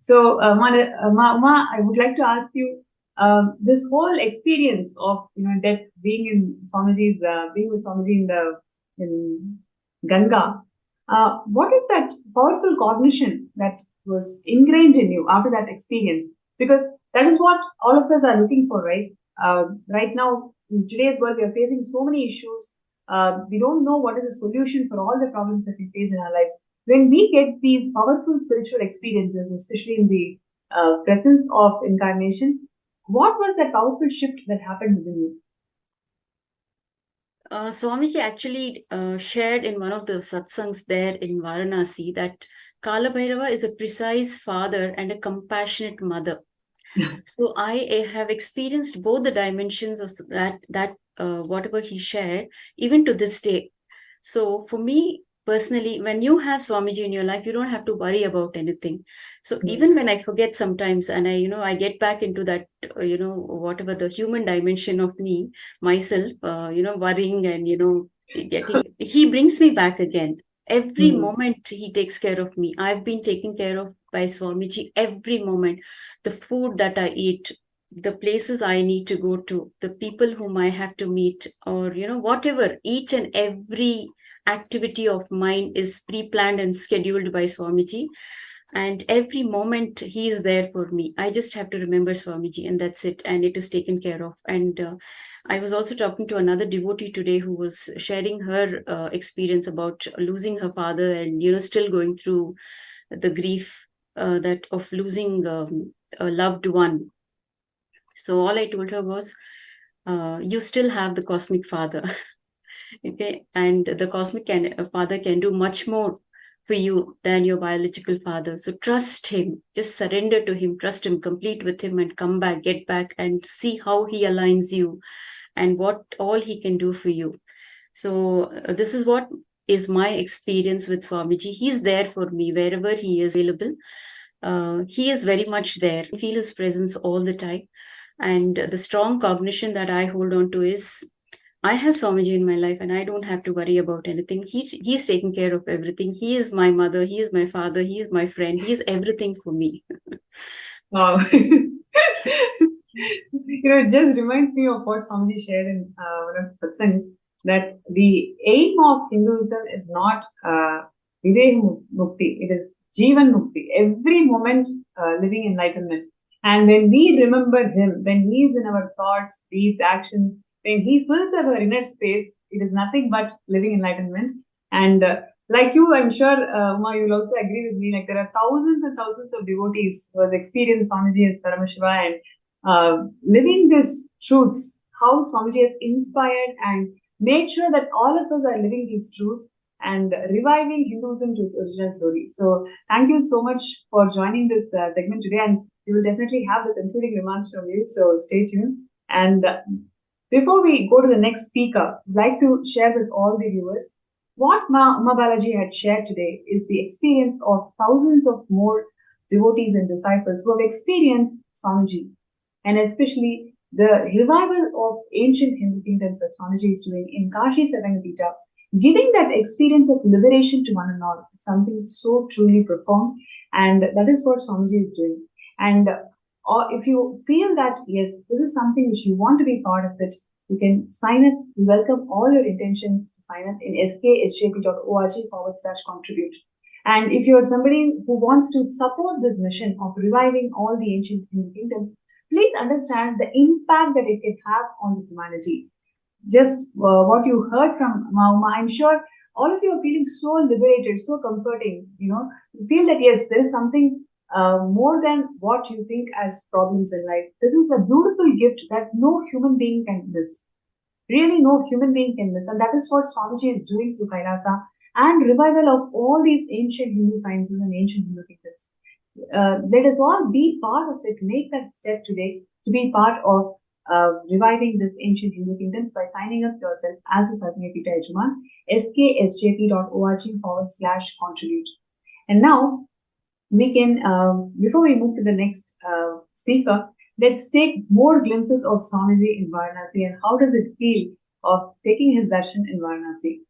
So, Ma, I would like to ask you, this whole experience of death, being in Swamiji's, being with Swamiji in Ganga, What is that powerful cognition that was ingrained in you after that experience? Because that is what all of us are looking for, right? Right now, in today's world, we are facing so many issues. We don't know what is the solution for all the problems that we face in our lives. When we get these powerful spiritual experiences, especially in the presence of incarnation, what was that powerful shift that happened within you? Swamiji actually shared in one of the satsangs there in Varanasi that Kala Bhairava is a precise father and a compassionate mother. So I have experienced both the dimensions of that whatever he shared, even to this day. So for me personally, when you have Swamiji in your life, you don't have to worry about anything. So even when I forget sometimes, and I get back into that, whatever the human dimension of me, myself, worrying and, he brings me back again. Every moment he takes care of me. I've been taken care of by Swamiji every moment. The food that I eat, the places I need to go to, the people whom I have to meet, or, whatever, each and every activity of mine is pre-planned and scheduled by Swamiji. And every moment he is there for me. I just have to remember Swamiji, and that's it. And it is taken care of. And I was also talking to another devotee today who was sharing her experience about losing her father and, still going through the grief that of losing a loved one. So all I told her was, you still have the cosmic father. Okay. And the cosmic father can do much more for you than your biological father. So trust him, just surrender to him, trust him, complete with him, and come back, get back, and see how he aligns you and what all he can do for you. So this is what is my experience with Swamiji. He's there for me wherever he is available. He is very much there. I feel his presence all the time. And the strong cognition that I hold on to is, I have Swamiji in my life and I don't have to worry about anything. He's taking care of everything. He is my mother. He is my father. He is my friend. He is everything for me. Wow. It just reminds me of what Swamiji shared in one of the satsangs, that the aim of Hinduism is not Videha Mukti, it is Jivan Mukti, every moment living enlightenment. And when we remember him, when he is in our thoughts, deeds, actions, when he fills our inner space, it is nothing but living enlightenment. And like you, I'm sure, Uma, you'll also agree with me, like there are thousands and thousands of devotees who have experienced Swamiji as Paramashiva and living these truths, how Swamiji has inspired and made sure that all of us are living these truths and reviving Hinduism to its original glory. So thank you so much for joining this segment today, and we will definitely have the concluding remarks from you, so stay tuned. And before we go to the next speaker, I'd like to share with all the viewers what Uma Balaji had shared today is the experience of thousands of more devotees and disciples who have experienced Swamiji, and especially the revival of ancient Hindu kingdoms that Swamiji is doing in Kashi Sarangapita, giving that experience of liberation to one and all, something so truly profound, and that is what Swamiji is doing. And if you feel that, yes, this is something which you want to be part of it, you can sign up. We welcome all your intentions to sign up in sksjp.org/contribute. And if you're somebody who wants to support this mission of reviving all the ancient Hindu kingdoms, please understand the impact that it can have on the humanity. Just what you heard from Uma, I'm sure all of you are feeling so liberated, so comforting. You feel that yes, there is something more than what you think as problems in life. This is a beautiful gift that no human being can miss. Really, no human being can miss. And that is what Swamiji is doing through Kailasa and revival of all these ancient Hindu sciences and ancient Hindu kingdoms. Let us all be part of it, make that step today to be part of reviving this ancient Hindu kingdoms by signing up yourself as a Sarvapita Yajaman, sksjp.org/contribute. And now, we can, before we move to the next speaker, let's take more glimpses of Swamiji in Varanasi and how does it feel of taking his darshan in Varanasi.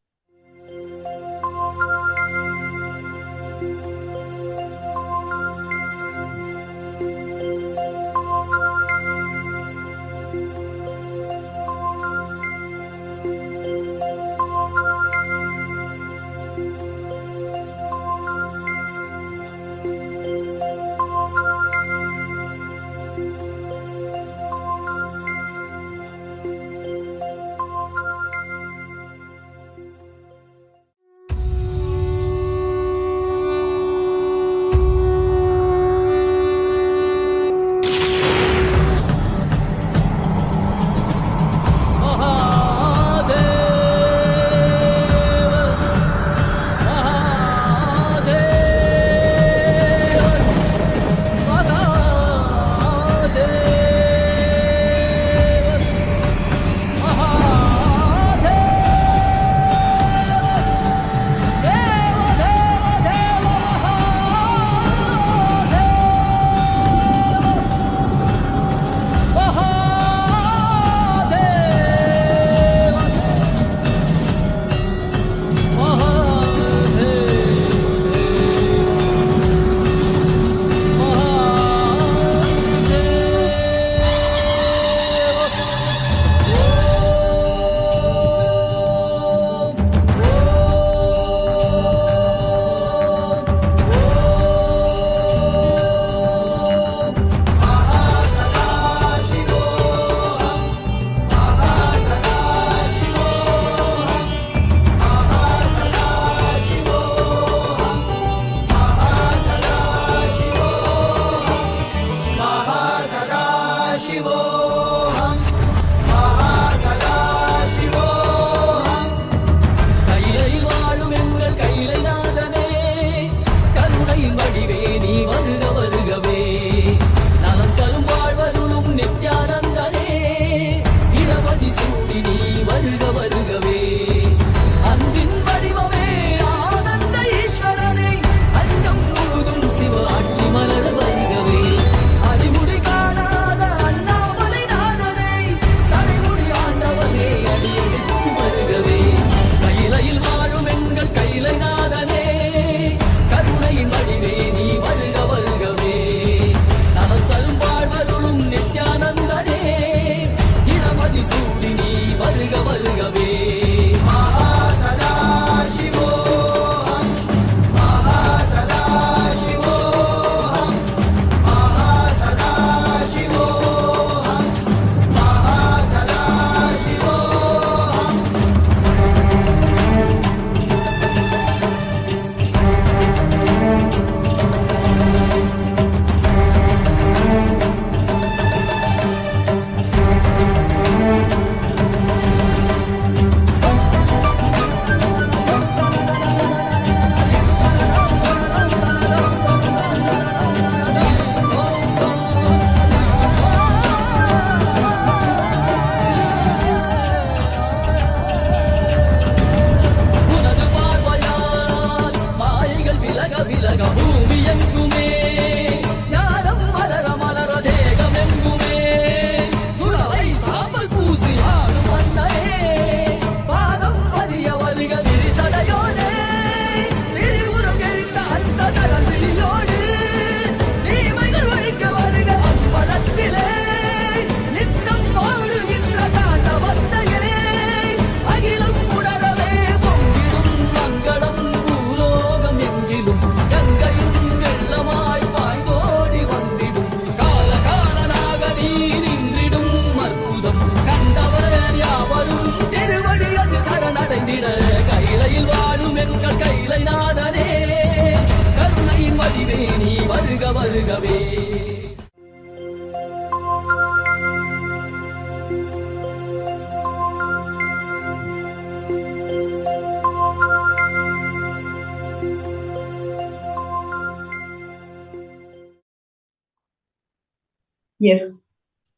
Yes,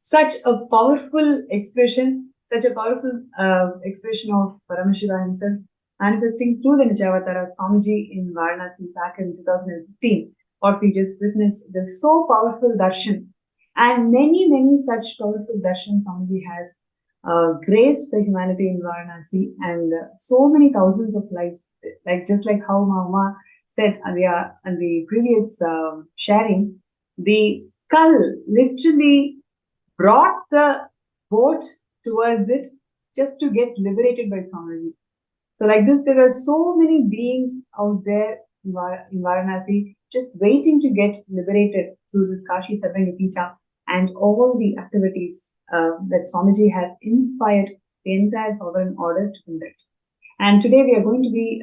such a powerful expression, such a powerful expression of Paramashiva himself, manifesting through the Nijavatara Swamiji in Varanasi back in 2015. What we just witnessed, it is so powerful darshan, and many such powerful darshan Swamiji has graced the humanity in Varanasi, and so many thousands of lives, like just like how Mama said on the previous sharing, the skull literally brought the boat towards it just to get liberated by Swamiji. So like this, there are so many beings out there in Varanasi just waiting to get liberated through this Kashi Sarvanyapita and all the activities that Swamiji has inspired the entire sovereign order to conduct. And today we are going to be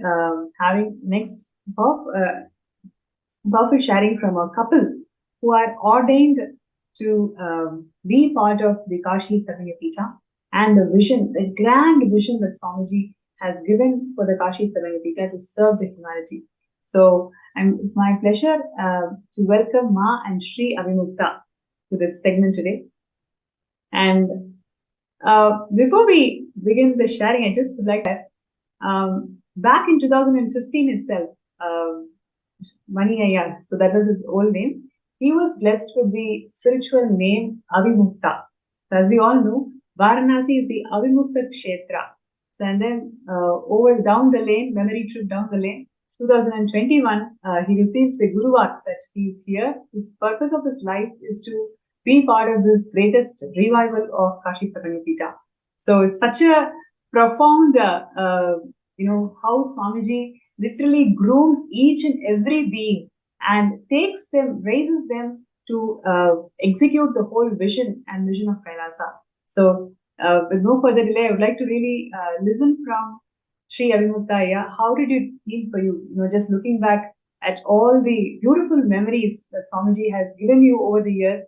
having next powerful sharing from a couple who are ordained to be part of the Kashi Sarvanyapita and the vision, the grand vision that Swamiji has given for the Kashi Sarvanyapita to serve the humanity. So it's my pleasure to welcome Ma and Shri Avimukta to this segment today. And before we begin the sharing, I just would like to back in 2015 itself, Mani Ayya, so that was his old name, he was blessed with the spiritual name Avimukta. So as we all know, Varanasi is the Avimukta Kshetra. So and then down the lane, memory trip down the lane, 2021, he receives the Guruvat that he's here. His purpose of his life is to be part of this greatest revival of Kashi Sarvanyapita. So it's such a profound, how Swamiji literally grooms each and every being and takes them, raises them to execute the whole vision and vision of Kailasa. So with no further delay, I would like to really listen from Sri Avimukta. How did it feel for you? Just looking back at all the beautiful memories that Swamiji has given you over the years,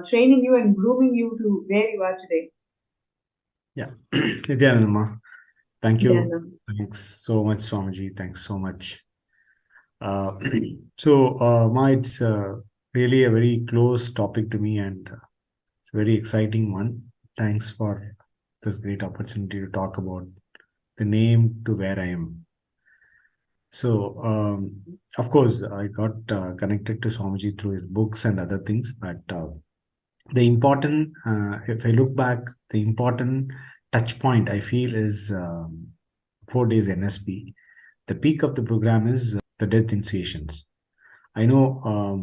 training you and grooming you to where you are today. Yeah, Nithyananda, thank you. Yeah. Thanks so much, Swamiji. Thanks so much. It's really a very close topic to me, and it's a very exciting one. Thanks for this great opportunity to talk about the name to where I am. So, of course, I got connected to Swamiji through his books and other things, but the important, if I look back, the important touch point I feel is 4 days NSP. The peak of the program is the death initiations. I know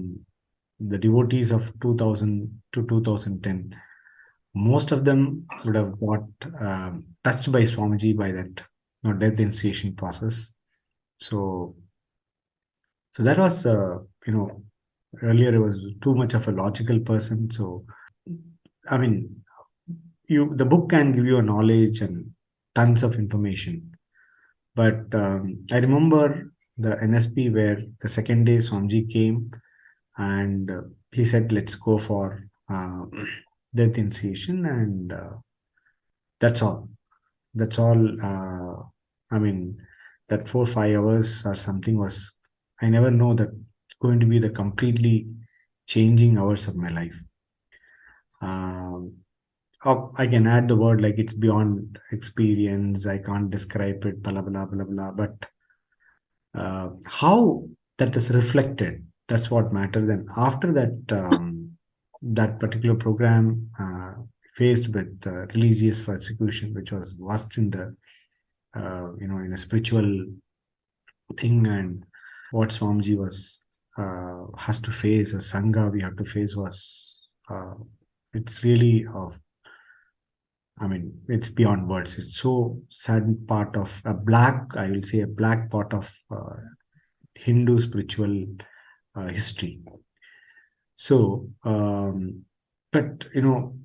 the devotees of 2000 to 2010, most of them would have got touched by Swamiji by that death initiation process. So that was, earlier I was too much of a logical person. So, I mean, the book can give you a knowledge and tons of information. But I remember the NSP where the second day Swamiji came and he said, let's go for death initiation, and that's all. That's all. That 4-5 hours or something was, I never know that it's going to be the completely changing hours of my life. I can add the word like it's beyond experience. I can't describe it, blah, blah, blah, blah. But how that is reflected, that's what matters. Then after that, that particular program faced with religious persecution, which was vast in the, in a spiritual thing, and what Swamiji has to face, a Sangha we have to face was, it's really it's beyond words. It's so sad part of a black part of Hindu spiritual history. So, but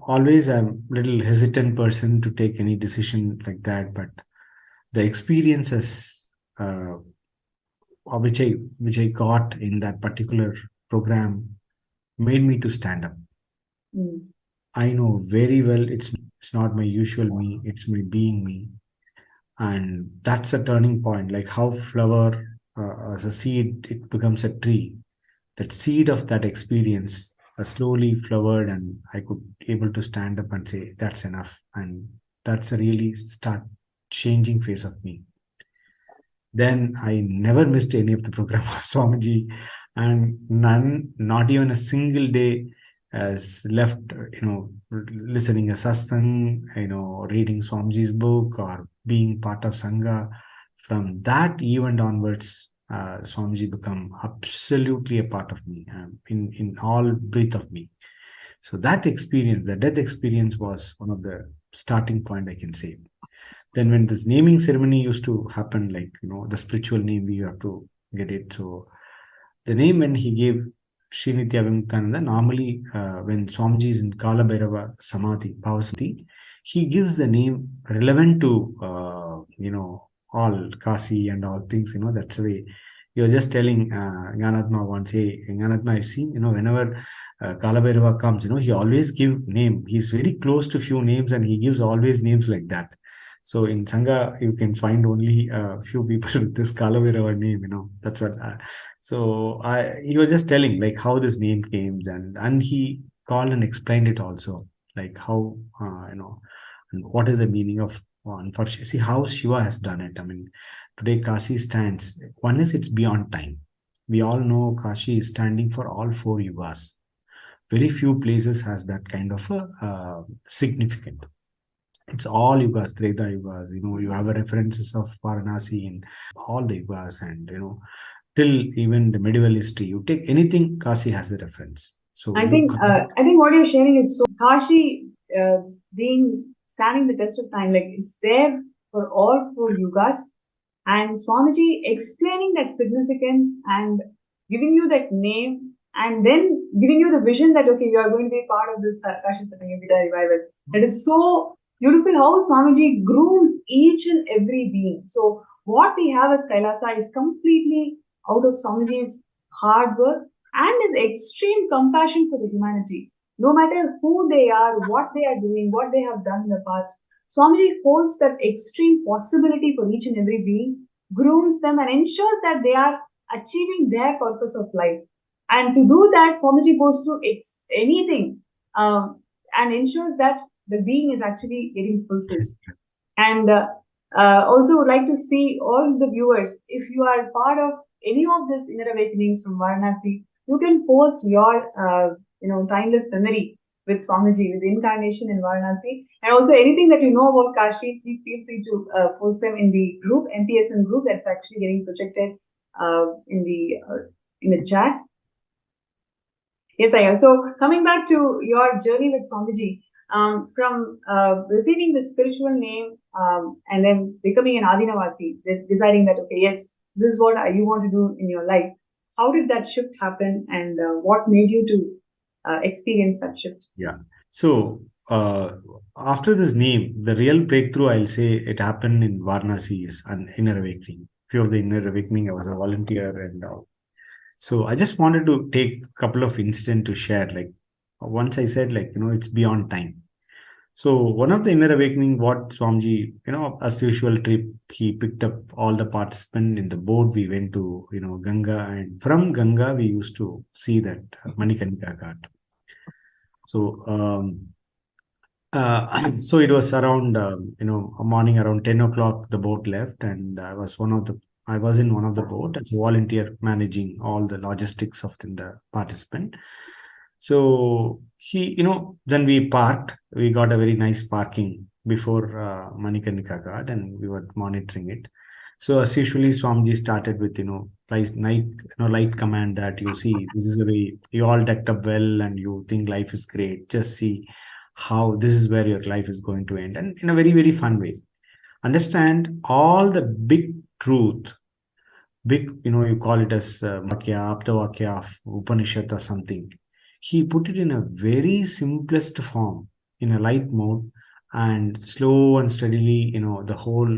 always I'm a little hesitant person to take any decision like that. But the experiences which I got in that particular program made me to stand up. Mm. I know very well it's not my usual me, it's my being me. And that's a turning point, like how flower as a seed, it becomes a tree. That seed of that experience slowly flowered, and I could able to stand up and say, that's enough. And that's a really start changing phase of me. Then I never missed any of the program of Swamiji, and not even a single day has left, listening a satsang, reading Swamiji's book or being part of Sangha. From that event onwards, Swamiji become absolutely a part of me, in all breath of me. So that experience, the death experience, was one of the starting point, I can say. Then when this naming ceremony used to happen, like, the spiritual name, we have to get it. So the name when he gave Sri Nithyananda, normally when Swamiji is in Kala Bhairava Samadhi, Bhava Samadhi, he gives the name relevant to, all Kasi and all things, that's the way. You're just telling Gyanatma once, hey, Gyanatma, I've seen, whenever Kala Bhairava comes, he always give name. He's very close to few names and he gives always names like that. So in Sangha, you can find only a few people with this Kalavirava name, that's what. He was just telling like how this name came, and he called and explained it also, like how, and what is the meaning of one. For see how Shiva has done it. I mean, today Kashi stands. One is it's beyond time. We all know Kashi is standing for all four yugas. Very few places has that kind of a significance. It's all yugas, Treta yugas. You have a references of Varanasi in all the yugas, and till even the medieval history. You take anything, Kashi has the reference. So I think what you're sharing is so Kashi being standing the test of time, like it's there for all four yugas, and Swamiji explaining that significance and giving you that name, and then giving you the vision that okay, you are going to be part of this Kashi Satangavita revival. That is so beautiful how Swamiji grooms each and every being. So what we have as Kailasa is completely out of Swamiji's hard work and his extreme compassion for the humanity. No matter who they are, what they are doing, what they have done in the past, Swamiji holds that extreme possibility for each and every being, grooms them and ensures that they are achieving their purpose of life. And to do that, Swamiji goes through anything and ensures that the being is actually getting fulfilled. And also would like to see all the viewers, if you are part of any of these inner awakenings from Varanasi, you can post your timeless memory with Swamiji, with the incarnation in Varanasi, and also anything that you know about Kashi, please feel free to post them in the group, MPSN group, that's actually getting projected in the chat. Yes, I am. So coming back to your journey with Swamiji, from receiving the spiritual name and then becoming an Adinavasi, deciding that, okay, yes, this is what you want to do in your life. How did that shift happen, and what made you to experience that shift? Yeah. So after this name, the real breakthrough, I'll say, it happened in Varanasi, is an inner awakening. Few of the inner awakening, I was a volunteer, and so I just wanted to take a couple of incidents to share. Like once I said, like, it's beyond time. So one of the inner awakening, what Swamiji, as usual trip, he picked up all the participants in the boat. We went to, Ganga, and from Ganga, we used to see that Manikarnika Ghat. So, so it was around, morning around 10 o'clock, the boat left, and I was in one of the boat as a volunteer managing all the logistics of the participant. So then we parked. We got a very nice parking before Manikarnika Ghat, and we were monitoring it. So as usually, Swamiji started with light command that you see, this is the way you all decked up well, and you think life is great. Just see how this is where your life is going to end, and in a very, very fun way. Understand all the big truth. Big, you call it as Vakya, Aptavakya of Upanishad or something. He put it in a very simplest form, in a light mode, and slow and steadily, the whole,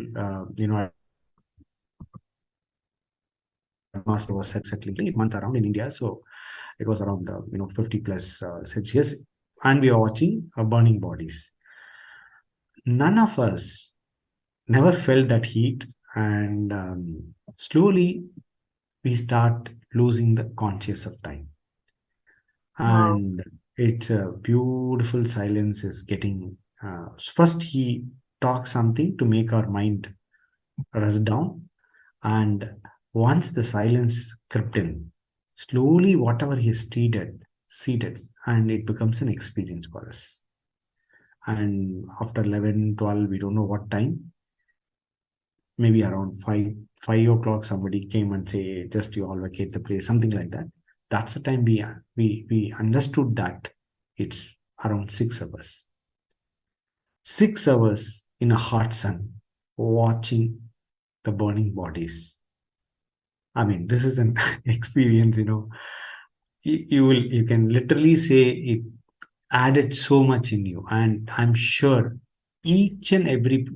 master was settling a month around in India. So it was around, 50 plus Celsius, and we are watching burning bodies. None of us never felt that heat, and slowly we start losing the conscious of time. And it's a beautiful silence is getting. First, he talks something to make our mind rest down, and once the silence crept in, slowly whatever he seated, and it becomes an experience for us. And after 11, 12, we don't know what time, maybe around 5 o'clock, somebody came and say, just you all vacate the place, something like that. That's the time we understood that it's around 6 hours. 6 hours in a hot sun, watching the burning bodies. I mean, this is an experience, you can literally say it added so much in you. And I'm sure each and every,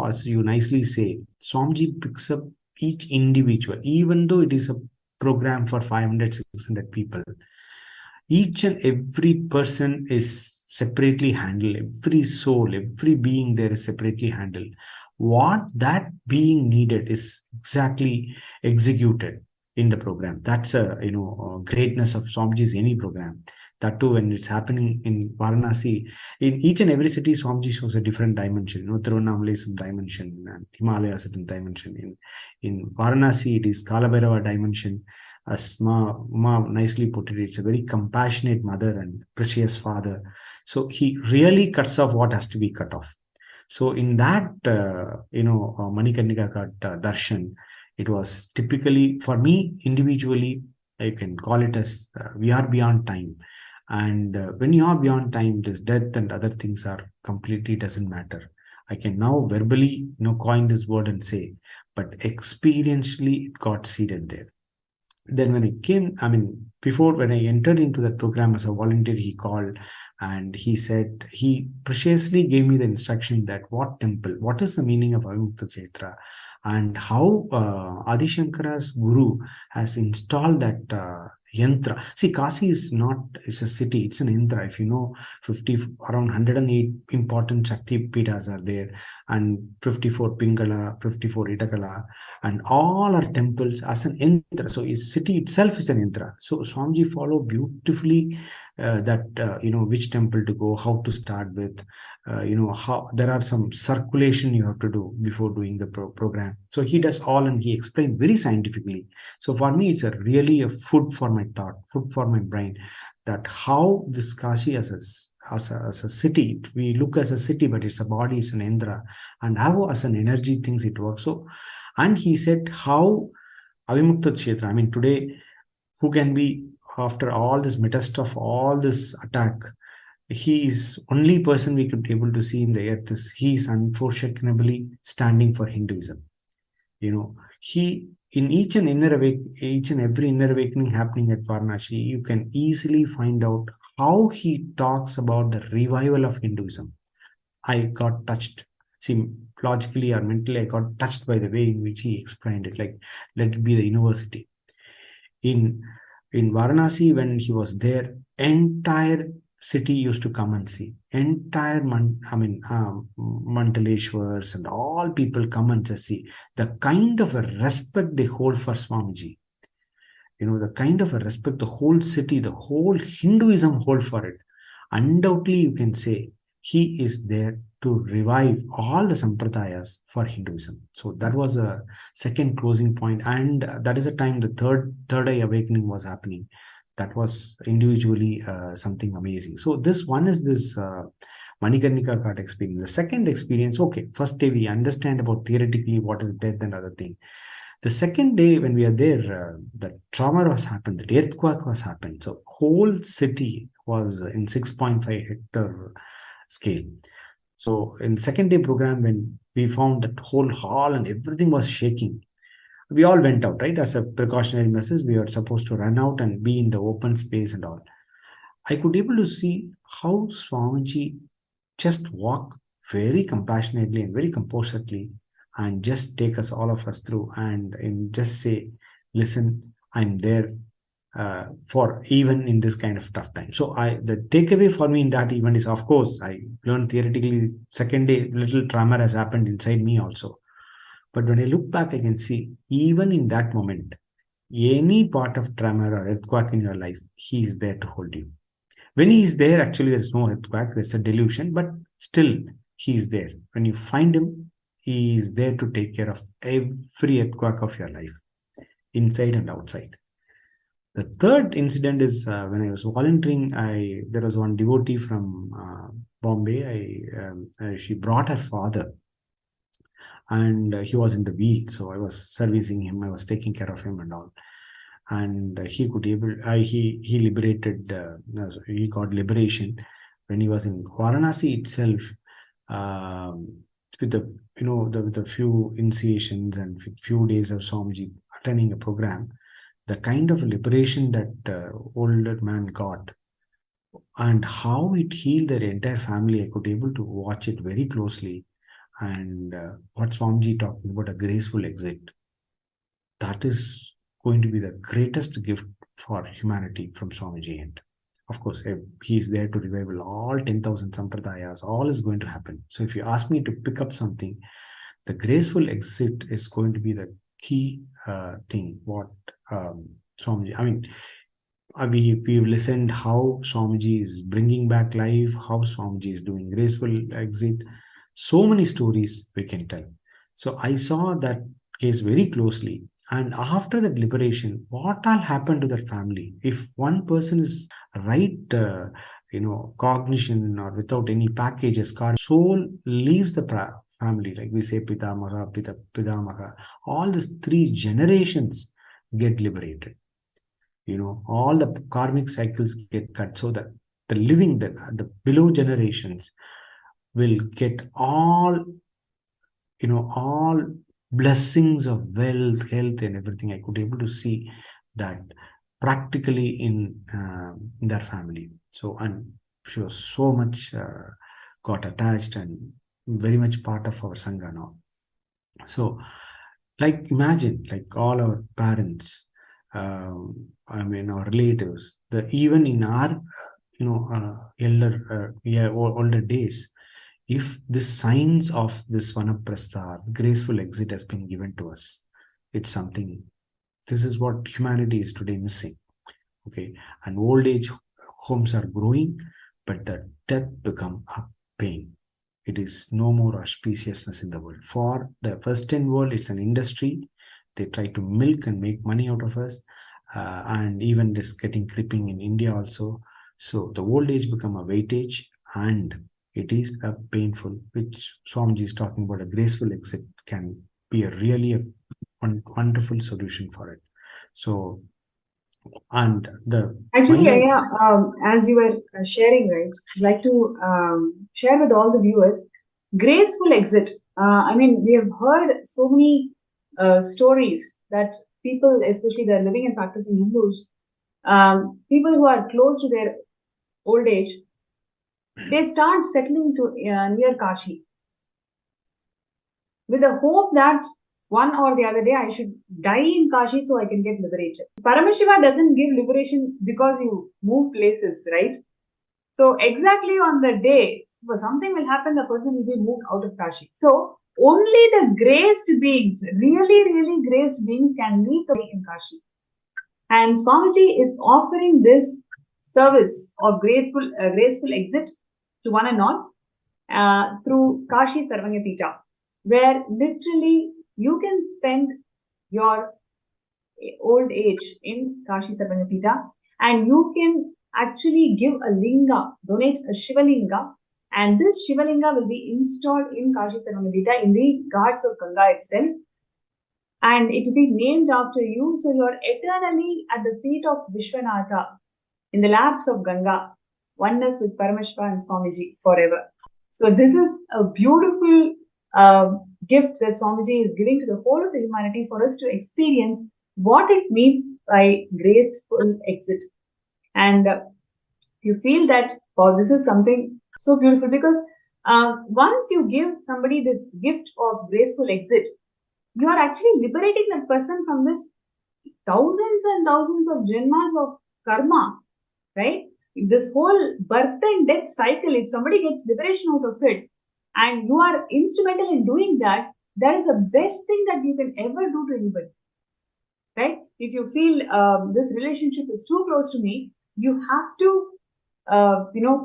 as you nicely say, Swamiji picks up each individual, even though it is a program for 500, 600 people. Each and every person is separately handled. Every soul, every being there is separately handled. What that being needed is exactly executed in the program. That's a greatness of Swamiji's any program. That too, when it's happening in Varanasi, in each and every city, Swamiji shows a different dimension. Tiruvannamalai is some dimension, and Himalaya is a certain dimension. In Varanasi, it is Kalabhairava dimension. As Ma nicely put it, it's a very compassionate mother and precious father. So he really cuts off what has to be cut off. So in that, Manikarnika Ghat Darshan, it was typically, for me individually, I can call it as we are beyond time. And when you are beyond time, this death and other things are completely doesn't matter. I can now verbally, coin this word and say, but experientially it got seated there. Then when I came, before when I entered into that program as a volunteer, he called and he said, he preciously gave me the instruction that what is the meaning of Avimukta Kshetra, and how Adi Shankara's guru has installed that yantra. See, Kasi is not, it's a city, it's an yantra. If you know, around 108 important Shakti Pitas are there, and 54 Pingala, 54 Itakala, and all are temples as an yantra. So his city itself is an yantra. So Swamiji followed beautifully which temple to go, how to start with, how there are some circulation you have to do before doing the program. So he does all, and he explained very scientifically. So for me, it's really a food for my thought, food for my brain, that how this Kashi as a city, we look as a city, but it's a body, it's an Indra, and how as an energy things it works. So, and he said how Avimukta Kshetra, today, who can be, after all this meta stuff, all this attack, he is only person we could be able to see in the earth is, he is unfortunately standing for Hinduism. He, in each and every inner awakening happening at Varanasi, you can easily find out how he talks about the revival of Hinduism. I got touched. See, logically or mentally, I got touched by the way in which he explained it. Like, let it be the university. In Varanasi, when he was there, entire city used to come and see. Entire Mantaleshwars and all people come and just see the kind of a respect they hold for Swamiji. The kind of a respect the whole city, the whole Hinduism hold for it. Undoubtedly, you can say he is there to revive all the sampradayas for Hinduism. So that was a second closing point, and that is a time the third eye awakening was happening. That was individually something amazing. So this one is this Manikarnika Ghat experience. The second experience, okay, first day we understand about theoretically what is death and other thing. The second day when we are there, the trauma was happened, the earthquake was happened. So whole city was in 6.5 hectare scale. So in the second day program, when we found that whole hall and everything was shaking, we all went out, right? As a precautionary measures, we were supposed to run out and be in the open space and all. I could able to see how Swamiji just walk very compassionately and very composedly and just take us, all of us through, and just say, listen, I'm there for even in this kind of tough time. So the takeaway for me in that event is, of course, I learned theoretically, second day, little trauma has happened inside me also. But when I look back, I can see even in that moment, any part of tremor or earthquake in your life, he is there to hold you. When he is there, actually, there's no earthquake, there's a delusion, but still, he is there. When you find him, he is there to take care of every earthquake of your life, inside and outside. The third incident is when I was volunteering. There was one devotee from Bombay. She brought her father, and he was in the wheel, so I was servicing him. I was taking care of him and all. And he liberated. He got liberation when he was in Varanasi itself. With the few initiations and few days of Swamiji attending a program, the kind of liberation that older man got and how it healed their entire family, I could able to watch it very closely. And what Swamiji talking about, a graceful exit, that is going to be the greatest gift for humanity from Swamiji. And of course, he is there to revival all 10,000 sampradayas. All is going to happen. So if you ask me to pick up something, the graceful exit is going to be the key thing. What Swamiji, I mean, we've listened how Swamiji is bringing back life, how Swamiji is doing graceful exit. So many stories we can tell. So I saw that case very closely. And after that liberation, what all happened to that family? If one person is right, cognition or without any packages, soul leaves the family, like we say, Pitamaha, Pidamaha, all these 3 generations get liberated. All the karmic cycles get cut, so that the living, the below generations will get all blessings of wealth, health, and everything. I could able to see that practically in their family. So, and she was so much got attached and very much part of our Sangha now. So, like imagine, like all our parents, our relatives, even in our older days, if this signs of this vanaprastha, graceful exit, has been given to us, it's something. This is what humanity is today missing. Okay, and old age homes are growing, but the death become a pain. It is no more auspiciousness in the world. For the Western world, it's an industry. They try to milk and make money out of us, and even this getting creeping in India also. So the old age become a weightage, and it is a painful, which Swamiji is talking about, a graceful exit can be a wonderful solution for it. So, and the actually, as you were sharing, right, I'd like to share with all the viewers, graceful exit. We have heard so many stories that people, especially the living and practicing Hindus, people who are close to their old age, they start settling to near Kashi with the hope that one or the other day I should die in Kashi so I can get liberated. Paramashiva doesn't give liberation because you move places, right? So exactly on the day, something will happen, the person will be moved out of Kashi. So only the graced beings, really, really graced beings can leave the way in Kashi. And Swamiji is offering this service of graceful exit to one and all through Kashi Sarvanya Pita, where literally you can spend your old age in Kashi Sarvanya Pita, and you can actually give a linga, donate a Shivalinga, and this Shivalinga will be installed in Kashi Sarvanya Pita in the Ghats of Ganga itself, and it will be named after you, so you are eternally at the feet of Vishwanatha in the laps of Ganga, oneness with Paramashivam and Swamiji forever. So this is a beautiful gift that Swamiji is giving to the whole of the humanity for us to experience what it means by graceful exit. And you feel that, wow, this is something so beautiful, because once you give somebody this gift of graceful exit, you are actually liberating that person from this thousands and thousands of janmas of karma, right? This whole birth and death cycle, if somebody gets liberation out of it, and you are instrumental in doing that, that is the best thing that you can ever do to anybody. right? If you feel this relationship is too close to me, you have to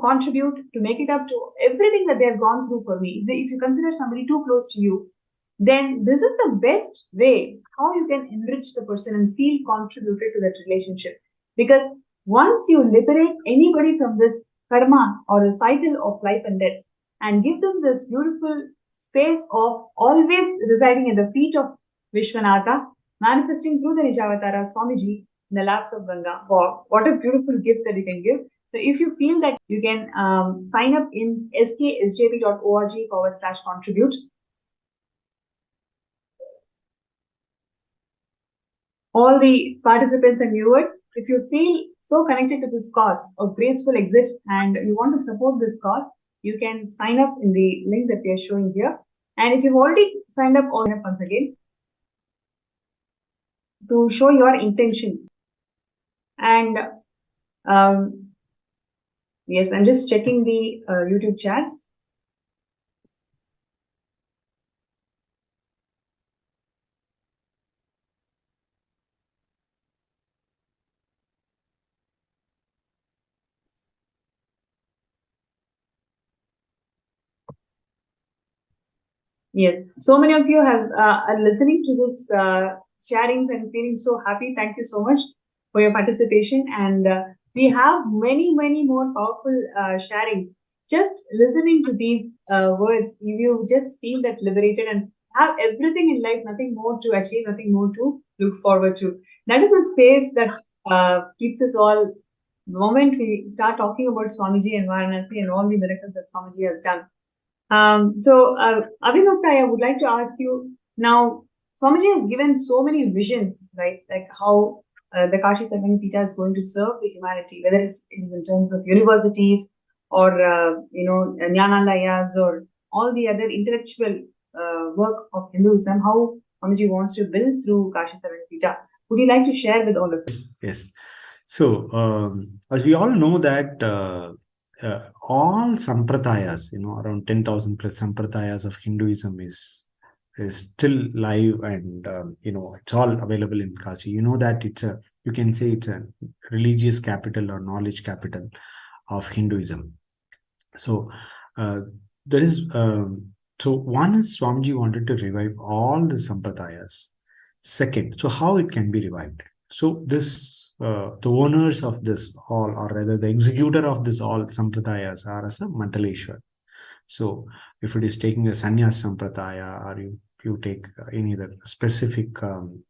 contribute to make it up to everything that they have gone through for me. If you consider somebody too close to you, then this is the best way how you can enrich the person and feel contributed to that relationship. Because once you liberate anybody from this karma or a cycle of life and death and give them this beautiful space of always residing at the feet of Vishwanatha, manifesting through the Nijavatara Swamiji in the laps of Ganga. Wow, what a beautiful gift that you can give. So if you feel that you can sign up in sksjp.org/contribute. All the participants and viewers, if you feel so connected to this cause of graceful exit and you want to support this cause, you can sign up in the link that we are showing here. And if you've already signed up, once again, to show your intention. And yes, I'm just checking the YouTube chats. Yes, so many of you have are listening to this sharings and feeling so happy. Thank you so much for your participation. And we have many more powerful sharings. Just listening to these words, you just feel that liberated and have everything in life, nothing more to achieve, nothing more to look forward to. That is a space that keeps us all. The moment we start talking about Swamiji and Varanasi and all the miracles that Swamiji has done. Abhinavta, I would like to ask you now, Swamiji has given so many visions, right? Like how the Kashi Samgama Peeth is going to serve the humanity, whether it is in terms of universities or, Jnanalayas or all the other intellectual work of Hinduism, how Swamiji wants to build through Kashi Samgama Peeth. Would you like to share with all of us? Yes. So, as we all know that all sampradayas, around 10,000 plus sampradayas of Hinduism is still live, and it's all available in Kashi. You know that you can say it's a religious capital or knowledge capital of Hinduism. So there is so one is Swamiji wanted to revive all the sampradayas. Second, so how it can be revived? So this the owners of this all, or rather the executor of this all sampradayas, are as a Mandaleshwar. So if it is taking a sannyas sampradaya, or you take any other specific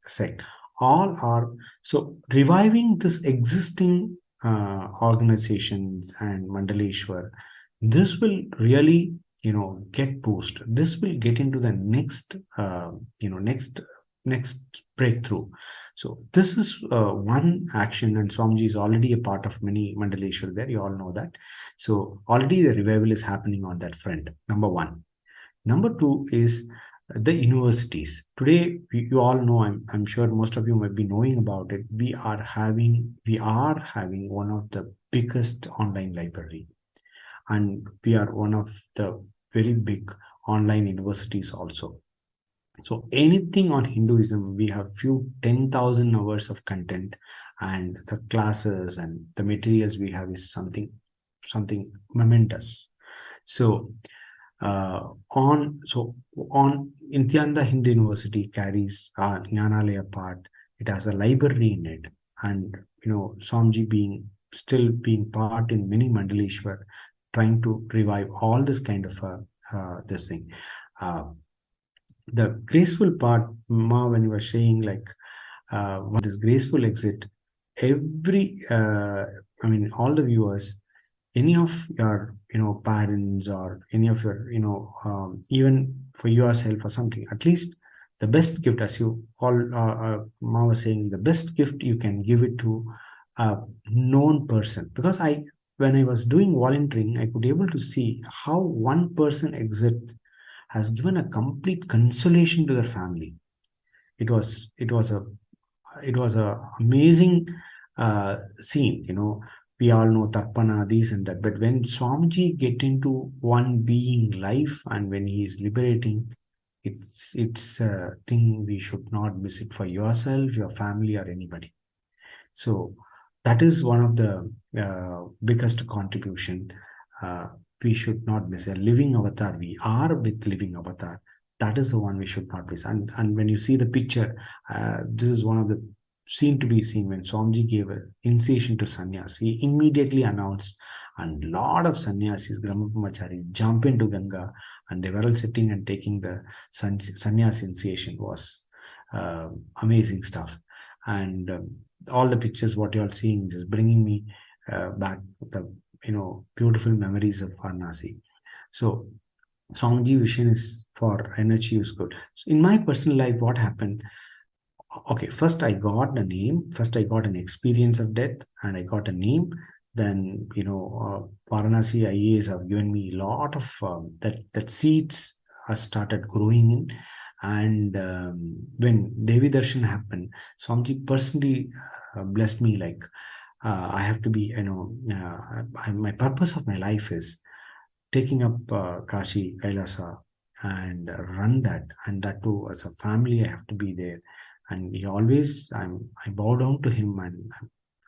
sect, all are so reviving this existing organizations and Mandaleshwar. This will really get boost. This will get into the next next breakthrough. So this is one action, and Swamiji is already a part of many Mandaleshwar there. You all know that. So already the revival is happening on that front. Number one. Number two is the universities. Today, you all know, I'm sure most of you might be knowing about it. We are having one of the biggest online library, and we are one of the very big online universities also. So anything on Hinduism, we have few 10,000 hours of content, and the classes and the materials we have is something momentous. So on Nithyananda Hindu University carries Jnanalaya part. It has a library in it, and Swamiji still being part in many Mandaleshwar, trying to revive all this kind of this thing. The graceful part, Ma, when you were saying like what is graceful exit, all the viewers, any of your parents, or any of your even for yourself or something, at least the best gift, as you all Ma was saying, the best gift you can give it to a known person. Because when I was doing volunteering, I could able to see how one person exit has given a complete consolation to their family. It was a amazing scene. We all know Tarpana, this and that, but when Swamiji get into one being life, and when he is liberating, it's a thing we should not miss it for yourself, your family, or anybody. So that is one of the biggest contribution. We should not miss a living avatar. We are with living avatar. That is the one we should not miss. And when you see the picture, this is one of the scene to be seen when Swamiji gave an initiation to sannyas. He immediately announced, and lot of sannyasis, Brahmacharis, jump into Ganga, and they were all sitting and taking the sannyas initiation. Was amazing stuff. And all the pictures what you are seeing is bringing me back the beautiful memories of Varanasi. So Swamiji vision is for energy is good. So in my personal life, what happened? Okay, first I got a name. First I got an experience of death, and I got a name. Then Varanasi IAs have given me a lot of that seeds have started growing in. And when Devi Darshan happened, Swamiji personally blessed me, like I have to be, my purpose of my life is taking up Kashi, Kailasa, and run that. And that too, as a family, I have to be there. And he always, I bow down to him, and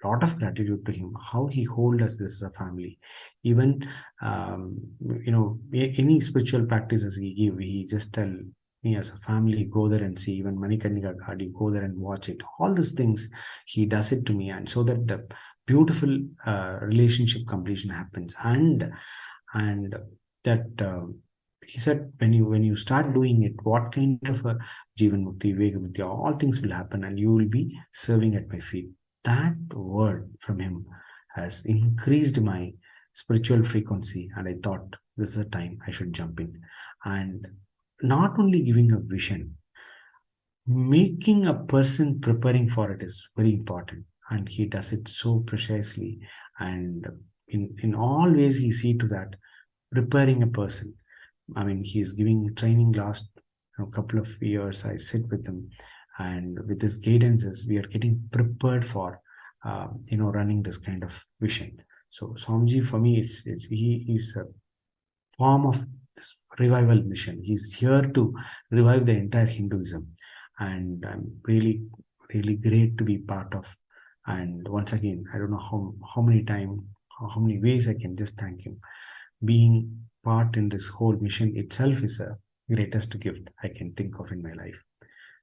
a lot of gratitude to him, how he hold us this as a family. Even, any spiritual practices he give, he just tell me as a family, go there and see. Even Manikarnika Gadi, go there and watch it. All these things, he does it to me. And so that the beautiful relationship completion happens. And that he said, when you start doing it, what kind of a Jivan Mukti, Vega Mukti, all things will happen, and you will be serving at my feet. That word from him has increased my spiritual frequency, and I thought this is a time I should jump in. And not only giving a vision, making a person preparing for it is very important. And he does it so precisely. And in all ways, he see to that, preparing a person. I mean, he's giving training last couple of years. I sit with him, and with his guidances, we are getting prepared for, running this kind of vision. So Swamiji, for me, he is a form of this revival mission. He's here to revive the entire Hinduism, and I'm really, really great to be part of. And once again, I don't know how many times, how many ways I can just thank him. Being part in this whole mission itself is a greatest gift I can think of in my life.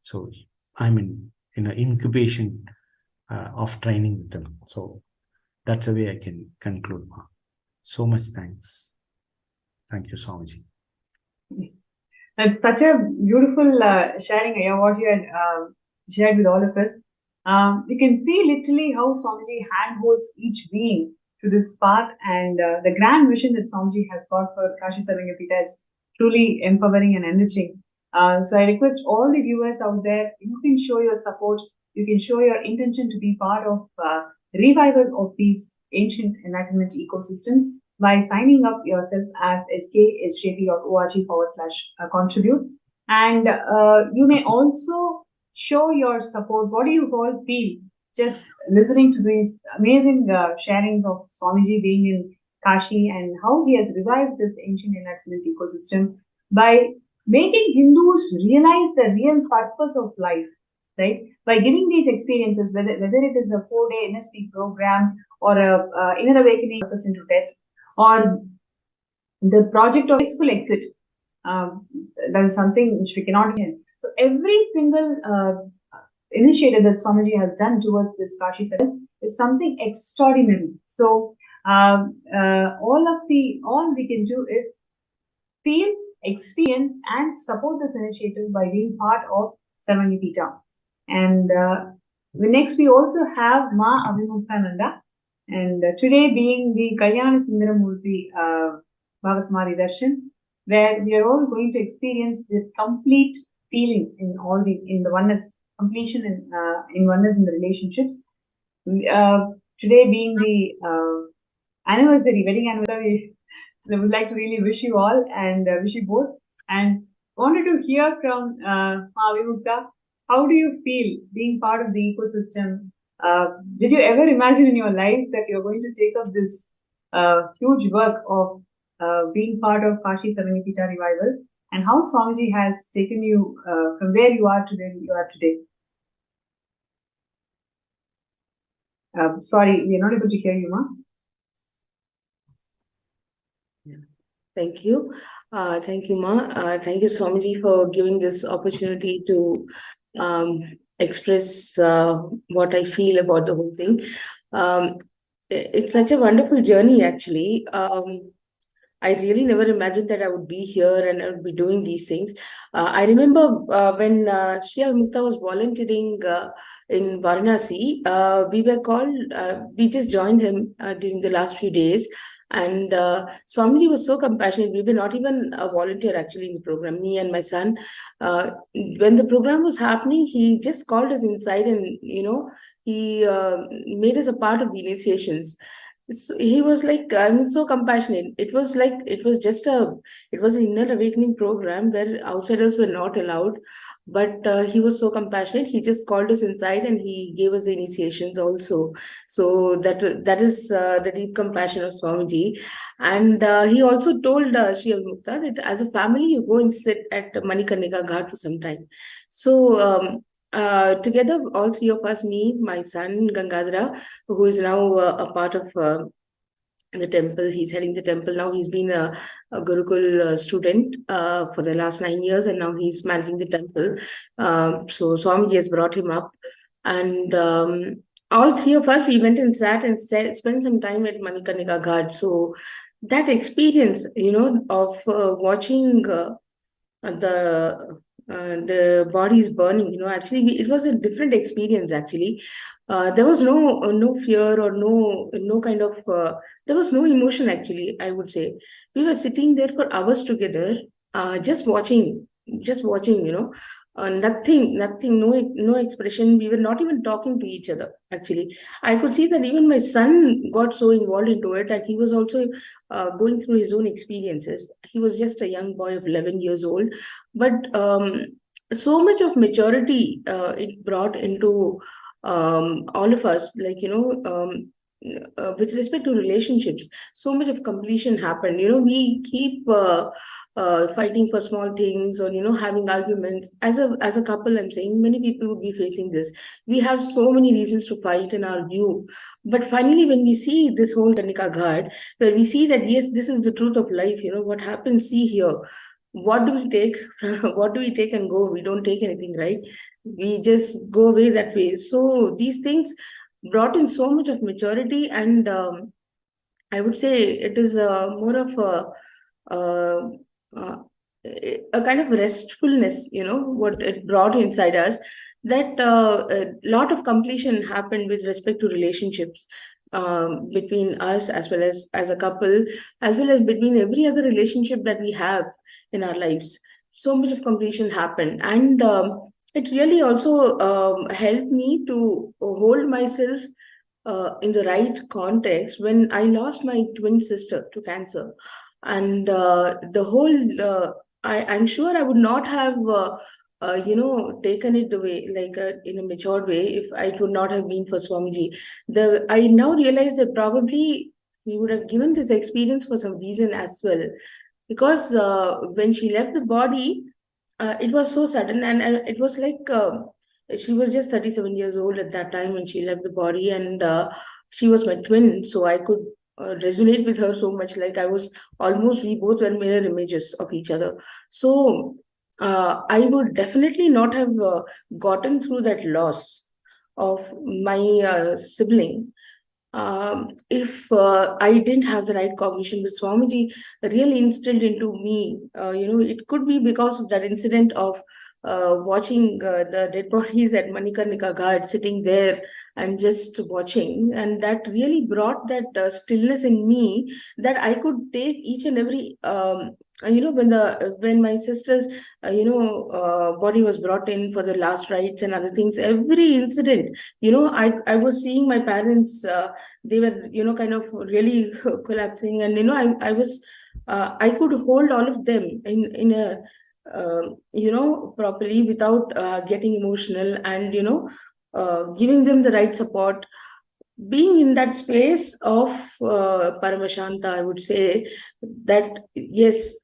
So I'm in an incubation of training with them. So that's the way I can conclude. So much thanks. Thank you, Swamiji. That's such a beautiful sharing, what you had shared with all of us. You can see literally how Swamiji handholds each being to this path, and the grand vision that Swamiji has got for Kashi Sarvangapita is truly empowering and enriching. So I request all the viewers out there, you can show your support, you can show your intention to be part of revival of these ancient enlightenment ecosystems by signing up yourself as skSJP.org/contribute. And you may also show your support. What do you all feel just listening to these amazing sharings of Swamiji being in Kashi and how he has revived this ancient enlightenment ecosystem by making Hindus realize the real purpose of life, right? By giving these experiences, whether it is a 4-day NSP program or a inner awakening purpose into death, or the project of peaceful exit, that is something which we cannot end. So every single initiative that Swamiji has done towards this Kashi Sarvangapita is something extraordinary. So all we can do is feel, experience, and support this initiative by being part of Sarvangapita. And next we also have Ma Avimuktananda, and today being the Kalyana Sundhara Murthi Bhava Samadhi Darshan, where we are all going to experience the complete feeling in the oneness, completion in oneness in the relationships. Today being the wedding anniversary, I would like to really wish you all and wish you both. And wanted to hear from Avimukta, how do you feel being part of the ecosystem? Did you ever imagine in your life that you're going to take up this huge work of being part of Kashi Sarvangapita revival? and how Swamiji has taken you from where you are to where you are today. Sorry, we are not able to hear you, Ma. Thank you. Thank you, Ma. Thank you, Swamiji, for giving this opportunity to express what I feel about the whole thing. It's such a wonderful journey, actually. I really never imagined that I would be here and I would be doing these things. I remember when Sri Mukta was volunteering in Varanasi, we were called, we just joined him during the last few days. And Swamiji was so compassionate. We were not even a volunteer actually in the program, me and my son. When the program was happening, he just called us inside and, he made us a part of the initiations. So he was like, I'm so compassionate. It was like, it was an inner awakening program where outsiders were not allowed. But he was so compassionate. He just called us inside and he gave us the initiations also. So that is the deep compassion of Swamiji. And he also told Sri Mukta that as a family, you go and sit at Manikarnika Ghat for some time. So together, all three of us, me, my son, Gangadhara, who is now a part of the temple. He's heading the temple now. He's been a Gurukul student for the last 9 years, and now he's managing the temple. So Swamiji has brought him up. And all three of us, we went and sat and spent some time at Manikarnika Ghat. So that experience, of watching the bodies burning, actually it was a different experience actually. There was no fear or no kind of there was no emotion actually, I would say. We were sitting there for hours together, just watching, nothing, no expression. We were not even talking to each other actually. I could see that even my son got so involved into it, and he was also going through his own experiences. He was just a young boy of 11 years old, but so much of maturity it brought into all of us, like, with respect to relationships. So much of completion happened. We keep fighting for small things, or having arguments as a couple. I'm saying many people would be facing this. We have so many reasons to fight and argue, but finally when we see this whole Kanika Ghat, where we see that yes, this is the truth of life, what happens, see here, what do we take what do we take and go? We don't take anything, right? We just go away that way. So these things brought in so much of maturity, and I would say it is more of a kind of restfulness, what it brought inside us, that a lot of completion happened with respect to relationships between us, as well as a couple, as well as between every other relationship that we have in our lives. So much of completion happened, and it really also helped me to hold myself in the right context when I lost my twin sister to cancer. And the whole, I'm sure I would not have, taken it the way, like in a matured way, if it would not have been for Swamiji. I now realize that probably he would have given this experience for some reason as well. Because when she left the body, it was so sudden, and it was like she was just 37 years old at that time when she left the body, and she was my twin, so I could resonate with her so much. Like we both were mirror images of each other. So I would definitely not have gotten through that loss of my sibling if I didn't have the right cognition. With Swamiji really instilled into me, it could be because of that incident of watching the dead bodies at Manikarnika Ghat, sitting there and just watching, and that really brought that stillness in me, that I could take each and every when my sister's body was brought in for the last rites and other things, every incident, I was seeing my parents, they were kind of really collapsing, and I was I could hold all of them in a properly, without getting emotional, and giving them the right support. Being in that space of Paramashanta, I would say that yes,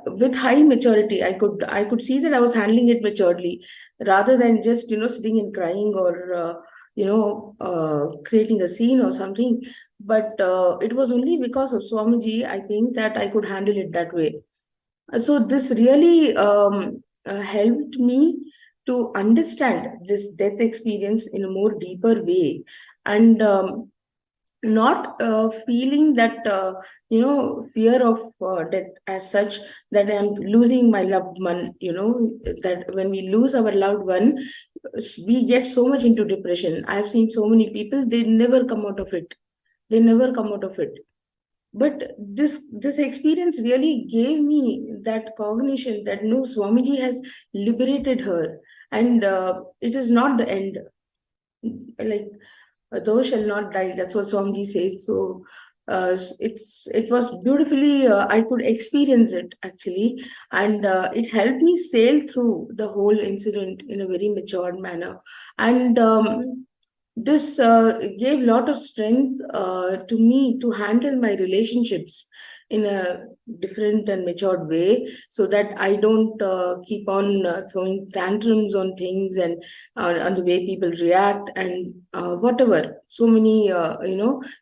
with high maturity. I could see that I was handling it maturely, rather than just sitting and crying, or creating a scene or something. But it was only because of Swamiji, I think, that I could handle it that way. So this really helped me to understand this death experience in a more deeper way, and not feeling that fear of death as such, that I am losing my loved one. That when we lose our loved one, we get so much into depression. I've seen so many people, they never come out of it. But this experience really gave me that cognition that no, Swamiji has liberated her, and it is not the end. Like, thou shall not die. That's what Swamiji says. So it was beautifully. I could experience it actually, and it helped me sail through the whole incident in a very matured manner, and this gave a lot of strength to me to handle my relationships in a different and matured way, so that I don't keep on throwing tantrums on things, and on the way people react, and whatever. So many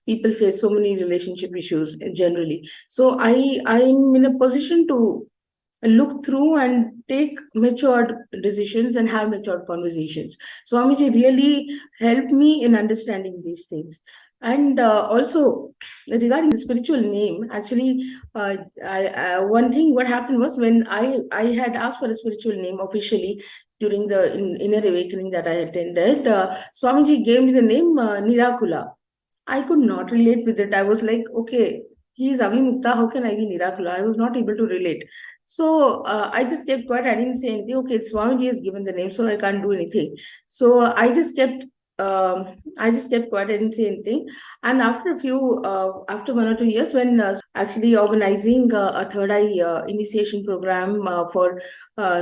people face so many relationship issues generally. So I'm in a position to look through and take matured decisions and have matured conversations. Swamiji really helped me in understanding these things. And also, regarding the spiritual name, actually, one thing what happened was, when I had asked for a spiritual name officially during the inner awakening that I attended, Swamiji gave me the name Nirakula. I could not relate with it. I was like, okay, he is Avimukta, how can I be Nirakula? I was not able to relate. So I just kept quiet. I didn't say anything. Okay, Swamiji has given the name, so I can't do anything. So I just kept quiet. I didn't say anything. And after after 1 or 2 years, when actually organizing a third eye initiation program for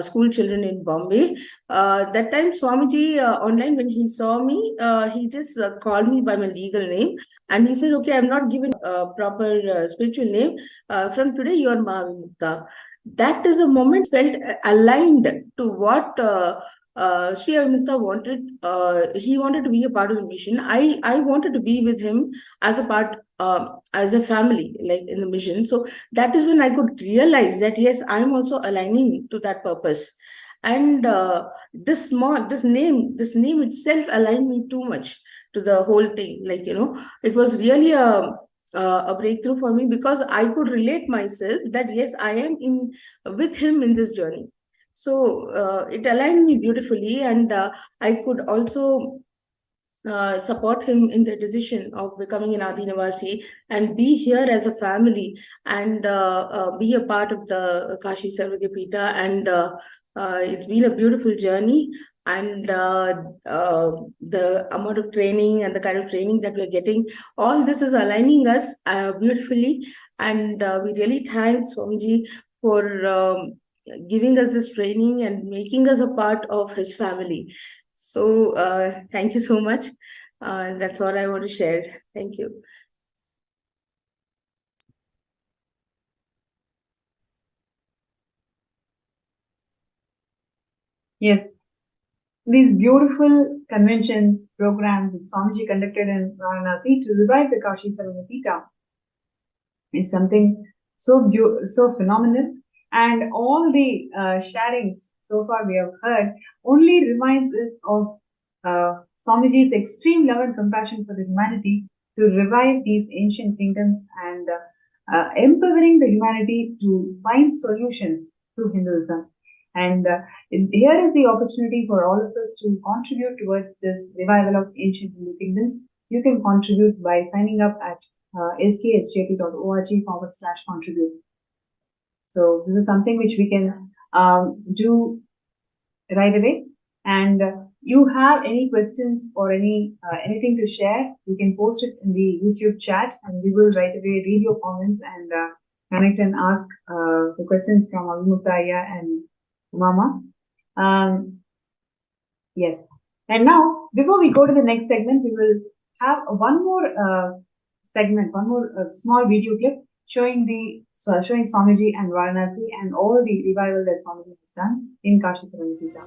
school children in Bombay, that time Swamiji online, when he saw me, he just called me by my legal name, and he said, "Okay, I'm not giving a proper spiritual name. From today, you are Mahavimukta." That is a moment felt aligned to what Sri Avimukta wanted. He wanted to be a part of the mission. I wanted to be with him as a part, as a family, like in the mission. So that is when I could realize that yes, I am also aligning to that purpose. And this name itself aligned me too much to the whole thing. Like, it was really a breakthrough for me, because I could relate myself that yes, I am with him in this journey. So it aligned me beautifully, and I could also support him in the decision of becoming an Adi Nivasi and be here as a family, and be a part of the Kashi Sarvagapita. And it's been a beautiful journey. And the amount of training and the kind of training that we're getting, all this is aligning us beautifully. And we really thank Swamiji for giving us this training and making us a part of his family. So thank you so much. That's all I want to share. Thank you. Yes, these beautiful conventions, programs that Swamiji conducted in Varanasi to revive the Kashi Sarvagapita is something so phenomenal. And all the sharings so far we have heard only reminds us of Swamiji's extreme love and compassion for the humanity to revive these ancient kingdoms, and empowering the humanity to find solutions through Hinduism. And here is the opportunity for all of us to contribute towards this revival of ancient Hindu kingdoms. You can contribute by signing up at sksjp.org/contribute. So this is something which we can do right away. And you have any questions or anything to share, you can post it in the YouTube chat, and we will right away read your comments and connect and ask the questions from Avimukta and Mama. Yes. And now, before we go to the next segment, we will have one more segment, one more small video clip showing Swamiji and Varanasi and all the revival that Swamiji has done in Kashi Savanapita.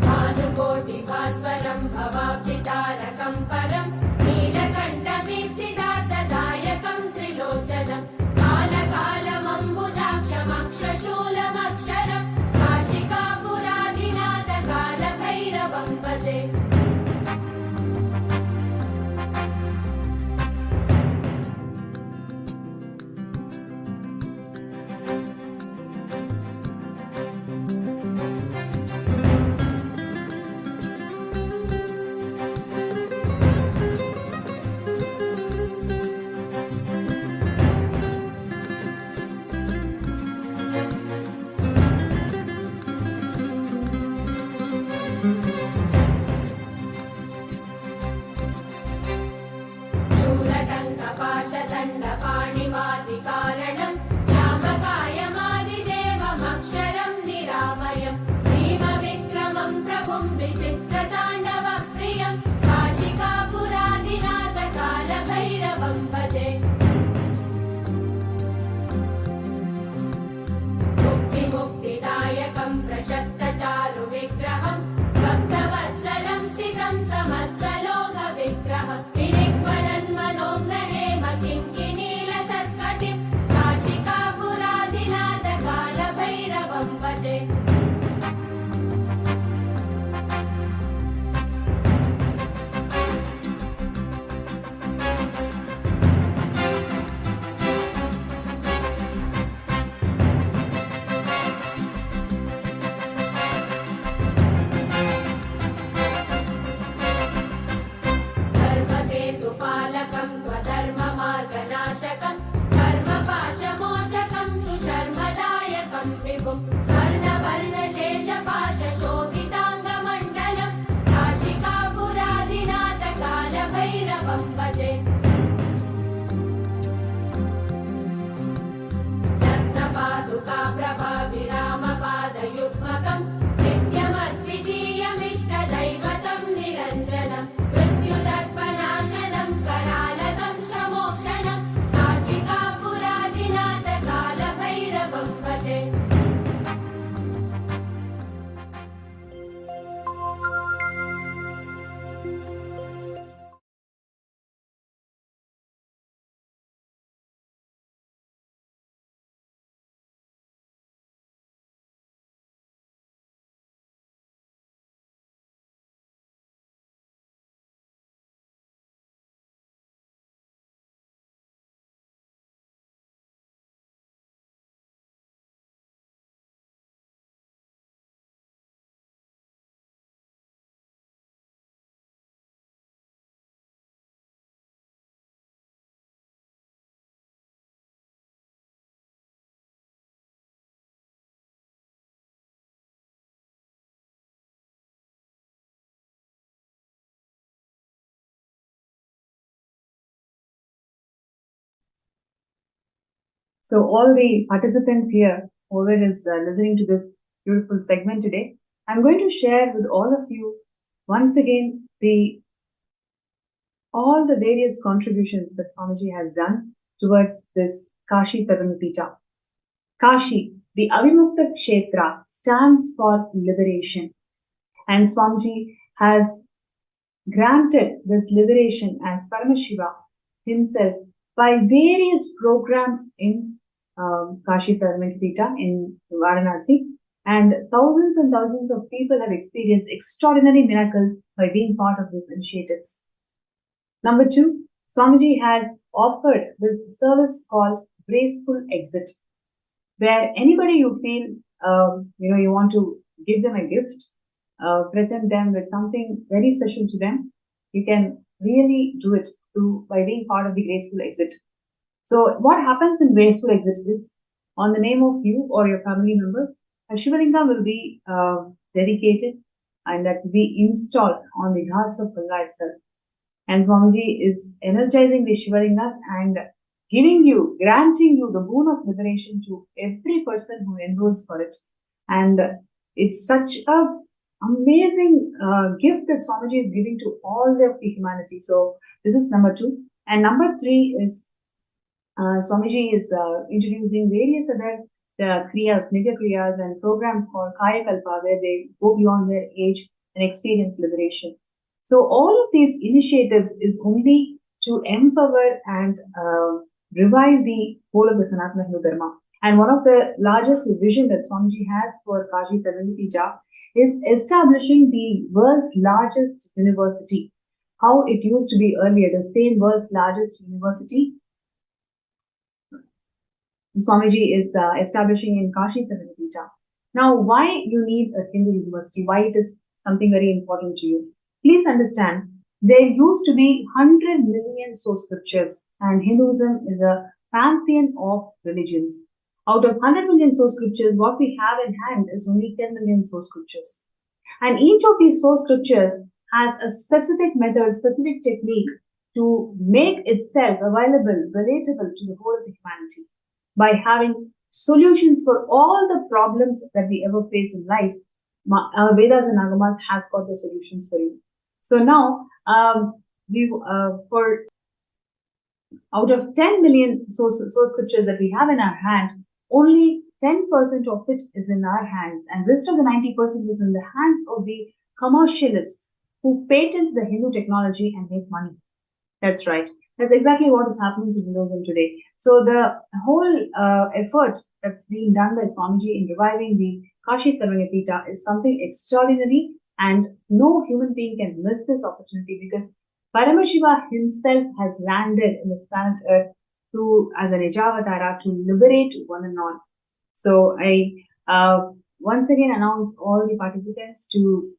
भानुकोटिभास्वरं भवाब्धितारकं परं नीलकण्ठमीप्सितार्थदायकं त्रिलोचनं कालकालमम्बुजाक्षमक्षशूलमक्षरं काशिकापुराधिनाथकालभैरवं भजे। शूलटङ्कपाशदण्डपाणिवादिकारणं श्यामकायमादिदेवमक्षरं निरामयं भीमविक्रमं प्रभुं विचित्रताण्डवप्रियं काशिकापुराधिनाथकालभैरवं भजे। मुक्तिमुक्तिदायकं प्रशस्तचारुविग्रहं भक्तवत्सलं स्थितं समस्तलोकविग्रहं निरिक्वरन्मनोग्रहेम किङ्किणीलसत्कटिं काशिकापुराधिनाथकालभैरवं भजे। So all the participants here, whoever is listening to this beautiful segment today, I'm going to share with all of you once again all the various contributions that Swamiji has done towards this Kashi Sagamapita. Kashi, the Avimukta Kshetra, stands for liberation. And Swamiji has granted this liberation as Paramashiva himself by various programs in Kashi Sagamapita in Varanasi. And thousands of people have experienced extraordinary miracles by being part of these initiatives. Number 2, Swamiji has offered this service called Graceful Exit, where anybody you feel, you want to give them a gift, present them with something very special to them, you can really do it by being part of the Graceful Exit. So what happens in Graceful Exit is, on the name of you or your family members, a Shivalinga will be dedicated and that will be installed on the ghats of Ganga itself. And Swamiji is energizing the Shivalingas and granting you the boon of liberation to every person who enrolls for it. And it's such a amazing gift that Swamiji is giving to all of the humanity. So this is number 2. And number 3 is Swamiji is introducing various other kriyas, nitya kriyas and programs called Kaya Kalpa, where they go beyond their age and experience liberation. So all of these initiatives is only to empower and revive the whole of the Sanatana Hindu Dharma. And one of the largest vision that Swamiji has for Kashi Sagamapita is establishing the world's largest university. How it used to be earlier, the same world's largest university, Swamiji is establishing in Kashi Sagamapita. Now, why you need a Hindu university? Why it is something very important to you? Please understand, there used to be 100 million source scriptures, and Hinduism is a pantheon of religions. Out of 100 million source scriptures, what we have in hand is only 10 million source scriptures. And each of these source scriptures has a specific method, specific technique to make itself available, relatable to the whole of the humanity. By having solutions for all the problems that we ever face in life, our Vedas and Agamas has got the solutions for you. So now, out of 10 million source scriptures that we have in our hand, only 10% of it is in our hands, and rest of the 90% is in the hands of the commercialists who patent the Hindu technology and make money. That's right. That's exactly what is happening to Hinduism today. So the whole effort that's being done by Swamiji in reviving the Kashi Sagamapita is something extraordinary, and no human being can miss this opportunity, because Paramashiva himself has landed in this planet Earth as an Nijavatara to liberate one and all. So I once again announce all the participants to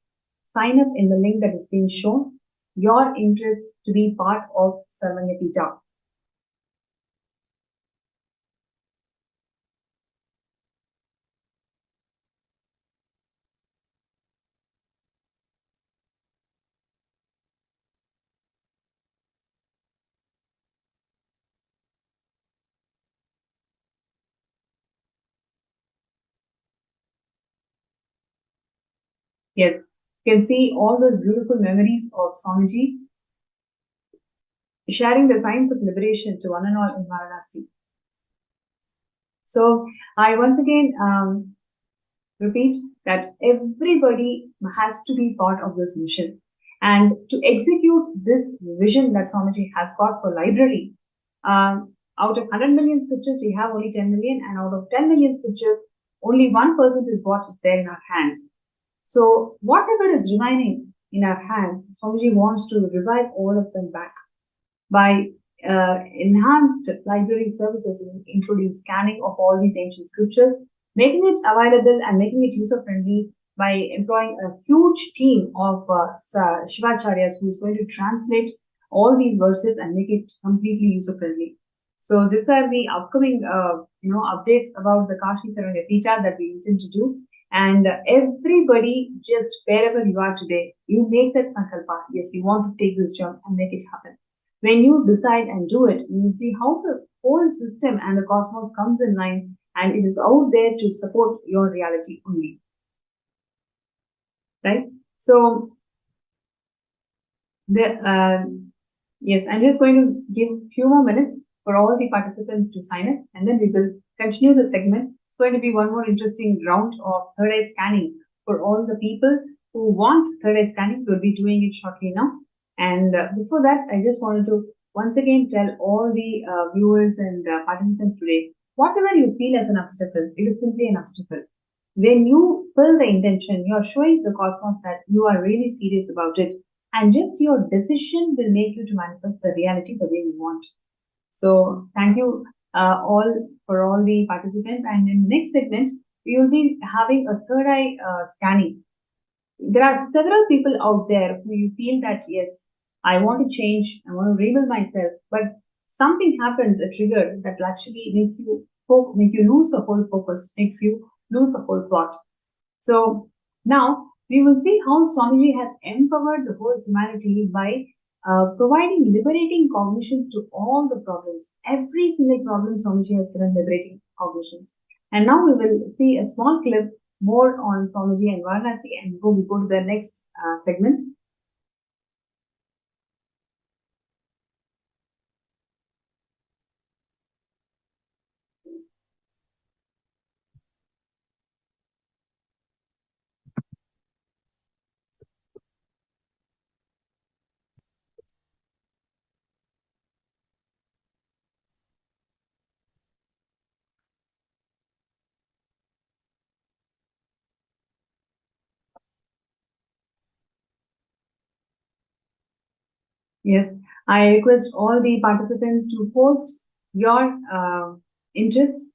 sign up in the link that is being shown, your interest to be part of Sagamapita. Yes, you can see all those beautiful memories of Swamiji sharing the signs of liberation to one and all in Varanasi. So I once again repeat that everybody has to be part of this mission. And to execute this vision that Swamiji has got for library, out of 100 million scriptures, we have only 10 million, and out of 10 million scriptures, only 1% is what is there in our hands. So whatever is remaining in our hands, Swamiji wants to revive all of them back by enhanced library services, including scanning of all these ancient scriptures, making it available and making it user-friendly by employing a huge team of Shivacharyas who is going to translate all these verses and make it completely user-friendly. So these are the upcoming updates about the Kashi Sagamapita that we intend to do. And everybody, just wherever you are today, you make that sankalpa. Yes, we want to take this jump and make it happen. When you decide and do it, you will see how the whole system and the cosmos comes in line, and it is out there to support your reality only. Right? So, yes, I'm just going to give a few more minutes for all the participants to sign up, and then we will continue the segment. It's going to be one more interesting round of third eye scanning for all the people who want third eye scanning. We'll be doing it shortly now. And before that, I just wanted to once again tell all the viewers and participants today, whatever you feel as an obstacle, it is simply an obstacle. When you fill the intention, you are showing the cosmos that you are really serious about it. And just your decision will make you to manifest the reality the way you want. So thank you all for all the participants. And in the next segment, we will be having a third eye scanning. There are several people out there who you feel that, yes, I want to change, I want to rebuild myself, but something happens, a trigger that will actually make you lose the whole focus, makes you lose the whole plot. So now we will see how Swamiji has empowered the whole humanity by providing liberating cognitions to all the problems. Every single problem Swamiji has given liberating cognitions. And now we will see a small clip more on Swamiji and Varanasi, and before we go to the next segment. Yes, I request all the participants to post your interest.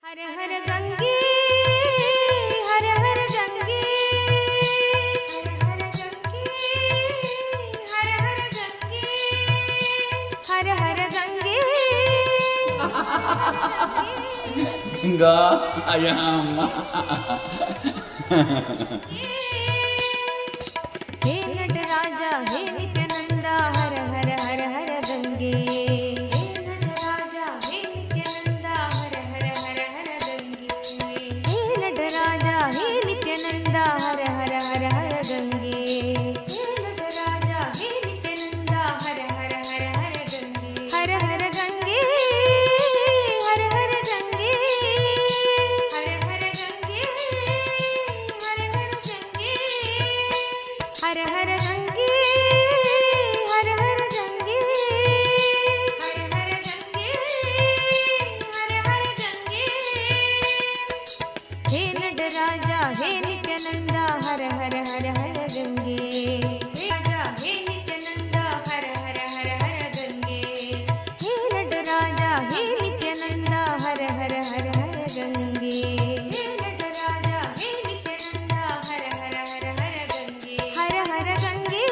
हर हर गंगे हर हर गंगे हर हर गंगे हर हर गंगे हर हर गंगे गंगा आयाम हे नटराजा हे नित्यानंदा हर हर हर हर गंगे हर हर हर हर गंगे हे नटराजा हे नित्यानंदा हर हर हर हर गंगे हर हर गंगे हर हर गंगे हर हर गंगे हर हर गंगे हर हर गंगे हर हर गंगे हर हर गंगे हर हर गंगे हे नटराजा हे नित्यानंदा हर हर हर हर गंगे हे राजा हे नित्यानंदा हर हर हर हर गंगे हे नटराजा हे नित्यानंदा हर हर हर हर गंगे हे नटराजा हे नित्यानंदा हर हर हर हर गंगे हर हर गंगे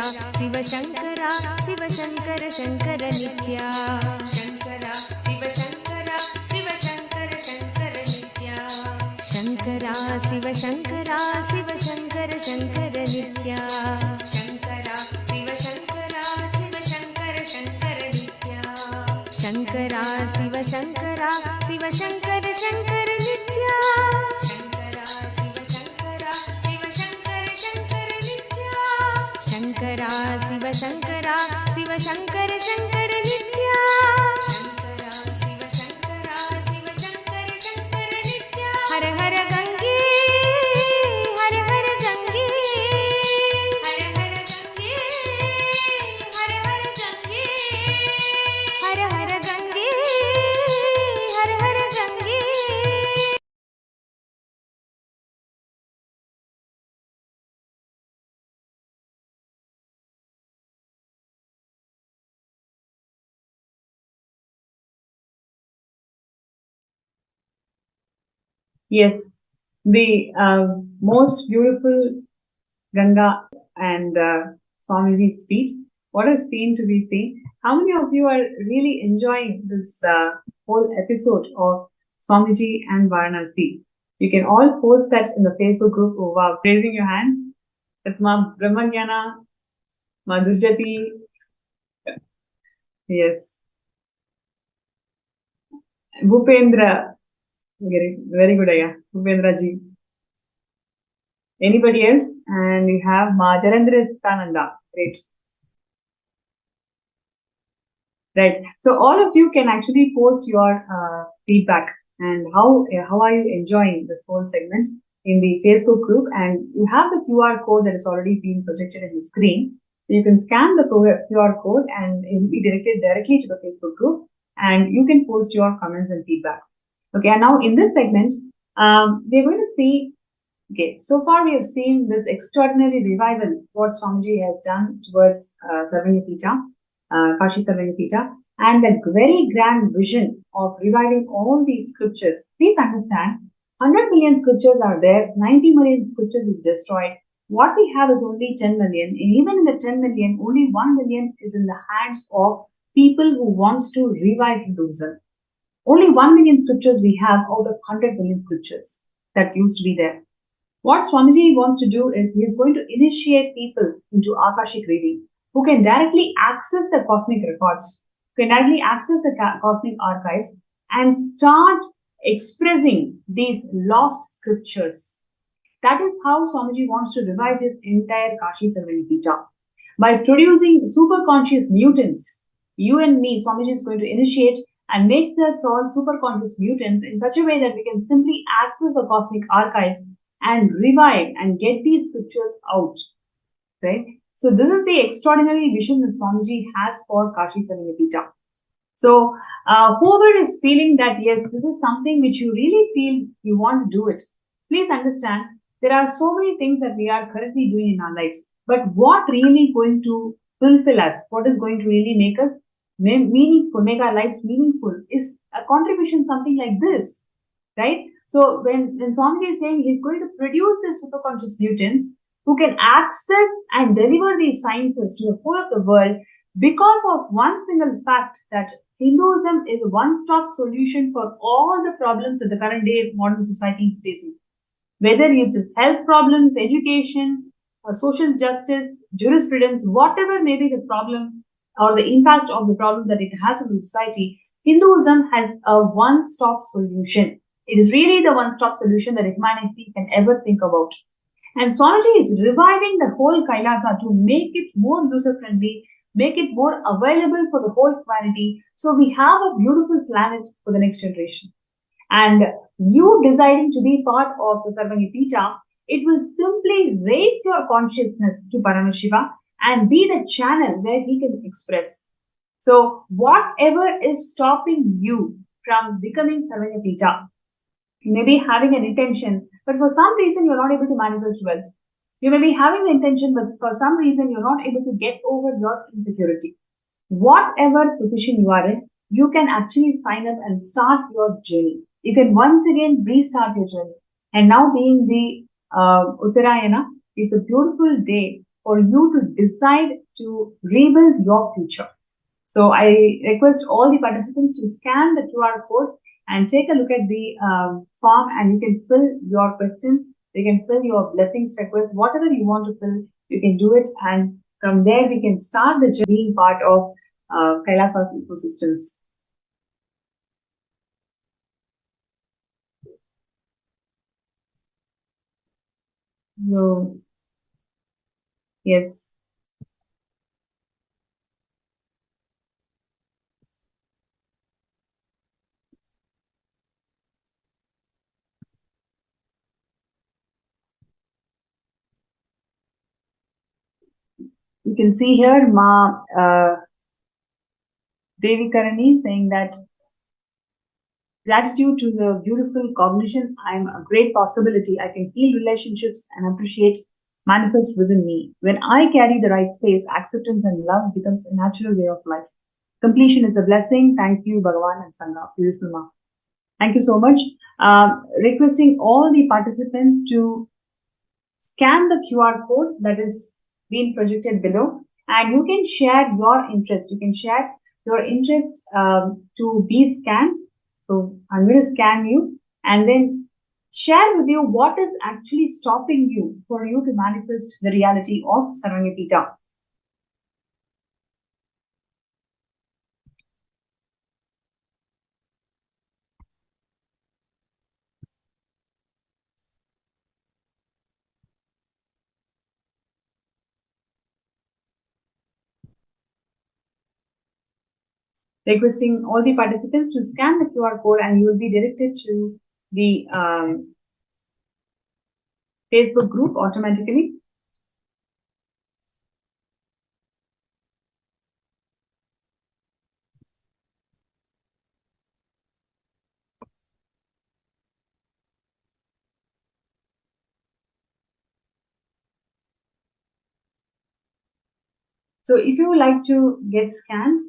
शिव शङ्करा शिव शङ्कर शङ्कर नित्या शङ्करा शिव शङ्करा शिव शङ्कर शङ्कर नित्या शङ्करा शिव शङ्करा शिव शङ्कर शङ्कर नित्या शङ्करा शिव शङ्करा शिव शङ्कर शङ्कर नित्या शङ्करा शिव शङ्करा शिव शङ्कर शङ्कर नित्या शङ्करा शिव शङ्करा शिव शङ्कर शङ्कर नित्या शङ्करा शिव शङ्करा शिव शङ्कर शङ्कर नित्या शङ्करा शिव शङ्करा शिव शङ्कर शङ्कर नित्या हर हर गङ्गे हर हर गङ्गे हर हर गङ्गे हर हर गङ्गे हर हर गङ्गे हर हर गङ्गे Yes, the most beautiful Ganga and Swamiji's speech. What a scene to be seen. How many of you are really enjoying this whole episode of Swamiji and Varanasi? You can all post that in the Facebook group. Oh wow, raising your hands. That's Ma Brahmanyana, Ma Durjati. Yes. Bhupendra. Very good, Aya. Bhupendra ji. Anybody else? And we have Ma Jarendra Nithyananda. Great. Right. So all of you can actually post your feedback and how are you enjoying this whole segment in the Facebook group, and you have the QR code that is already being projected in the screen. So you can scan the QR code and it will be directed directly to the Facebook group, and you can post your comments and feedback. Okay, and now in this segment, we're going to see, okay, so far we have seen this extraordinary revival, what Swamiji has done towards Sarvanyapita, Kashi Sarvanyapita, and that very grand vision of reviving all these scriptures. Please understand, 100 million scriptures are there, 90 million scriptures is destroyed. What we have is only 10 million, and even in the 10 million, only 1 million is in the hands of people who wants to revive Hinduism. Only 1 million scriptures we have out of 100 million scriptures that used to be there. What Swamiji wants to do is he is going to initiate people into Akashic reading who can directly access the cosmic records, can directly access the cosmic archives and start expressing these lost scriptures. That is how Swamiji wants to revive this entire Kashi Sarvanyapita. By producing super conscious mutants, you and me, Swamiji is going to initiate and make us all super conscious mutants in such a way that we can simply access the cosmic archives and revive and get these scriptures out. Right? So this is the extraordinary vision that Swamiji has for Kashi Sarvanyapita. So whoever is feeling that yes, this is something which you really feel you want to do it, please understand there are so many things that we are currently doing in our lives. But what really going to fulfill us, what is going to really make us meaningful, make our lives meaningful, is a contribution, something like this, right? So when Swamiji is saying he's going to produce these superconscious mutants who can access and deliver these sciences to the whole of the world because of one single fact that Hinduism is a one-stop solution for all the problems that the current day modern society is facing. Whether it is health problems, education, social justice, jurisprudence, whatever may be the problem or the impact of the problem that it has on society, Hinduism has a one-stop solution. It is really the one-stop solution that humanity can ever think about. And Swamiji is reviving the whole Kailasa to make it more user-friendly, make it more available for the whole humanity, so we have a beautiful planet for the next generation. And you deciding to be part of the Sarvanyapita, it will simply raise your consciousness to Paramashivam and be the channel where he can express. So whatever is stopping you from becoming Sarvanyapita, you may be having an intention, but for some reason you're not able to manifest wealth. You may be having the intention, but for some reason you're not able to get over your insecurity. Whatever position you are in, you can actually sign up and start your journey. You can once again restart your journey. And now being the Uttarayana, it's a beautiful day for you to decide to rebuild your future. So I request all the participants to scan the QR code and take a look at the form, and you can fill your questions, you can fill your blessings requests, whatever you want to fill, you can do it. And from there, we can start the journey being part of Kailasa's ecosystems. So, yes. You can see here Ma Devi Karani saying that gratitude to the beautiful cognitions. I am a great possibility. I can heal relationships and appreciate manifest within me. When I carry the right space, acceptance and love becomes a natural way of life. Completion is a blessing. Thank you, Bhagavan and Sangha. Beautiful Ma. Thank you so much. Requesting all the participants to scan the QR code that is being projected below, and you can share your interest. You can share your interest to be scanned. So I'm going to scan you and then share with you what is actually stopping you for you to manifest the reality of Sarvanyapita. Requesting all the participants to scan the QR code, and you will be directed to the Facebook group automatically. So if you would like to get scanned,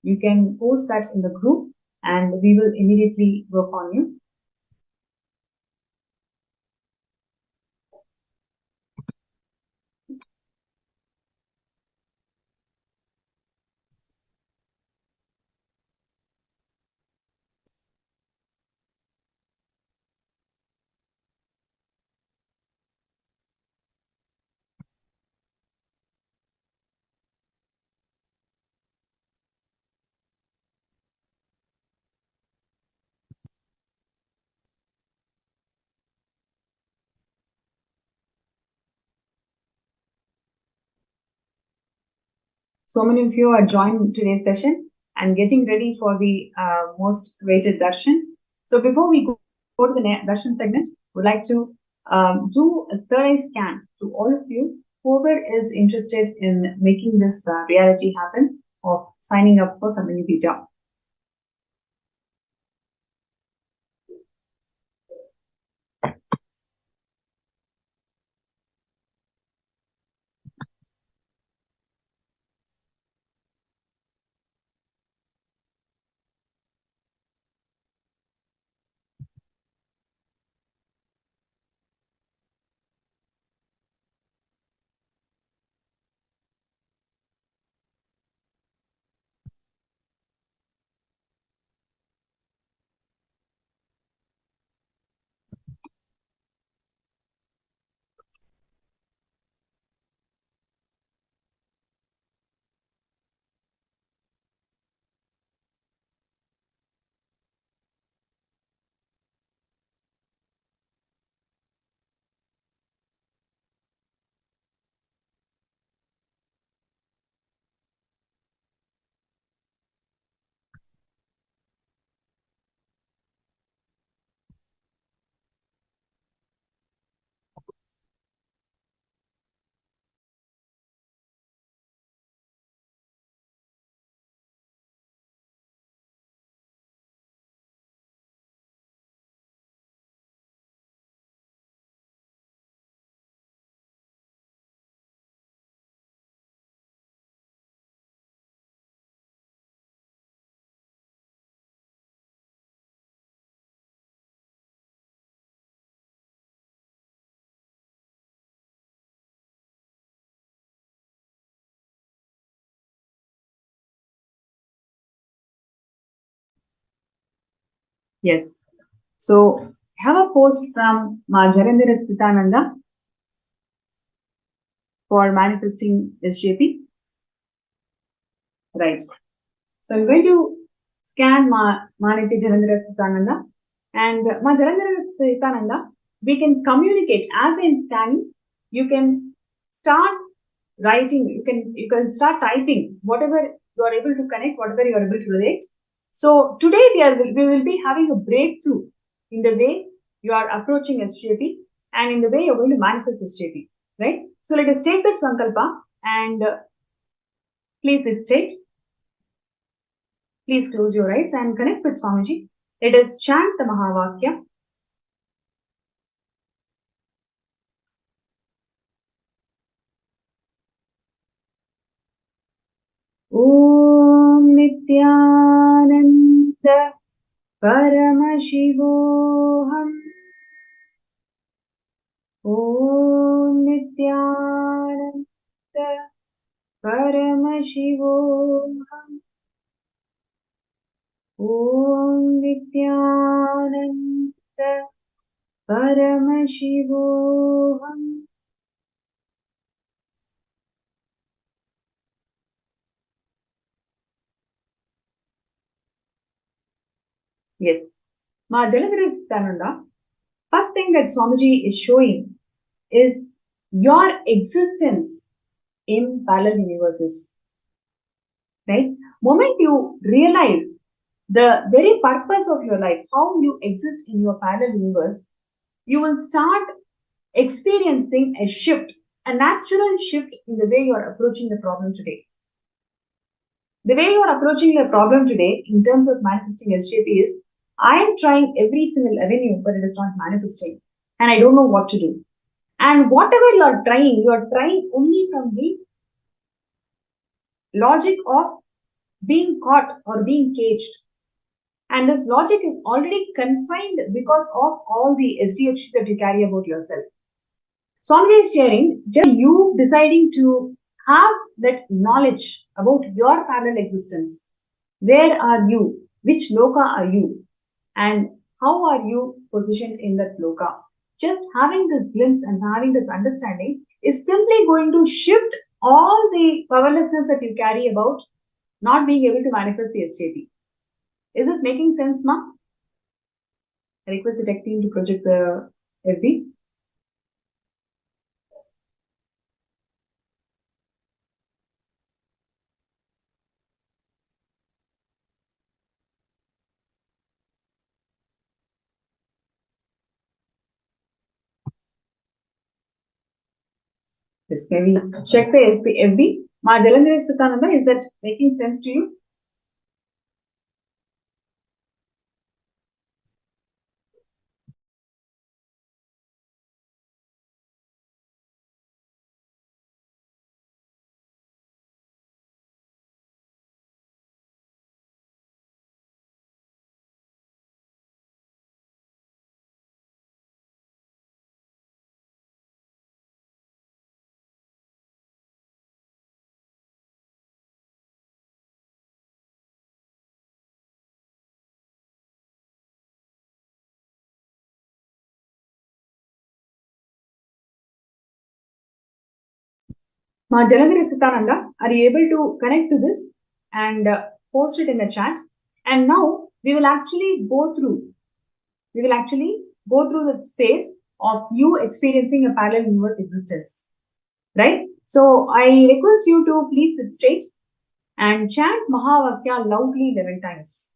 you can post that in the group and we will immediately work on you. So many of you are joining today's session and getting ready for the most rated Darshan. So before we go to the Darshan segment, we'd like to do a third eye scan to all of you, whoever is interested in making this reality happen of signing up for Sarvanyapita. Yes. So, have a post from Ma Jarandhara Sthitananda for manifesting SJP. Right. So, I'm going to scan Ma Nithya Jarandhara Sthitananda. And Ma Jarandhara Sthitananda, we can communicate. As I'm scanning, you can start writing, you can start typing whatever you are able to connect, whatever you are able to relate. So today we will be having a breakthrough in the way you are approaching SJP and in the way you're going to manifest SJP, right? So let us take that sankalpa and please sit straight. Please close your eyes and connect with Swamiji. Let us chant the Mahavakya. Om Nithyananda Paramashivam. Om Nithyananda Paramashivam. Om Nithyananda Paramashivam. Yes. Ma Jalandhara Sthitananda, first thing that Swamiji is showing is your existence in parallel universes. Right? Moment you realize the very purpose of your life, how you exist in your parallel universe, you will start experiencing a shift, a natural shift in the way you are approaching the problem today. The way you are approaching the problem today in terms of manifesting SJP is, I am trying every single avenue, but it is not manifesting. And I don't know what to do. And whatever you are trying only from the logic of being caught or being caged. And this logic is already confined because of all the SDHC that you carry about yourself. Swamiji is sharing, just you deciding to have that knowledge about your parallel existence. Where are you? Which loka are you? And how are you positioned in that loka? Just having this glimpse and having this understanding is simply going to shift all the powerlessness that you carry about not being able to manifest the SJP. Is this making sense, ma? I request the tech team to project the FB. Yes, maybe check the FB. Ma Jalandhara Sthitananda, is that making sense to you? Ma Jalandhara Sthitananda, are you able to connect to this and post it in the chat? And now we will actually go through the space of you experiencing a parallel universe existence. Right? So I request you to please sit straight and chant Mahavakya loudly 11 times.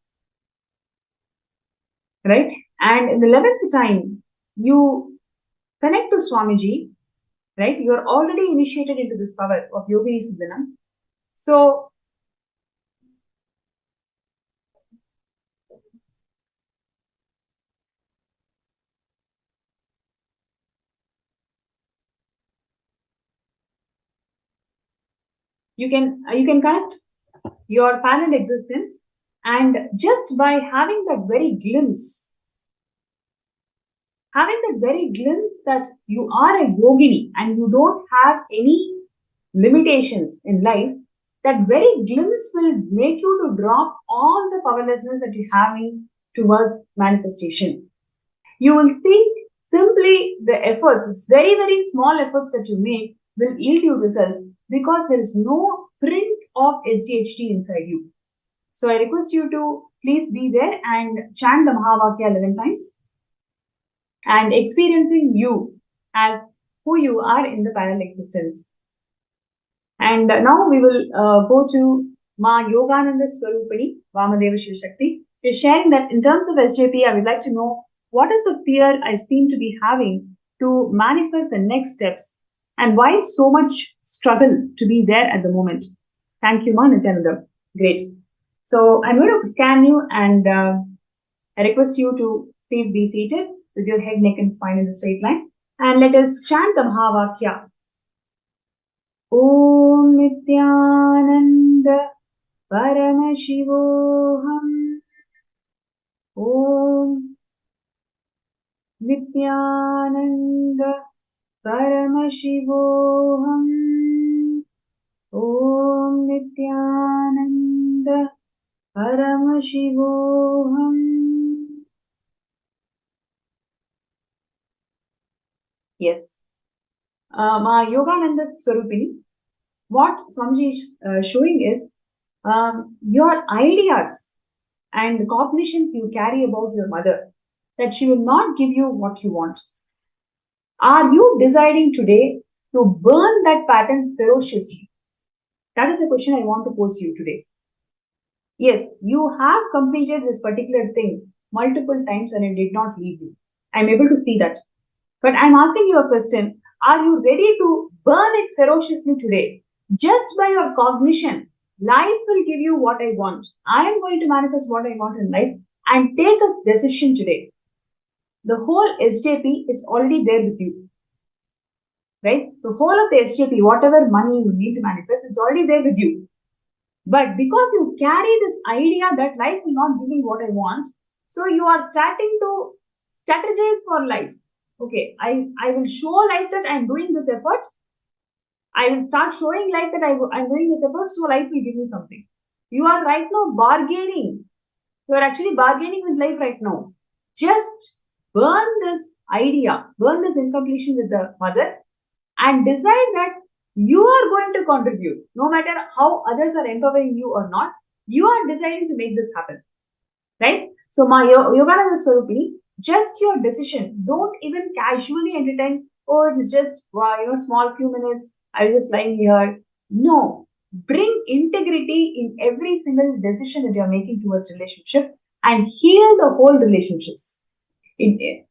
Right? And in the 11th time, you connect to Swamiji. Right? You are already initiated into this power of Yogini Siddhanam. So, you can connect your parallel existence, and just by having that very glimpse that you are a yogini and you don't have any limitations in life, that very glimpse will make you to drop all the powerlessness that you have in towards manifestation. You will see simply the efforts, it's very, very small efforts that you make will yield you results because there is no print of SDHT inside you. So I request you to please be there and chant the Mahavakya 11 times and experiencing you as who you are in the parallel existence. And now we will go to Ma Yogananda Swarupani, Vamadeva Shivashakti. She's sharing that in terms of SJP, I would like to know what is the fear I seem to be having to manifest the next steps and why so much struggle to be there at the moment. Thank you, Ma Nithyananda. Great. So I'm going to scan you and I request you to please be seated with your head, neck and spine in the straight line. And let us chant the Mahavakya. Om Nithyananda Paramashivam. Om Nithyananda Paramashivam. Om Nithyananda Paramashivam. Yes. Ma Yogananda Swarupini, what Swamiji is showing is your ideas and cognitions you carry about your mother, that she will not give you what you want. Are you deciding today to burn that pattern ferociously? That is the question I want to pose you today. Yes, you have completed this particular thing multiple times and it did not leave you. I'm able to see that. But I'm asking you a question. Are you ready to burn it ferociously today? Just by your cognition, life will give you what I want. I am going to manifest what I want in life and take a decision today. The whole SJP is already there with you. Right? The whole of the SJP, whatever money you need to manifest, it's already there with you. But because you carry this idea that life will not give me what I want, so you are starting to strategize for life. Okay, I will show life that I'm doing this effort. I will start showing life that I'm doing this effort, so life will give me something. You are right now bargaining. You are actually bargaining with life right now. Just burn this idea, burn this incompletion with the mother and decide that you are going to contribute. No matter how others are empowering you or not, you are deciding to make this happen. Right? So, my Yogananda Swarupini, just your decision. Don't even casually entertain, oh, it's just, small few minutes. I was just lying here. No. Bring integrity in every single decision that you are making towards relationship and heal the whole relationships.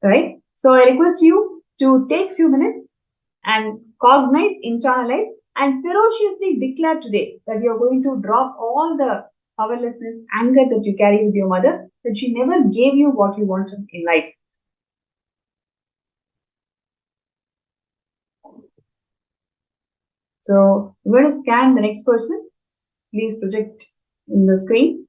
Right? So, I request you to take few minutes and cognize, internalize, and ferociously declare today that you are going to drop all the powerlessness, anger that you carry with your mother, that she never gave you what you wanted in life. So, I'm going to scan the next person. Please project in the screen.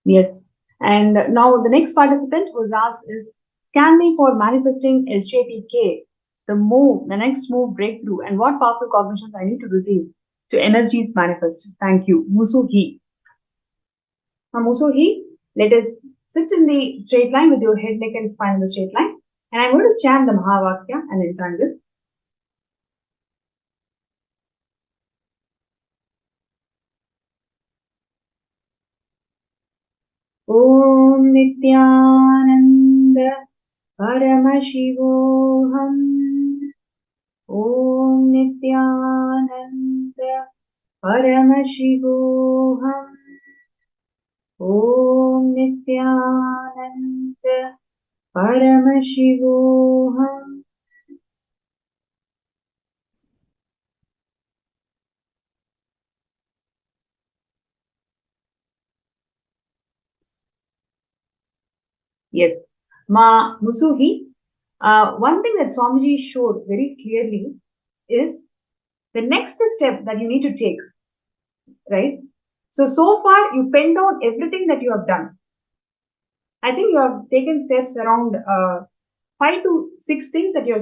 Yes. And now the next participant was asked is Scan me for manifesting SJPK, the next move breakthrough, and what powerful cognitions I need to receive to energies manifest. Thank you. Musuhi. Now, Musuhi, let us sit in the straight line with your head, neck, and spine in the straight line. And I'm going to chant the Mahavakya and entangle. Om Nithyananda Paramashivoham. Om Nithyananda Paramashivoham. Om Nithyananda Paramashivoham. Yes. Ma Musuhi, one thing that Swamiji showed very clearly is the next step that you need to take, right? So far you penned down everything that you have done. I think you have taken steps around 5 to 6 things that you're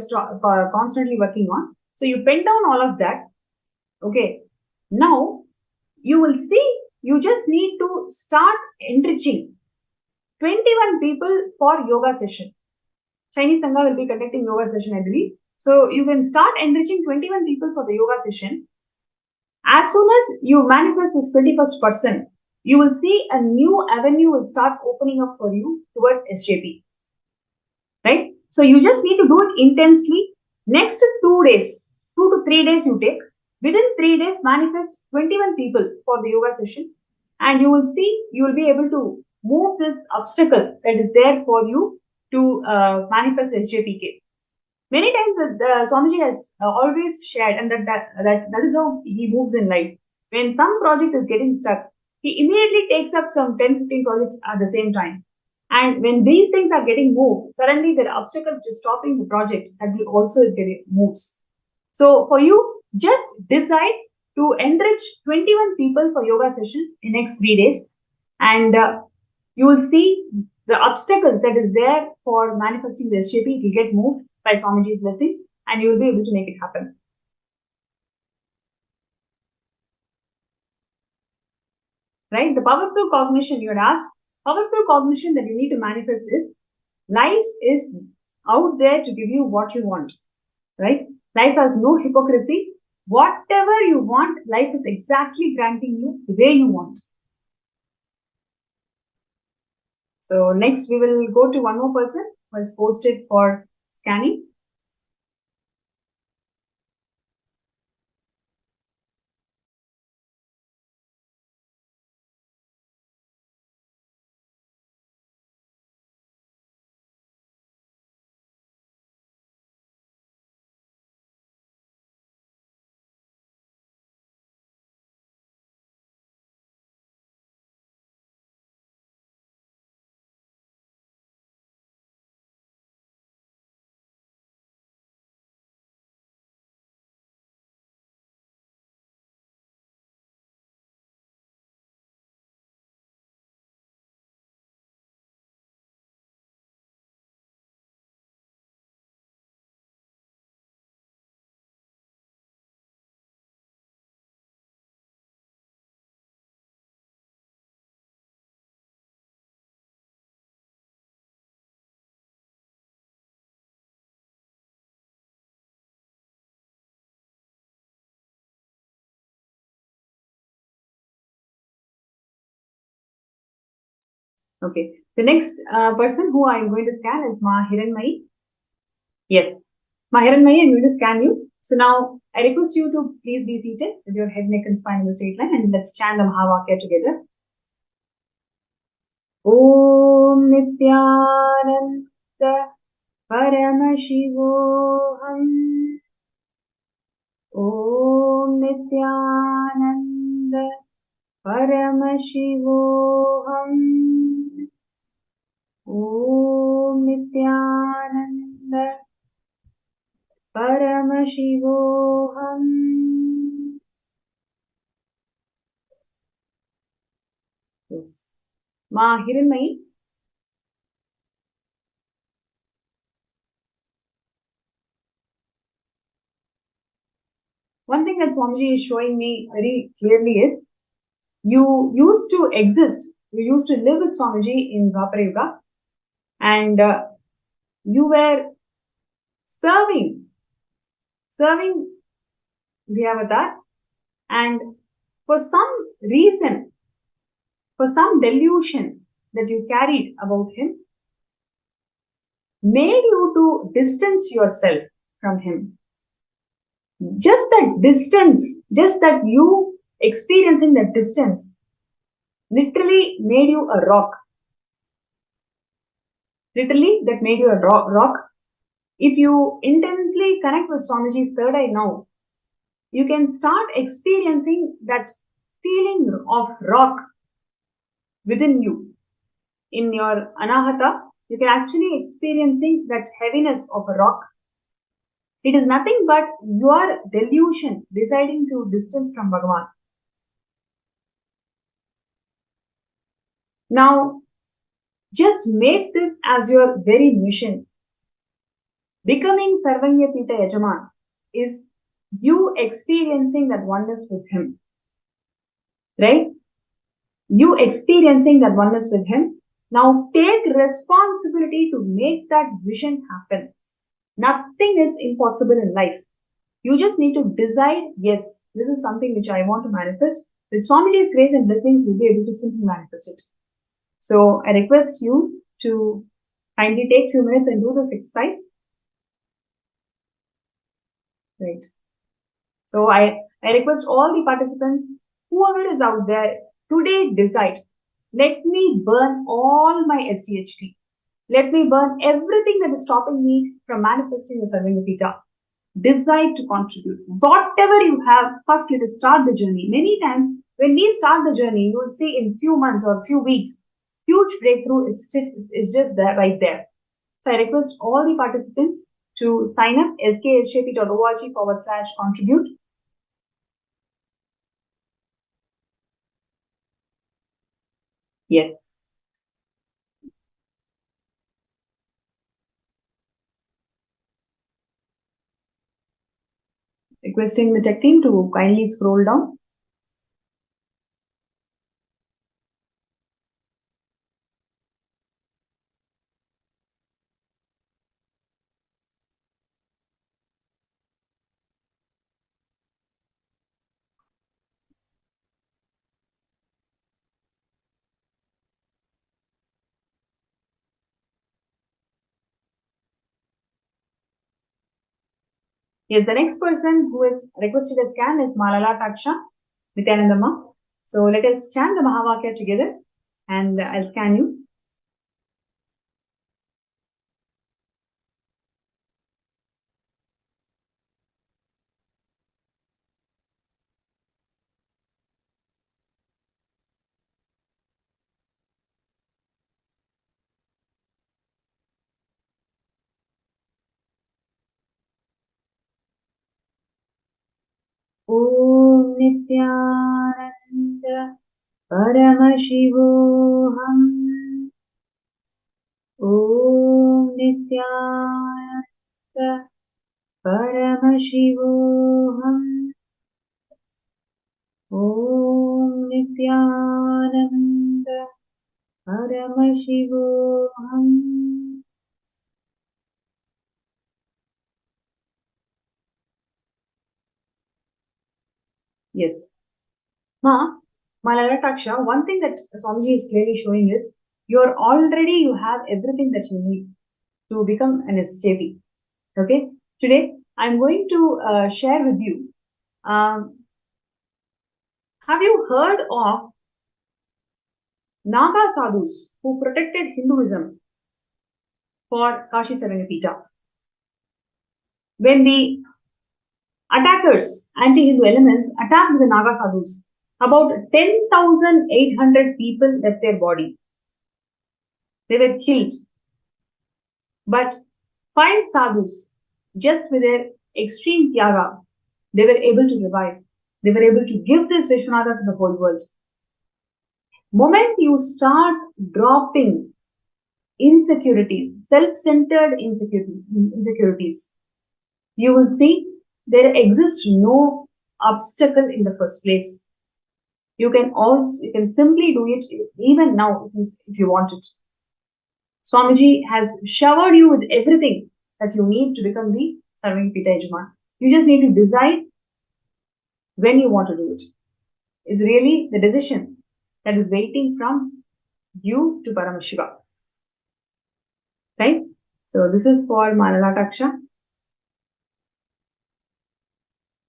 constantly working on. So you pen down all of that. Okay. Now you will see you just need to start enriching 21 people for yoga session. Chinese Sangha will be conducting yoga session, I believe. So you can start enriching 21 people for the yoga session. As soon as you manifest this 21st person, you will see a new avenue will start opening up for you towards SJP. Right? So you just need to do it intensely. Next 2 days, 2 to 3 days you take. Within 3 days, manifest 21 people for the yoga session. And you will see, you will be able to move this obstacle that is there for you to manifest SJPK. Many times Swamiji has always shared, and that is how he moves in life. When some project is getting stuck, he immediately takes up some 10-15 projects at the same time. And when these things are getting moved, suddenly the obstacle which is stopping the project that will also is getting moves. So for you, just decide to enrich 21 people for yoga session in next 3 days, and you will see the obstacles that is there for manifesting the SJP will get moved by Swamiji's blessings, and you will be able to make it happen. Right? The powerful cognition you had asked, powerful cognition that you need to manifest is life is out there to give you what you want. Right? Life has no hypocrisy. Whatever you want, life is exactly granting you the way you want. So next we will go to one more person who has posted for scanning. Okay. The next person who I'm going to scan is Ma Hiranmayi. Yes. Ma Hiranmayi, I'm going to scan you. So now I request you to please be seated with your head, neck, and spine in the straight line, and let's chant the Mahavakya together. Om Nithyananda Paramashivoham. Om Nithyananda Paramashivoham. Om Nithyananda Paramashivoham. Yes. Ma Hiranmayi. one thing that Swamiji is showing me very clearly is, you used to exist, you used to live with Swamiji in Dwapara Yuga, and you were serving the avatar, and for some reason, for some delusion that you carried about him, made you to distance yourself from him. Just that distance, just that you experiencing that distance, literally made you a rock. Literally, that made you a rock. If you intensely connect with Swamiji's third eye now, you can start experiencing that feeling of rock within you. In your anahata, you can actually experiencing that heaviness of a rock. It is nothing but your delusion deciding to distance from Bhagavan. Now, just make this as your very mission. Becoming Sarvanya Pita Yajaman is you experiencing that oneness with him. Right? You experiencing that oneness with him. Now take responsibility to make that vision happen. Nothing is impossible in life. You just need to decide, yes, this is something which I want to manifest. With Swamiji's grace and blessings, you'll be able to simply manifest it. So I request you to kindly take a few minutes and do this exercise. Right. So I request all the participants, whoever is out there, today decide, let me burn all my SDHT. Let me burn everything that is stopping me from manifesting the Sarvanya Pita. Decide to contribute. Whatever you have, first let us start the journey. Many times, when we start the journey, you will see in few months or few weeks, huge breakthrough is just there, right there. So I request all the participants to sign up skshp.org/contribute. Yes. Requesting the tech team to kindly scroll down. Yes, the next person who is requested a scan is Malala Taksha Nithyananda. So let us chant the Mahavakya together and I'll scan you. Om Nithyananda Paramashivam. Om Nithyananda Paramashivam. Om Nithyananda Paramashivam. Yes. Malala Taksha, one thing that Swamiji is clearly showing is you have everything that you need to become an SJP. Okay. Today, I'm going to share with you. Have you heard of Naga sadhus who protected Hinduism for Kashi Sarvanya Pita? When the attackers, anti-Hindu elements, attacked the Naga sadhus, about 10,800 people left their body. They were killed. But 5 sadhus, just with their extreme tyaga, they were able to revive. They were able to give this Vishwanatha to the whole world. Moment you start dropping insecurities, self-centered insecurities, you will see there exists no obstacle in the first place. You can simply do it even now if you want it. Swamiji has showered you with everything that you need to become the Sarvapita Yajman. You just need to decide when you want to do it. It's really the decision that is waiting from you to Paramashiva. Right? So this is for Manalataksha.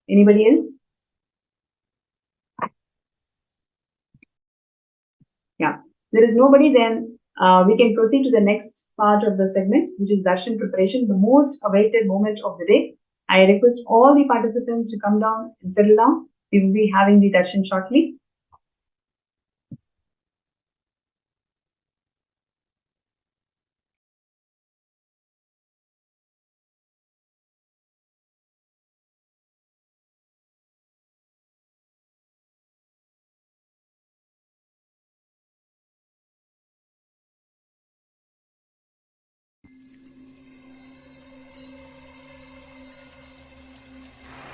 Anybody else? Yeah. There is nobody, then we can proceed to the next part of the segment, which is Darshan preparation, the most awaited moment of the day. I request all the participants to come down and settle down. We will be having the Darshan shortly.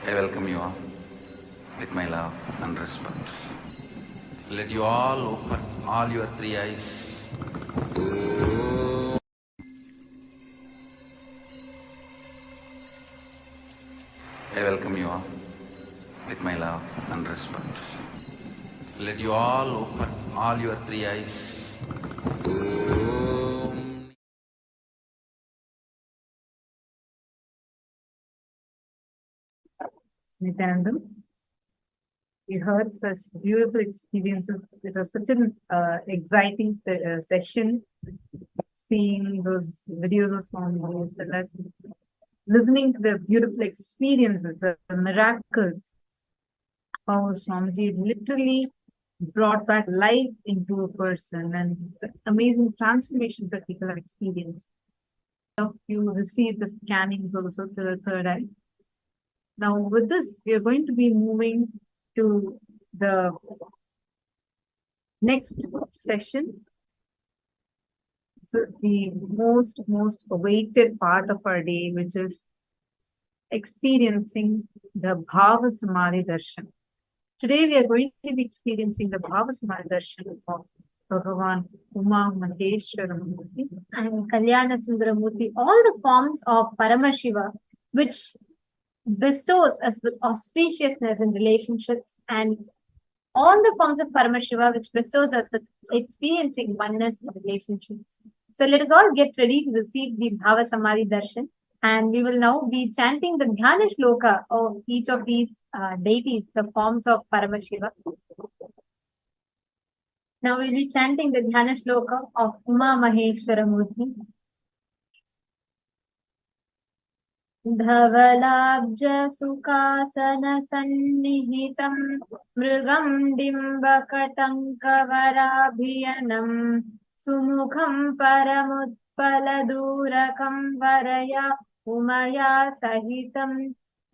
I welcome you all with my love and respect. Let you all open all your three eyes. I welcome you all with my love and respect. Let you all open all your three eyes. Nithyananda, we heard such beautiful experiences. It was such an exciting session, seeing those videos of Swami, listening to the beautiful experiences, the miracles, how Swamiji literally brought back life into a person, and the amazing transformations that people have experienced. You received the scannings also to the third eye. Now, with this, we are going to be moving to the next session. So the most awaited part of our day, which is experiencing the Bhava Samadhi Darshan. Today, we are going to be experiencing the Bhava Samadhi Darshan of Bhagavan Uma Maheshwara Murthi and Kalyana Sundara Murthi, all the forms of Paramashiva, which bestows us with auspiciousness in relationships, and all the forms of Paramashiva which bestows us with experiencing oneness in relationships. So let us all get ready to receive the Bhava Samadhi Darshan, and we will now be chanting the Dhyana Shloka of each of these deities, the forms of Paramashiva. Now we'll be chanting the Dhyana Shloka of Uma Maheshwara Murthi. धवलाब्ज सुखासन सन्निहितं मृगं डिम्बकटङ्कवराभियनं सुमुखं परमुत्पलदूरकं वरया उमया सहितं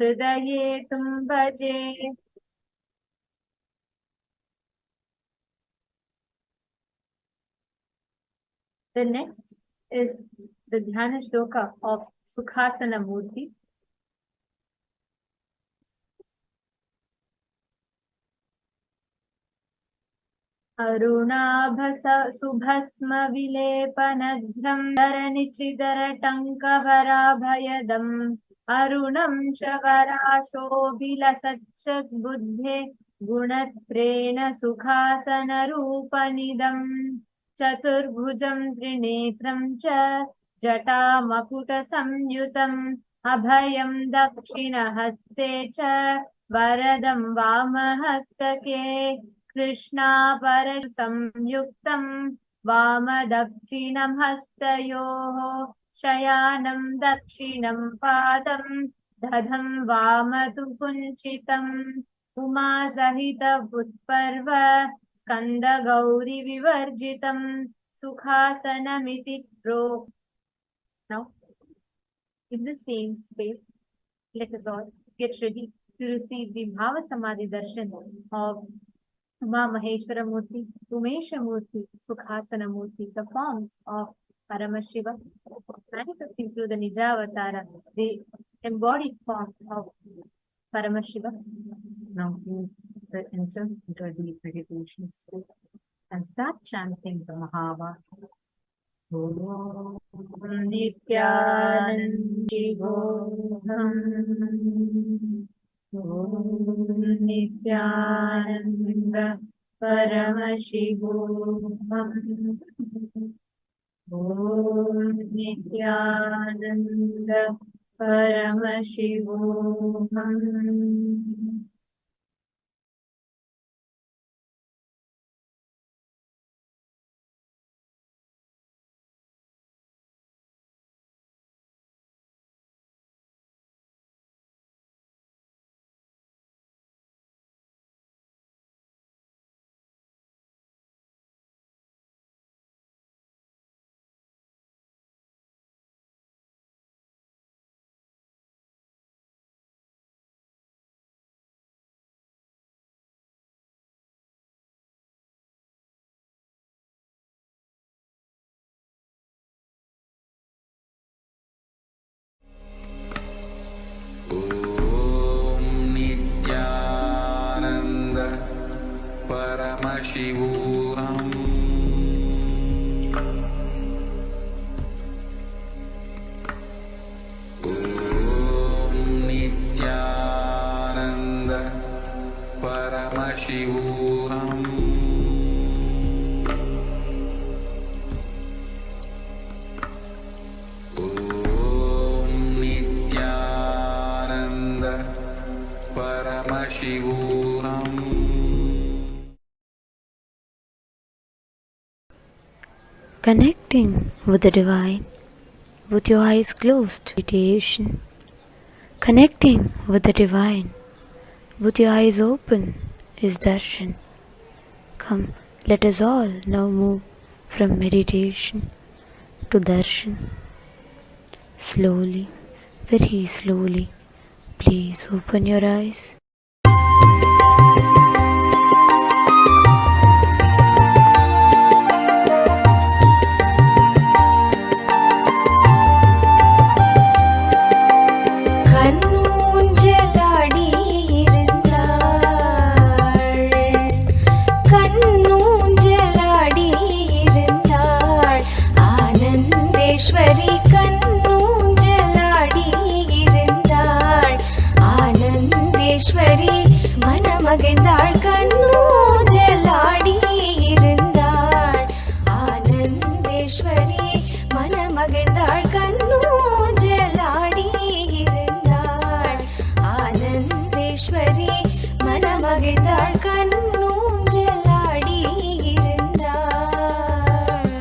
हृदये तं भजे. The next is the Dhyana Shloka of Sukhasana Murti. Arunabhasa subhasma vilepanadhram dharanichidaratangkavarabhayadam arunam shavarasho vilasachat buddhe gunatrena sukhasana rupanidam Chaturbhujam Trinetram cha Jata Samyutam Abhayam Dakshina Haste cha Varadam Vamahastake Krishna Parashu Samyuktam Vama Dakshinam Hastayoho Shayanam Dakshinam Padam Dadham Vamatu Kunchitam Uma Sahita Bhutparva Skanda Gauri Vivarjitam Sukhasanamiti Pro. Now, in the same space, let us all get ready to receive the Bhava Samadhi Darshan of Uma Maheshwara Murti, Umesha Murti, Sukhasana Murti, the forms of Paramashiva, manifesting through the Nijavatara, the embodied form of Paramashiva. Now please enter into a deep meditation state and start chanting the Mahava. Om Nithyananda Om Nithyananda Paramashivam Om Nithyananda Paramashivam Nithyananda Paramashivam Om Nithyananda Paramashivam Om Nithyananda Paramashivam Connecting with the divine with your eyes closed. Meditation. Connecting with the divine with your eyes open is Darshan. Come, let us all now move from meditation to Darshan. Slowly, very slowly, please open your eyes. மகிழ்ந்தாள் கண்ணூஞ்சலாடி இருந்தாள் ஆனந்தேஸ்வரி மனமகிழ்ந்தாள் கண்ணூஞ்சலாடி இருந்தாள் ஆனந்தேஸ்வரி மனமகிழ்ந்தாள் கண்ணூஞ்சலாடி இருந்தாள்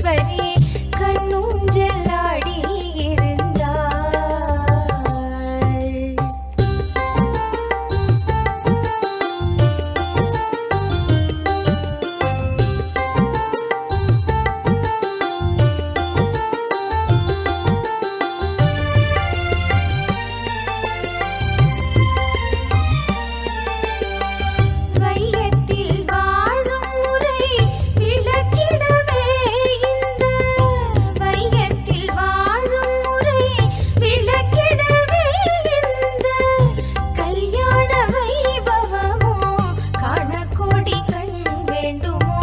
ஆனந்தேஸ்வரி கண்ணூஞ்சலாடி இருந்தாள். வையத்தில் வாழும் முறை விளக்கிடவே இந்த வையத்தில் வாழும் முறை விளக்கிடவே இந்த கல்யாண வைபவமோ காணக்கோடி கண் வேண்டுமோ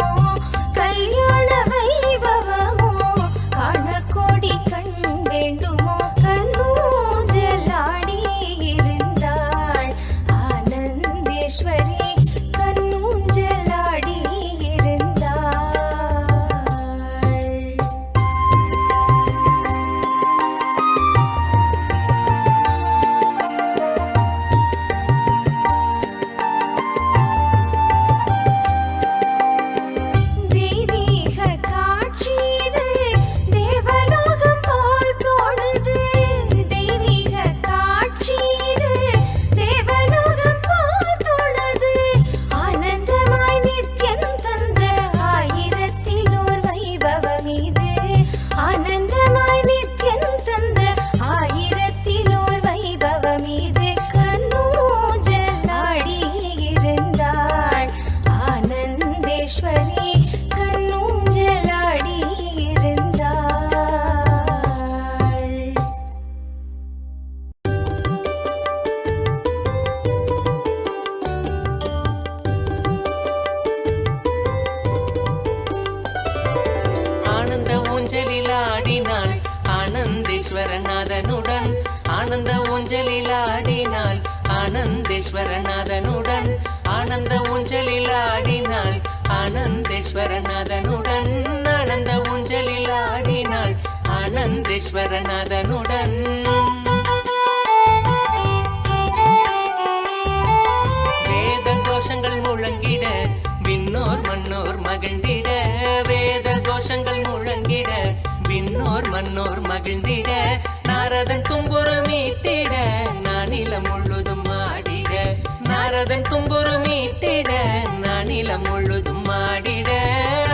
கல்யாண வைபவமோ காணக்கோடி கண் வேண்டுமோ கண்ணூஞ்சலாடி இருந்தாள் ஆனந்தேஸ்வரி கண்ணூஞ்சலாடி இருந்தாள். தெய்வீக காட்சி இது தேவலோகம் போல் தோணுது. தெய்வீக காட்சி இது தேவலோகம் போல் தோணுது. ஆனந்தமாய் நித்யன் தந்த ஆயிரத்திலோர் வைபவம் இது. ஆனந்தமாய் நித்யன் தந்த ஆயிரத்திலோர் வைபவம் இது. கண்ணூஞ்சலாடி இருந்தாள் ஆனந்தேஸ்வரி கண்ணூஞ்சலாடி இருந்தாள். ஆனந்த ஊஞ்சலில் ஆடினாள் ஆனந்தேஸ்வரநாதனுடன். ஆனந்த ஊஞ்சலில் ஆடினாள் ஆனந்தேஸ்வரநாதனுடன். ஆனந்த ஊஞ்சலில் ஆடினாள் ஆனந்தேஸ்வரநாதனுடன். ஆனந்த ஊஞ்சலில் ஆடினாள் ஆனந்தேஸ்வரநாதனுடன். வேத கோஷங்கள் முழங்கிட விண்ணோர் மன்னோர் மகிழ்ந்திட. வேத கோஷங்கள் முழங்கிட விண்ணோர் மன்னோர் மகிழ்ந்திட. நாரதன் தும்புரு மீட்டிட நானிலம் முழுதும் ஆடிட. நாரதன் தும்புரு மீட்டிட நானிலம் முழுதும் ஆடிட.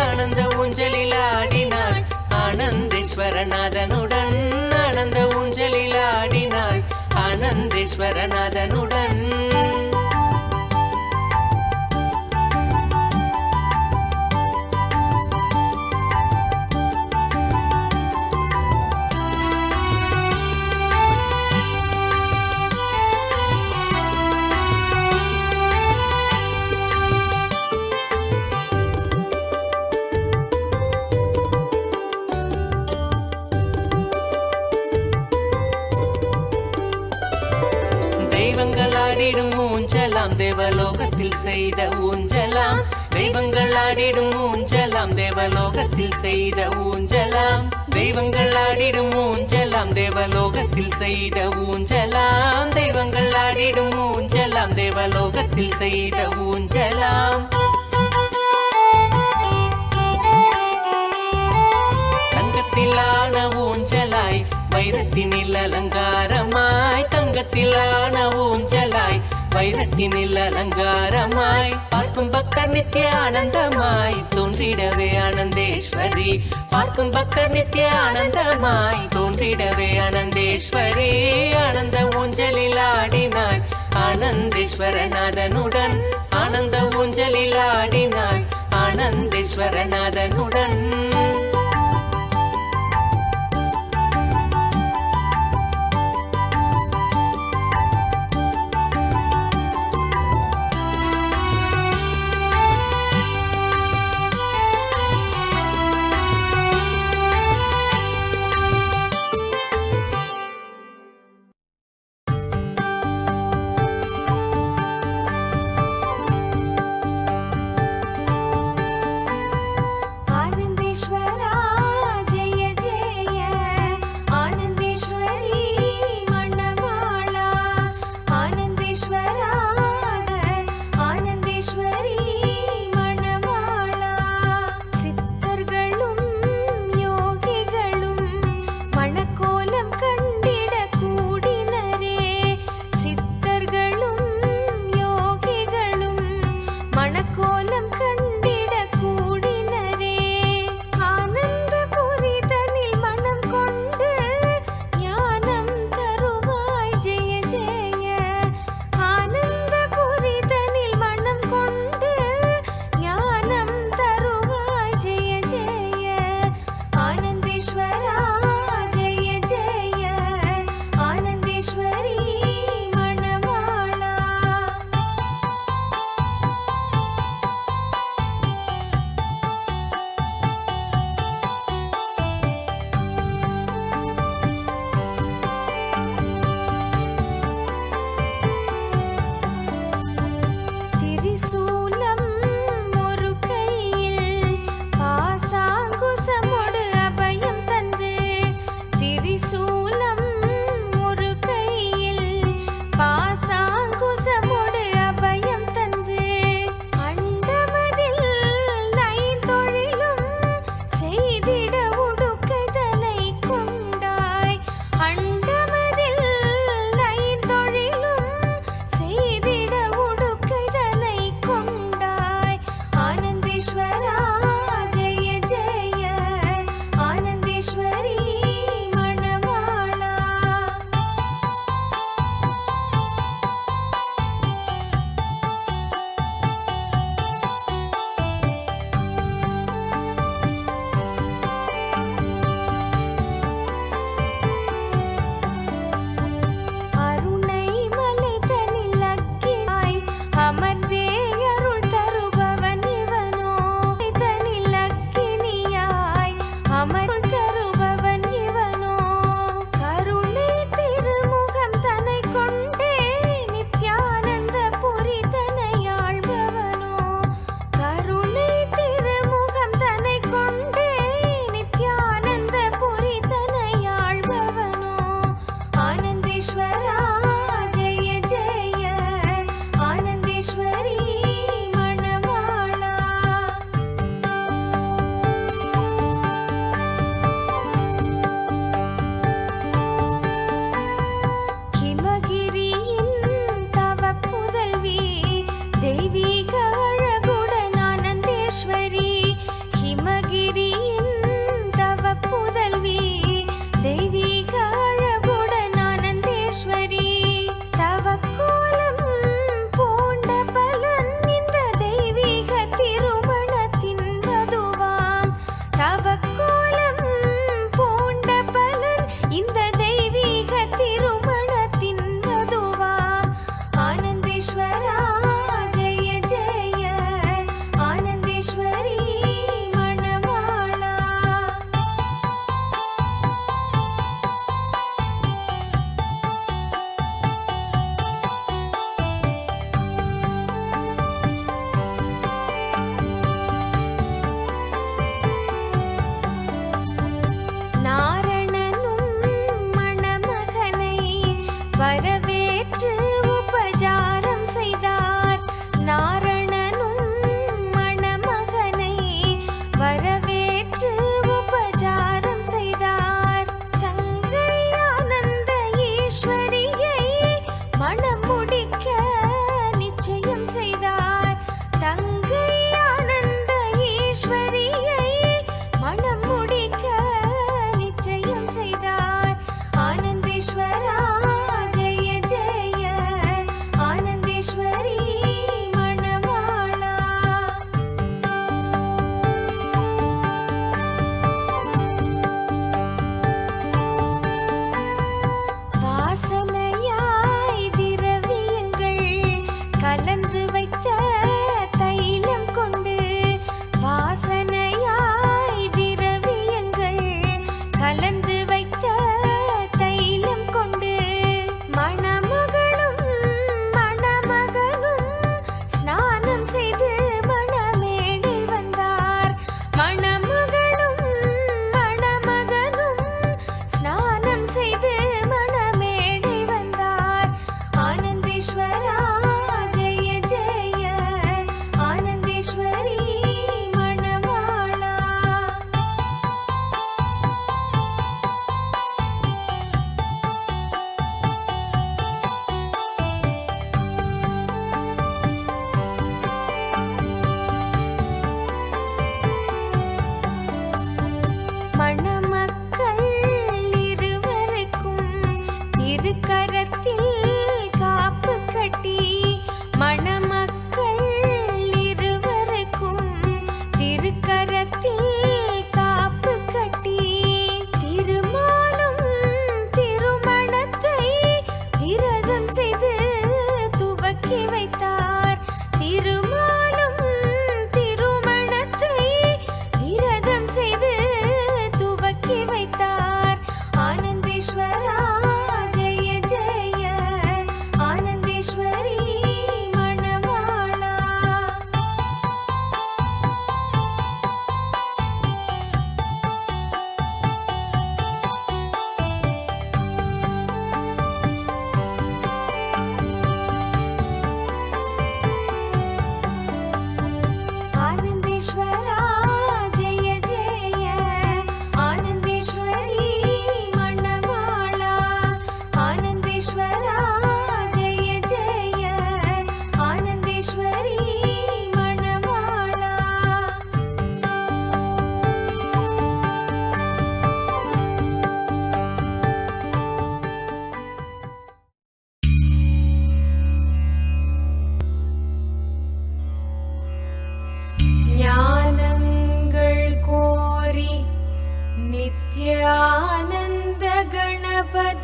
ஆனந்த ஊஞ்சலில் ஆடினாள் ஆனந்தேஸ்வரநாதனுடன். ஆனந்த ஊஞ்சலில் ஆடினாள் ஆனந்தேஸ்வரநாதனுடன். தெய்வங்கள் ஆடிடும் ஊஞ்சலாம் தேவலோகத்தில் செய்த ஊஞ்சலாம். தெய்வங்கள் ஆடிடும் ஊஞ்சலாம் தேவலோகத்தில் செய்த ஊஞ்சலாம். தெய்வங்கள் ஆடிடும் ஊஞ்சலாம் தேவலோகத்தில் செய்த ஊஞ்சலாம். தெய்வங்கள் ஆடிடும் ஊஞ்சலாம் தேவலோகத்தில் செய்த ஊஞ்சலாம். தங்கத்திலான ஊஞ்சலாய் வைரத்தினில் அலங்காரமாய். தங்கத்திலான ஊஞ்சலாய் வைரத்தினில் அலங்காரமாய். பார்க்கும் பக்தர் நித்திய ஆனந்தமாய் தோன்றிடவே ஆனந்தேஸ்வரி. பார்க்கும் பக்தர் நித்திய ஆனந்தமாய் தோன்றிடவே ஆனந்தேஸ்வரி. ஆனந்த ஊஞ்சலில் ஆடினாள் ஆனந்தேஸ்வரநாதனுடன். ஆனந்த ஊஞ்சலில் ஆடினாள் ஆனந்தேஸ்வரநாதனுடன். ஆனந்த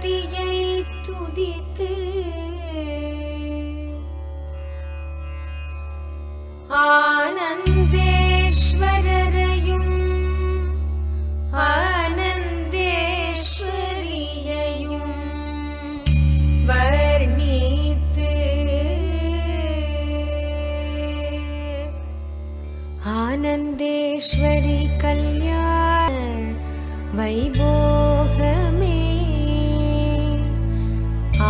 மூர்த்தியை துதித்து ஆனந்தேஸ்வரரையும் ஆனந்தேஸ்வரியையும் வர்ணித்து ஆனந்தேஸ்வரி கல்யாண வைபோகமே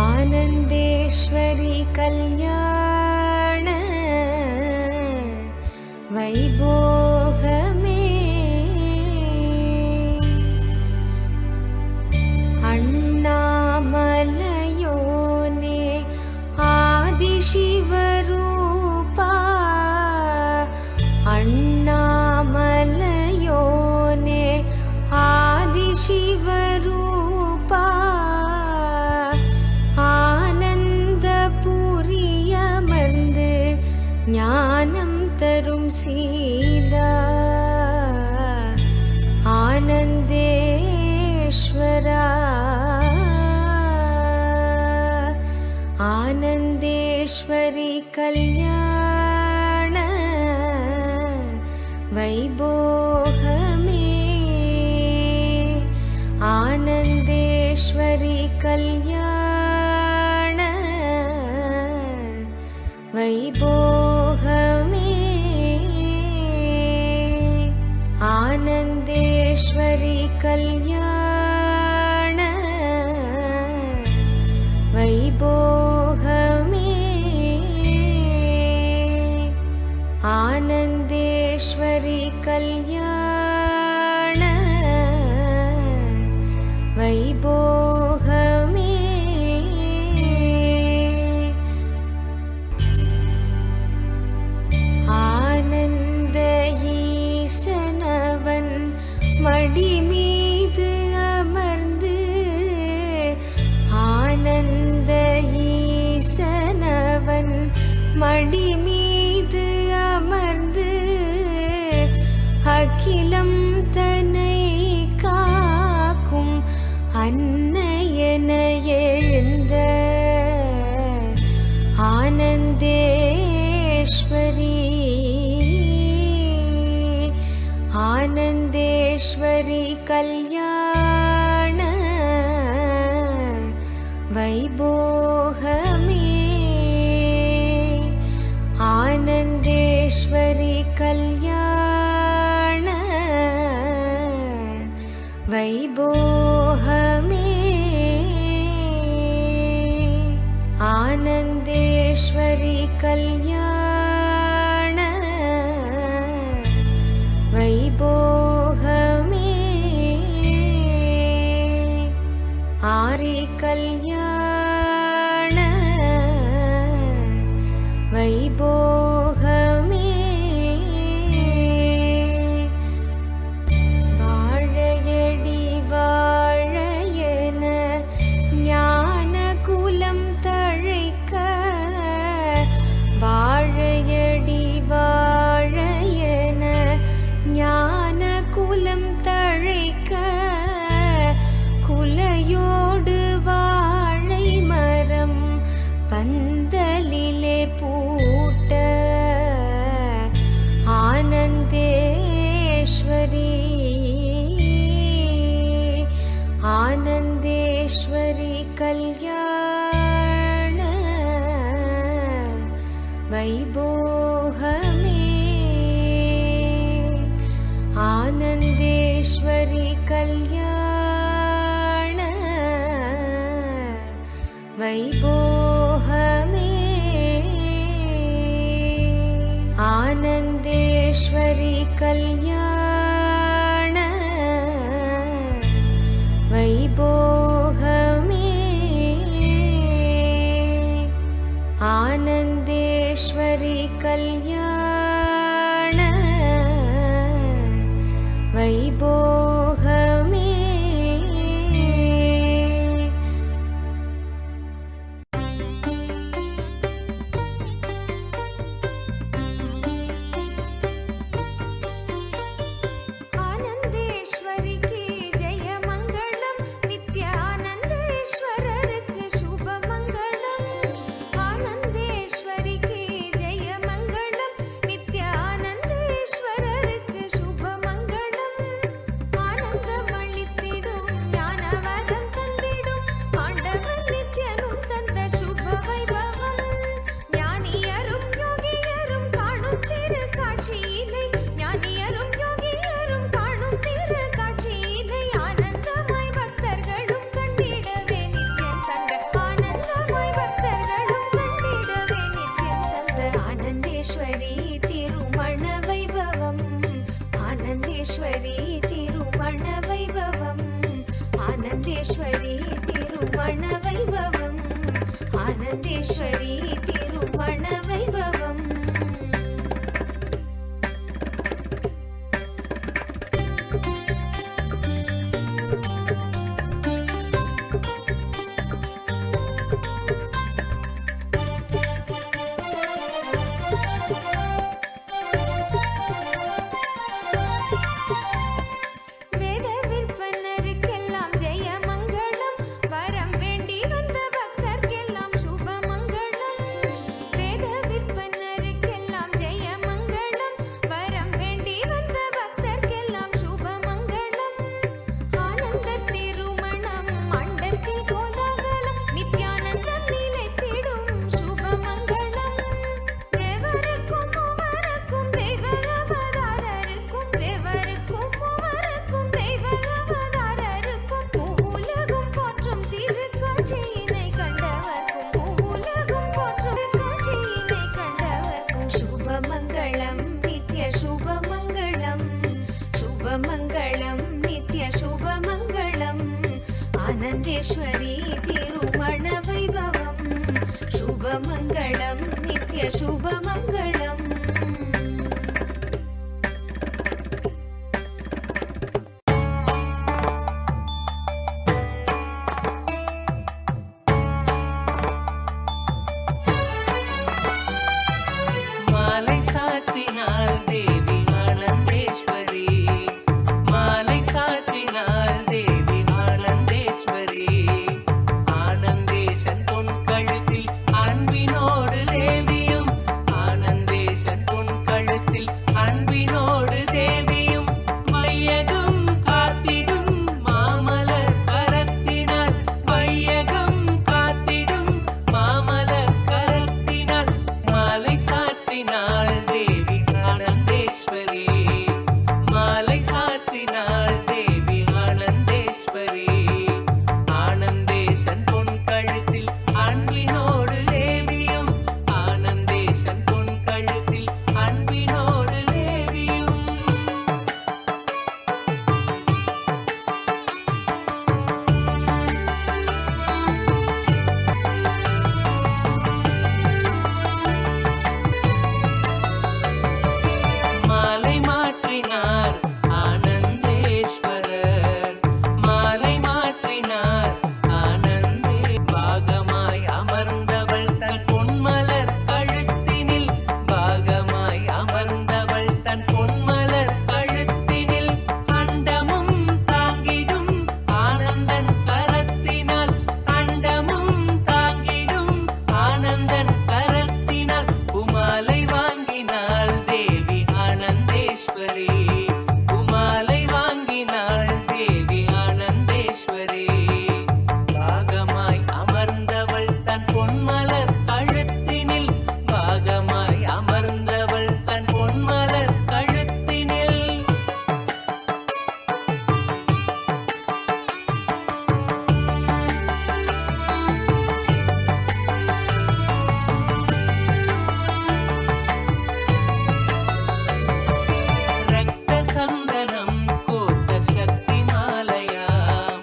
ஆனந்தேஸ்வரி கல்யாண வைபோகமே அண்ணாமலையோனே ஆதிசிவரூபா அண்ணாமலையோனே ஆதிசிவரூபா ஆனந்தபுரியமர்ந்து ஞானம் தரும் சீலா ஆனந்தேஸ்வரா ஆனந்தேஸ்வரி கல்யாண வைபோகமே ஆனந்தேஸ்வரி கல்யாண வைபோகமே ஆனந்தேஸ்வரி கல்யாண வைபோகமே ஆனந்தேஸ்வரி கல்யாண வைபோகமே ஆனந்த ஈசனவன் மடி மீது அமர்ந்து ஆனந்த ஈசனவன் மடி மீது அமர்ந்து அகிலம் தன்னை காக்கும் அன்னையன எழுந்த ஆனந்தேஸ்வரி ஆனந்தேஸ்வரி கல்யாண வைபோகமே ஆனந்தேஸ்வரி கல்யாண வைபோகமே ஆனந்தேஸ்வரி கல்யாண வைபோகமே ஆரி கல்யாண வைபோகமே வாழையடி வாழையன ஞான குலம் தழைக்க வாழையடி வாழையன ஞான குலம் தழைக்க குலையோடு வாழை மரம் பந்தலிலே பூட்ட ஆனந்தேஸ்வரி ஆனந்தேஸ்வரி கல்யாண வைபோகமே ஆனந்தேஸ்வரி கல்யாண வைபோகமே ஆனந்தேஸ்வரி கல்யாண வைபோகமே ஆனந்தேஸ்வரி கல்யாண வைபோகமே सर्वेश्वरी तिरुमण वैभवम् शुभमङ्गलं नित्य शुभमङ्गलम् மாலை சாற்றினாள் தேவி ஆனந்தேஸ்வரி மாலை சாற்றினாள் தேவி ஆனந்தேஸ்வரி ஆனந்தேசன் பொன் கழுத்தில் அன்பினோடு தேவியும் ஆனந்தேசன் பொன் கழுத்தில் அன்பினோடு தேவியும் வையகம் காத்திடும் மாமலர் கரத்தினார் வையகம் காத்திடும் மாமலர் கரத்தினார் மாலை சாற்றினாள் தேவி ஆனந்தேஸ்வரி மாலை சாற்றினாள் தேவி ஆனந்தேஸ்வரி ஆனந்தேசன் பொன் கழுத்தில் அன்பினோடு தேவியும் ஆனந்தேசன் பொன் கழுத்தில் அன்பினோடு தேவியும் மாலை மாற்றினார் ஆனந்தேஸ்வரர் மாலை மாற்றினார் ஆனந்தே பாகமாய் அமர்ந்தவள் தன் பொன்மலர் கழுத்தினில் பாகமாய் அமர்ந்தவள் தன் பொன்மலர் கழுத்தினில் அண்டமும் தாங்கிடும் ஆனந்தன் கரத்தினால் அண்டமும் தாங்கிடும் ஆனந்தன் கரத்தினால் உமாலை வாங்கினாள் தேவி ஆனந்தேஸ்வரி உமாலை வாங்கினாள் தேவி ஆனந்தேஸ்வரி பாகமாய் அமர்ந்தவள் தன் பொன்மலர் கழுத்தினில் பாகமாய் அமர்ந்தவள் தன் பொன்மலர் கழுத்தினில் ரத்த சந்தனம் கோத்த சக்தி மாலையாம்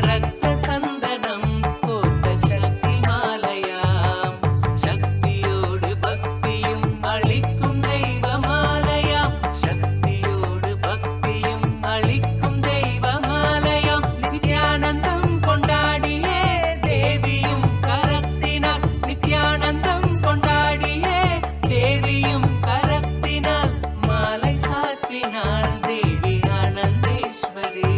ரத்த சந்தனம் கோத்த சக்தி மாலையாம் சக்தியோடு பக்தியும் அளிக்கும் தெய்வ மாலையாம் சக்தியோடு பக்தியும் அளிக்கும் தெய்வ மாலையாம் நித்யானந்தம் கொண்டாடியே தேவியும் கரத்தினார் நித்யானந்தம் கொண்டாடியே தேவியும் கரத்தினார் மாலை சாற்றினாள் தேவி ஆனந்தேஸ்வரி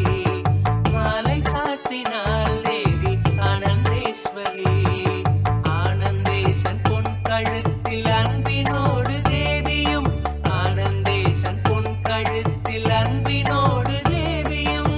மாலை சாற்றினாள் தேவி ஆனந்தேஸ்வரி ஆனந்தேசன் பொன் கழுத்தில் அன்பினோடு தேவியும் ஆனந்தேசன் பொன் கழுத்தில் அன்பினோடு தேவியும்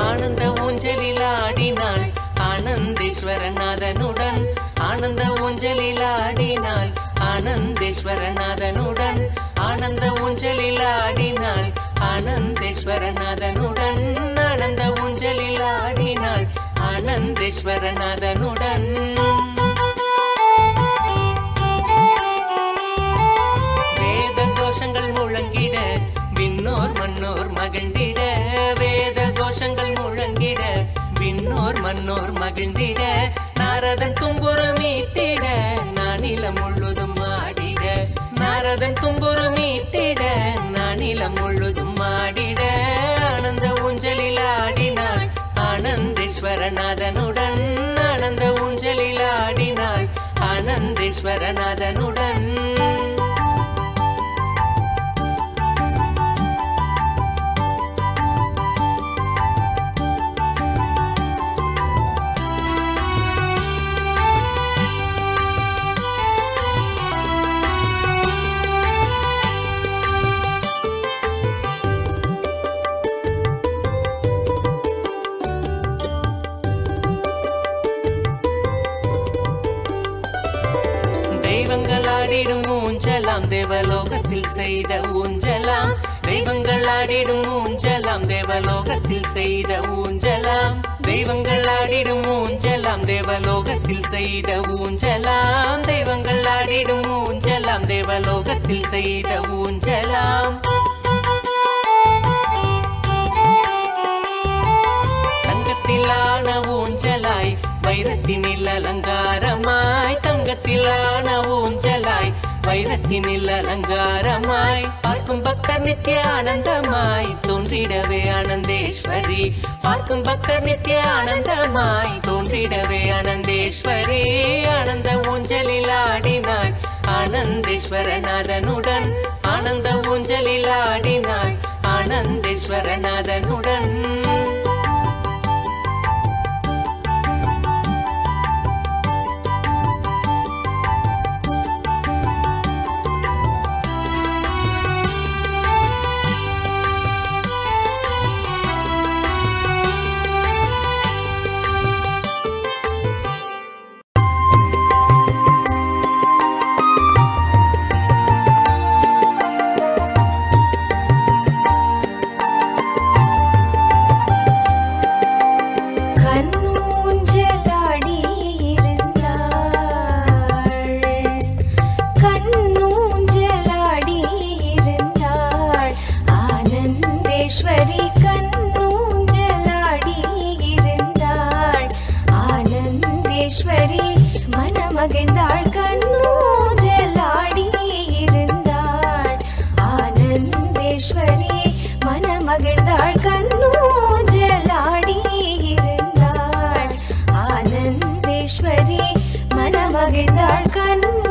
ஆனந்த ஊஞ்சலில் ஆடினாள் ஆனந்தேஸ்வரநாதனுடன் ஆனந்த ஊஞ்சலில் ஆடினாள் ஆனந்தேஸ்வரநாதனுடன் ஆனந்த ஊஞ்சலில் ஆடினாள் ஆனந்தேஸ்வரநாதனுடன் ஆனந்த ஊஞ்சலில் ஆடினாள் ஆனந்தேஸ்வரநாதனுடன் வேத கோஷங்கள் முழங்கிட விண்ணோர் மன்னோர் மகிழ்ந்திட வேத கோஷங்கள் முழங்கிட விண்ணோர் மன்னோர் மகிழ்ந்திட நாரதன் தும்புரு மீட்டிட நானிலம் முழுதும் ஆடிட நாரதன் தும்புரு மீட்டிட நானிலம் முழுதும் ஆடிட ஆனந்த ஊஞ்சலில் ஆடினாள் ஆனந்தேஸ்வரநாதனுடன் ஆனந்த ஊஞ்சலில் ஆடினாள் ஆனந்தேஸ்வரநாதனுடன் தெய்வங்கள் ஆடிடும் ஊஞ்சலாம் தேவலோகத்தில் செய்த ஊஞ்சலாம் தெய்வங்கள் ஆடிடும் ஊஞ்சலாம் தேவலோகத்தில் செய்த ஊஞ்சலாம் தெய்வங்கள் ஆடிடும் ஊஞ்சலாம் தேவலோகத்தில் செய்த ஊஞ்சலாம் தெய்வங்கள் ஆடிடும் ஊஞ்சலாம் தேவலோகத்தில் செய்த ஊஞ்சலாம் தங்கத்திலான ஊஞ்சலாய் வைரத்தினில் அலங்காரமாய் தங்கத்திலான ஊஞ்சலாய் வைரத்தினில் அலங்காரமாய் பார்க்கும் பக்தர் நித்திய ஆனந்தமாய் தோன்றிடவே ஆனந்தேஸ்வரி பார்க்கும் பக்தர் நித்திய ஆனந்தமாய் தோன்றிடவே ஆனந்தேஸ்வரி ஆனந்த ஊஞ்சலில் ஆடினாள் ஆனந்தேஸ்வரநாதனுடன் ஆனந்த ஊஞ்சலில் ஆடினாள் ஆனந்தேஸ்வரநாதனுடன் மனமகிழ்ந்தாள் கண்ணு